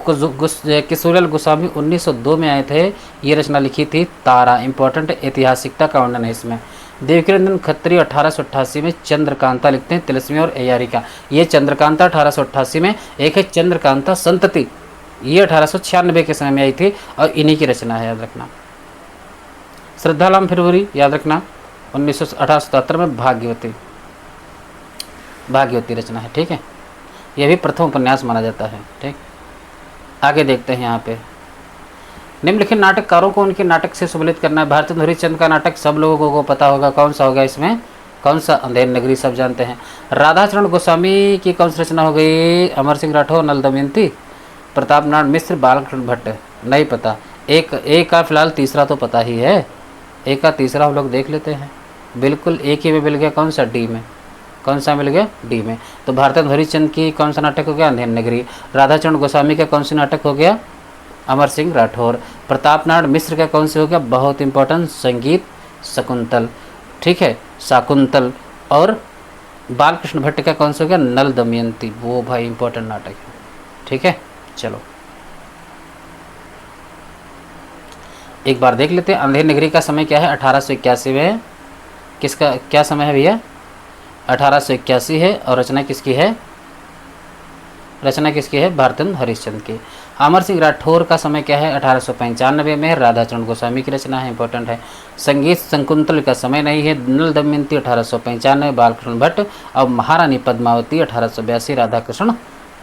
किशोरीलाल गोस्वामी 1902 में आए थे, ये रचना लिखी थी तारा, इंपॉर्टेंट ऐतिहासिकता का वर्णन है इसमें। देवकीनंदन खत्री 1888 में चंद्रकांता लिखते हैं, तिलस्मी और एयारिका, ये चंद्रकांता 1888 में, एक है चंद्रकांता संतति, ये 1896 के समय में आई थी और इन्हीं की रचना है, याद रखना। श्रद्धालाम फिरवरी याद रखना, 1877 में भाग्यवती, भाग्यवती रचना है, ठीक है, यह भी प्रथम उपन्यास माना जाता है। ठीक, आगे देखते हैं यहाँ पे, निम्नलिखित नाटककारों को उनके नाटक से सम्मिलित करना है। भारतेंदु हरिश्चंद्र का नाटक सब लोगों को पता होगा, कौन सा होगा इसमें, कौन सा, अंधेर नगरी, सब जानते हैं। राधाचरण गोस्वामी की कौन सी रचना हो गई, अमर सिंह राठौर, नल दमयंती, प्रताप नारायण मिश्र, बालकृष्ण भट्ट, नहीं पता। एक का फिलहाल तीसरा तो पता ही है, एक का तीसरा हम लोग देख लेते हैं, बिल्कुल एक ही में मिल गया, कौन सा, डी में, कौन सा मिल गया, डी में। तो भारतेंदु हरिश्चंद्र की कौन सा नाटक हो गया, अंधेर नगरी। राधाचरण गोस्वामी का कौन सा नाटक हो गया, अमर सिंह राठौर। प्रताप नारायण मिश्र का कौन से हो गया, बहुत इंपॉर्टेंट, संगीत शकुंतल, ठीक है, शाकुंतल। और बालकृष्ण भट्ट का कौन सा हो गया, नल दमयंती, वो भाई इंपॉर्टेंट नाटक है, ठीक है। चलो एक बार देख लेते हैं, अंधेर नगरी का समय क्या है, 1881 में है, किसका क्या समय है भैया, 1881 है, और रचना किसकी है, रचना किसकी है, भारतेंदु हरिश्चंद्र की। अमर सिंह राठौर का समय क्या है, 1895 में, राधाचरण गोस्वामी की रचना है, इंपॉर्टेंट है। संगीत शकुंतल का समय नहीं है, नल दमयंती 1895, बालकृष्ण भट्ट, और महारानी पद्मावती 1882, राधा कृष्ण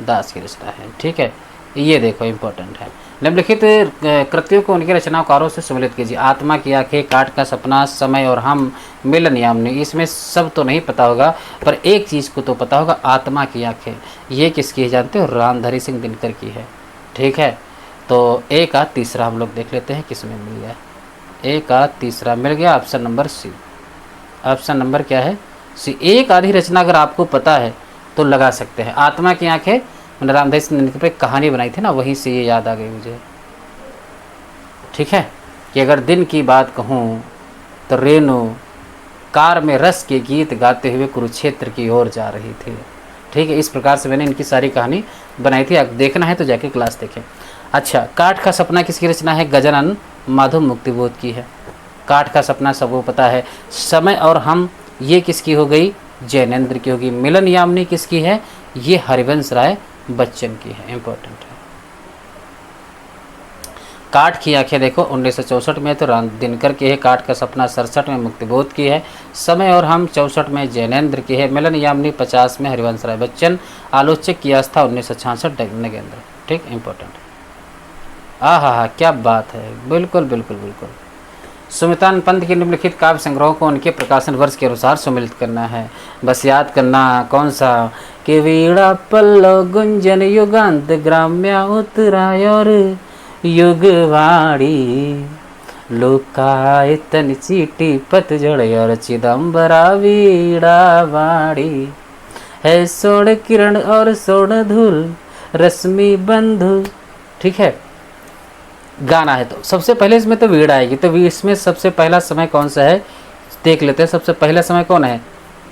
दास की रचना है, ठीक है। ये देखो इंपॉर्टेंट है। निम्नलिखित कृतियों को उनके रचनाकारों से सम्मिलित कीजिए। आत्मा की आंखें, काट का सपना, समय और हम, मिलन यामिनी, इसमें सब तो नहीं पता होगा, पर एक चीज़ को तो पता होगा, आत्मा की आंखें, ये किसकी है जानते हो, रामधारी सिंह दिनकर की है, ठीक है। तो ए का तीसरा हम लोग देख लेते हैं किसमें मिल गया, ए का तीसरा मिल गया, option number C, option number क्या है, सी। एक आधी रचना अगर आपको पता है तो लगा सकते हैं। आत्मा की आंखें मैंने रामधारी सिंह दिनकर पर कहानी बनाई थी ना, वहीं से ये याद आ गई मुझे, ठीक है। कि अगर दिन की बात कहूँ तो रेणु कार में रस के गीत गाते हुए कुरुक्षेत्र की ओर जा रही थी, ठीक है। इस प्रकार से मैंने इनकी सारी कहानी बनाई थी, अब देखना है तो जाके क्लास देखें। अच्छा, काठ का सपना किसकी रचना है, गजानन माधव मुक्तिबोध की है। काठ का सपना सबको पता है। समय और हम, ये किसकी हो गई, जैनेन्द्र की होगी। मिलन यामिनी किसकी है, ये हरिवंश राय बच्चन की है, इंपॉर्टेंट है। काठ की आंखें देखो 1964 में तो राम दिनकर की है। काठ का सपना 67 में मुक्तिबोध की है। समय और हम 64 में जैनेन्द्र की है। मिलन यामिनी 50 में हरिवंश राय बच्चन। आलोचक की आस्था 1966 नगेंद्र, ठीक, इंपॉर्टेंट। हा क्या बात है, बिल्कुल बिल्कुल बिल्कुल। सुमितान पंत के निम्नलिखित काव्य संग्रहों को उनके प्रकाशन वर्ष के अनुसार सम्मिलित करना है। बस याद करना कौन सा, कि वीणा पल्लव गुंजन युगांत ग्राम्या उत्तराय और युगवाणी, लोकायतन चीटी पतझड़ और चिदम्बरा वीणावाणी, है सोण किरण और सोण धूल रश्मि बंधु, ठीक है। गाना है तो सबसे पहले इसमें तो वीणा आएगी, तो इसमें सबसे पहला समय कौन सा है देख लेते हैं। सबसे पहला समय कौन है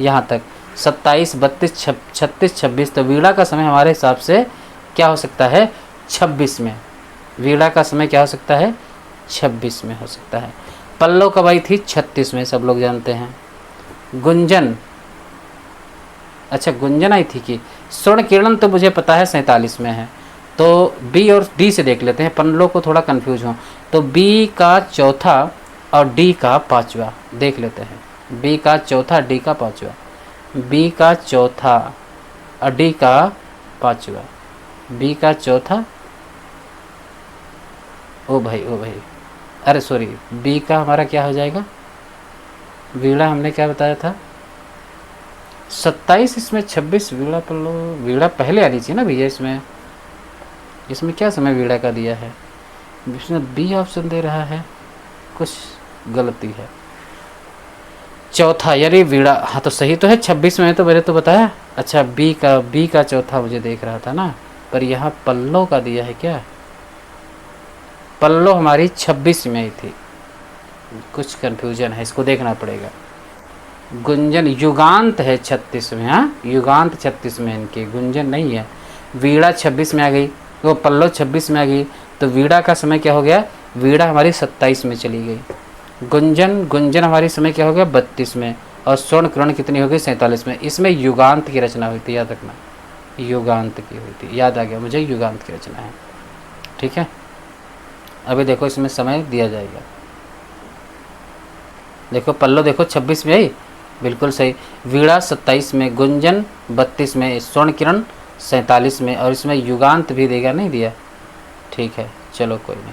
यहाँ तक, 27, 32, 36, 26, तो वीणा का समय हमारे हिसाब से क्या हो सकता है, 26 में। वीणा का समय क्या हो सकता है, 26 में हो सकता है। पल्लव कब आई थी, 36 में, सब लोग जानते हैं। गुंजन, अच्छा गुंजन आई थी कि स्वर्ण किरण, तो मुझे पता है 47 में है। तो बी और डी से देख लेते हैं, पल्लव को थोड़ा कंफ्यूज हो, तो बी का चौथा और डी का पांचवा देख लेते हैं। बी का चौथा, डी का पांचवा, बी का चौथा और डी का पांचवा, बी का चौथा, ओ भाई अरे सॉरी, बी का हमारा क्या हो जाएगा, वीणा हमने क्या बताया था 27, इसमें 26, वीणा पल्लव, वीणा पहले आनी चाहिए ना भैया, इसमें क्या समय वीणा का दिया है, इसमें बी ऑप्शन दे रहा है, कुछ गलती है। चौथा यानी वीणा, हाँ तो सही तो है, 26 में है तो मैंने तो बताया। अच्छा बी का चौथा मुझे देख रहा था ना, पर यहाँ पल्लव का दिया है क्या, पल्लव हमारी 26 में ही थी, कुछ कन्फ्यूजन है, इसको देखना पड़ेगा। गुंजन युगांत है 36 में, हाँ युगांत 36 में इनकी, गुंजन नहीं है। वीणा 26 में आ गई, वो पल्लव 26 में आ गई, तो वीणा का समय क्या हो गया, वीणा हमारी 27 में चली गई। गुंजन हमारी समय क्या हो गया 32 में, और स्वर्ण किरण कितनी हो गई 47 में। इसमें युगांत की रचना हुई थी, याद रखना, युगांत की हुई थी, याद आ गया मुझे, युगांत की रचना है। ठीक है, अभी देखो इसमें समय दिया जाएगा। देखो पल्लव देखो 26 में आई, बिल्कुल सही। वीणा 27 में, गुंजन 32 में, स्वर्ण किरण 47 में, और इसमें युगांत भी देगा, नहीं दिया। ठीक है, चलो कोई नहीं।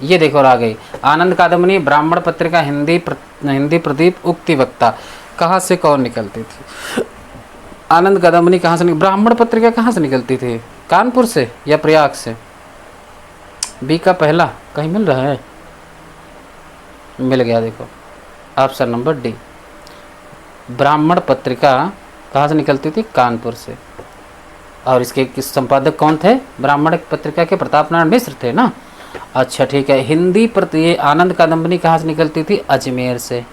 ये देखो आ गई आनंद कादम्बनी, ब्राह्मण पत्रिका, हिंदी प्रदीप, उक्ति वक्ता। कहाँ से कौन निकलती थी? आनंद कादम्बनी कहाँ से ब्राह्मण पत्रिका कहाँ से निकलती थी? कानपुर से या प्रयाग से? बी का पहला कहीं मिल रहा है, मिल गया। देखो ऑप्शन नंबर डी, ब्राह्मण पत्रिका कहाँ से निकलती थी? कानपुर से। और इसके संपादक कौन थे ब्राह्मण पत्रिका के? प्रताप नारायण मिश्र थे ना। अच्छा ठीक है, हिंदी ये आनंद कादम्बनी कहाँ से निकलती थी? अजमेर से।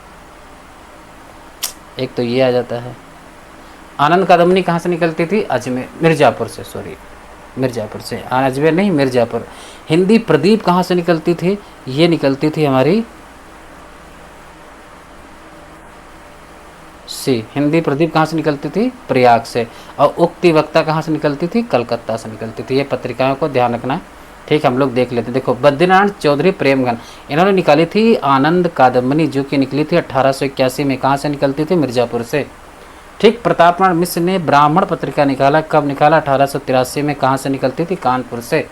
एक तो ये आ जाता है। आनंद कादम्बनी कहाँ से निकलती थी? अजमेर, मिर्ज़ापुर से, सॉरी मिर्ज़ापुर से, अजमेर नहीं मिर्ज़ापुर। हिंदी प्रदीप कहाँ से निकलती थी? ये निकलती थी हमारी सी, हिंदी प्रदीप कहाँ से निकलती थी? प्रयाग से। और उक्ति वक्ता कहाँ से निकलती थी? कलकत्ता से निकलती थी। ये पत्रिकाओं को ध्यान रखना। ठीक, हम लोग देख लेते हैं। देखो बद्रीनारायण चौधरी प्रेमगन, इन्होंने निकाली थी आनंद कादम्बनी, जो कि निकली थी 1881 में। कहाँ से निकलती थी? मिर्ज़ापुर से। ठीक, प्रताप नारायण मिश्र ने ब्राह्मण पत्रिका निकाला, कब निकाला? 1883 में। कहाँ से निकलती थी? कानपुर से।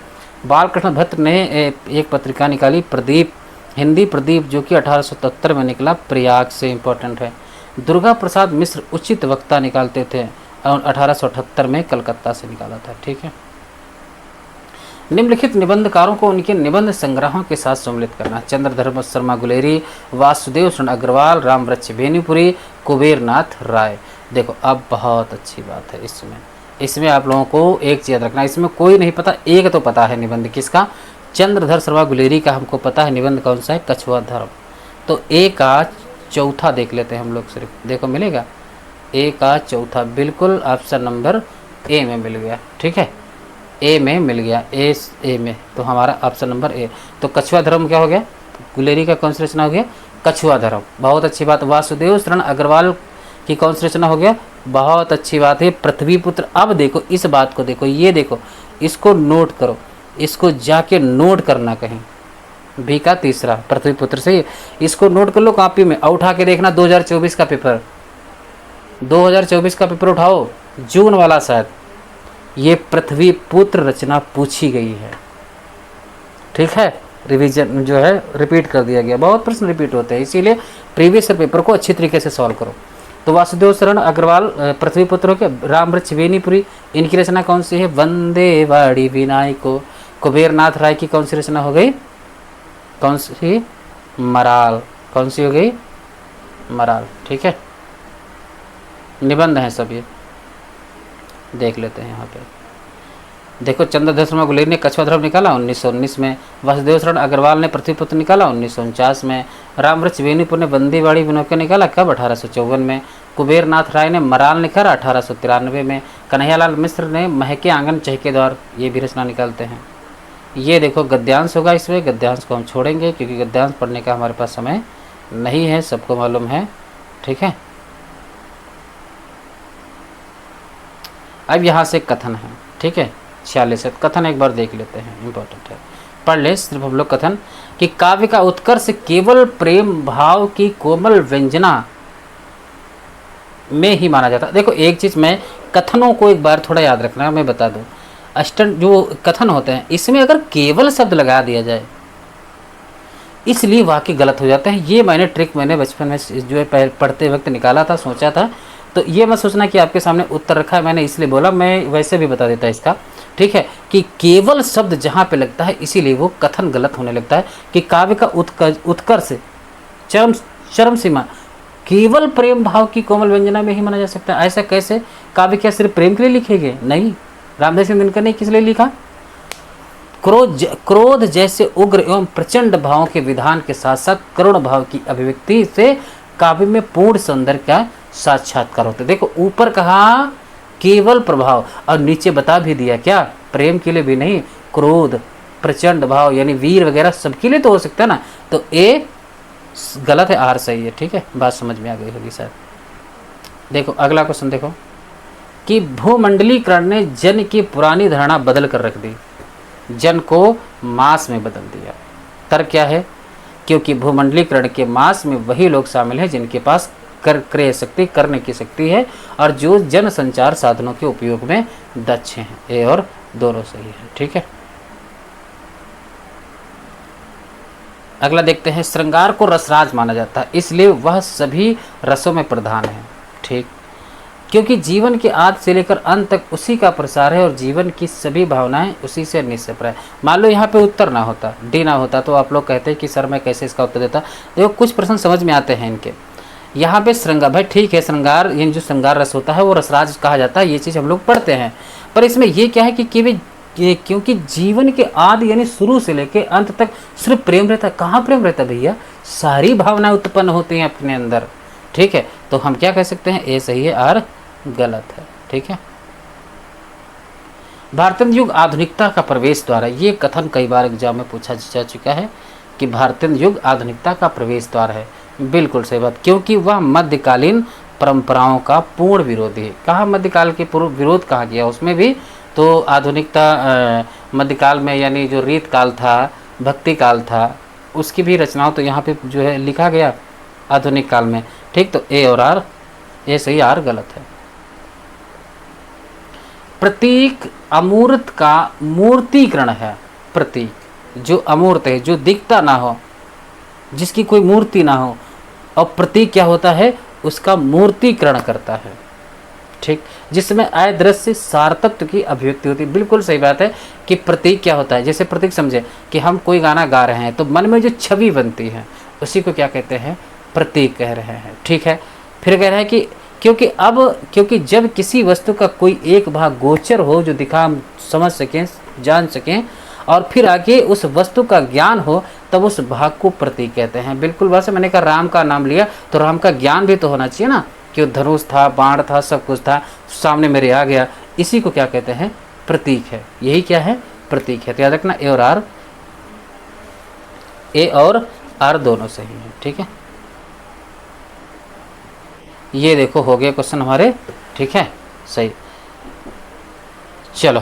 बालकृष्ण भट्ट ने एक पत्रिका निकाली प्रदीप, हिंदी प्रदीप, जो कि 1877 में निकला, प्रयाग से। इंपॉर्टेंट है। दुर्गा प्रसाद मिश्र उचित वक्ता निकालते थे, और 1878 में कलकत्ता से निकाला था। ठीक है, निम्नलिखित निबंधकारों को उनके निबंध संग्रहों के साथ सम्मिलित करना। चंद्रधर शर्मा गुलेरी, वासुदेव शरण अग्रवाल, रामवृक्ष बेनीपुरी, कुबेरनाथ राय। देखो अब बहुत अच्छी बात है, इसमें आप लोगों को एक चीज़ रखना, इसमें कोई नहीं पता, एक तो पता है निबंध किसका? चंद्रधर शर्मा गुलेरी का हमको पता है। निबंध कौन सा है? कछुआ धर्म। तो ए का चौथा देख लेते हैं हम लोग, सिर्फ देखो मिलेगा ए का चौथा, बिल्कुल ऑप्शन नंबर ए में मिल गया। ठीक है, ए में मिल गया, ए में, तो हमारा ऑप्शन नंबर ए। तो कछुआ धर्म क्या हो गया? गुलेरी का कौन सी रचना हो गया? कछुआ धर्म। बहुत अच्छी बात। वासुदेव शरण अग्रवाल की कौन सी रचना हो गया? बहुत अच्छी बात है, पृथ्वी पुत्र। अब देखो इस बात को, देखो ये देखो, इसको नोट करो, इसको जाके नोट करना कहीं। बी का तीसरा, पृथ्वी पुत्र से, इसको नोट कर लो कॉपी में, और उठा के देखना 2024 का पेपर, 2024 का पेपर उठाओ, जून वाला शायद, ये पृथ्वी पुत्र रचना पूछी गई है। ठीक है, रिवीजन जो है रिपीट कर दिया गया, बहुत प्रश्न रिपीट होते हैं, इसीलिए प्रीवियस पेपर को अच्छी तरीके से सॉल्व करो। तो वासुदेव शरण अग्रवाल पृथ्वी पुत्र के, रामवृक्ष बेनीपुरी, इनकी रचना कौन सी है? वंदे वाड़ी विनायको। कुबेरनाथ राय की कौन सी रचना हो गई? कौन सी? मराल। कौन सी हो गई? मराल। ठीक है, निबंध हैं सब, ये देख लेते हैं यहाँ पे। देखो चंद्रधर शर्मा गुलेरी ने कछुआ धर्म निकाला 1919 में, वासुदेव शरण अग्रवाल ने पृथ्वी पुत्र निकाला 1949 में, रामवृक्ष बेनीपुर ने बंदीवाड़ी विनोके निकाला कब? 1854 में, कुबेरनाथ राय ने मराल निकाला 1893 में, कन्हैयालाल मिश्र ने महके आंगन चहके द्वार, ये भी रचना निकालते हैं। ये देखो गद्यांश होगा, इसमें गद्यांश को हम छोड़ेंगे क्योंकि गद्यांश पढ़ने का हमारे पास समय नहीं है, सबको मालूम है। ठीक है, अब यहाँ से कथन है। ठीक है, 46 कथन एक बार देख लेते हैं, इंपॉर्टेंट है, पढ़ ले सिर्फ हम लोग कथन कि काव्य का उत्कर्ष केवल प्रेम भाव की कोमल व्यंजना में ही माना जाता है। देखो एक चीज़, मैं कथनों को एक बार थोड़ा याद रखना, मैं बता दूं, अष्टन जो कथन होते हैं इसमें अगर केवल शब्द लगा दिया जाए इसलिए वाक्य गलत हो जाते हैं। ये मैंने ट्रिक मैंने बचपन में जो है पढ़ते वक्त निकाला था, सोचा था, तो ये मत सोचना कि आपके सामने उत्तर रखा है मैंने इसलिए बोला, मैं वैसे भी बता देता इसका। ठीक है, कि केवल शब्द जहाँ पे लगता है इसीलिए वो कथन गलत होने लगता है कि काव्य का उत्कर्ष चरम सीमा केवल प्रेम भाव की कोमल व्यंजना में ही माना जा सकता है। ऐसा कैसे? काव्य क्या सिर्फ प्रेम के लिए लिखे गए? नहीं, रामदास सिंह दिनकर ने किस लिए लिखा? क्रोध जैसे उग्र एवं प्रचंड भावों के विधान के साथ साथ करुण भाव की अभिव्यक्ति से काव्य में पूर्ण सौंदर्य का साक्षात्कार होता है। देखो ऊपर कहा केवल प्रभाव और नीचे बता भी दिया क्या, प्रेम के लिए भी नहीं, क्रोध प्रचंड भाव यानी वीर वगैरह सबके लिए तो हो सकता है ना। तो ए गलत है, आर सही है। ठीक है, बात समझ में आ गई होगी शायद। देखो अगला क्वेश्चन देखो कि भूमंडलीकरण ने जन की पुरानी धारणा बदल कर रख दी, जन को मास में बदल दिया। तर्क क्या है, क्योंकि भूमंडलीकरण के मास में वही लोग शामिल हैं जिनके पास क्रय शक्ति, करने की शक्ति है और जो जन संचार साधनों के उपयोग में दक्ष हैं। ए और दोनों सही है। ठीक है, अगला देखते हैं। श्रृंगार को रसराज माना जाता है, इसलिए वह सभी रसों में प्रधान है। ठीक, क्योंकि जीवन के आदि से लेकर अंत तक उसी का प्रसार है और जीवन की सभी भावनाएं उसी से निष्प्रह है। मान लो यहाँ पे उत्तर ना होता, डी ना होता, तो आप लोग कहते हैं कि सर मैं कैसे इसका उत्तर देता। देखो कुछ प्रश्न समझ में आते हैं इनके। यहाँ पे श्रृंगार, भाई ठीक है, श्रृंगार यानी जो श्रृंगार रस होता है वो रसराज कहा जाता है, ये चीज़ हम लोग पढ़ते हैं। पर इसमें ये क्या है कि केवल क्योंकि जीवन के आदि यानी शुरू से लेकर अंत तक सिर्फ प्रेम रहता है। कहाँ प्रेम रहता है भैया, सारी भावनाएं उत्पन्न होती हैं अपने अंदर। ठीक है, तो हम क्या कह सकते हैं, ए सही है, आर गलत है। ठीक है, भारतीय युग आधुनिकता का प्रवेश द्वार है। ये कथन कई बार एग्जाम में पूछा जा चुका है कि भारतीय युग आधुनिकता का प्रवेश द्वार है। बिल्कुल सही बात, क्योंकि वह मध्यकालीन परंपराओं का पूर्ण विरोधी है। कहाँ मध्यकाल के पूर्व विरोध कहाँ किया, उसमें भी तो आधुनिकता मध्यकाल में यानी जो रीत काल था, भक्ति काल था, उसकी भी रचनाओं तो यहाँ पे जो है लिखा गया आधुनिक काल में। ठीक, तो ए और आर, ए सही, आर गलत है। प्रतीक अमूर्त का मूर्तिकरण है। प्रतीक जो अमूर्त है, जो दिखता ना हो, जिसकी कोई मूर्ति ना हो, और प्रतीक क्या होता है, उसका मूर्तिकरण करता है। ठीक, जिसमें आय दृश्य सार्थत्व की अभिव्यक्ति होती है। बिल्कुल सही बात है कि प्रतीक क्या होता है, जैसे प्रतीक समझे कि हम कोई गाना गा रहे हैं तो मन में जो छवि बनती है उसी को क्या कहते हैं, प्रतीक कह रहे हैं। ठीक है, फिर कह रहे हैं कि क्योंकि जब किसी वस्तु का कोई एक भाग गोचर हो, जो दिखा हम समझ सकें, जान सकें, और फिर आगे उस वस्तु का ज्ञान हो, तब उस भाग को प्रतीक कहते हैं। बिल्कुल वैसे मैंने कहा राम का नाम लिया तो राम का ज्ञान भी तो होना चाहिए ना, कि धनुष था, बाण था, सब कुछ था, सामने मेरे आ गया, इसी को क्या कहते हैं, प्रतीक है। यही क्या है, प्रतीक है। तो याद रखना ए और आर दोनों सही है। ठीक है, ये देखो हो गए क्वेश्चन हमारे। ठीक है, सही। चलो,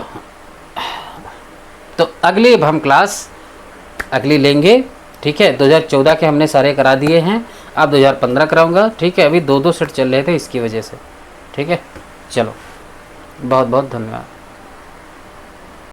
तो अगली अब हम क्लास अगली लेंगे। ठीक है, 2014 के हमने सारे करा दिए हैं, अब 2015 कराऊंगा। ठीक है, अभी 2-2 सेट चल रहे थे इसकी वजह से। ठीक है, चलो, बहुत बहुत धन्यवाद।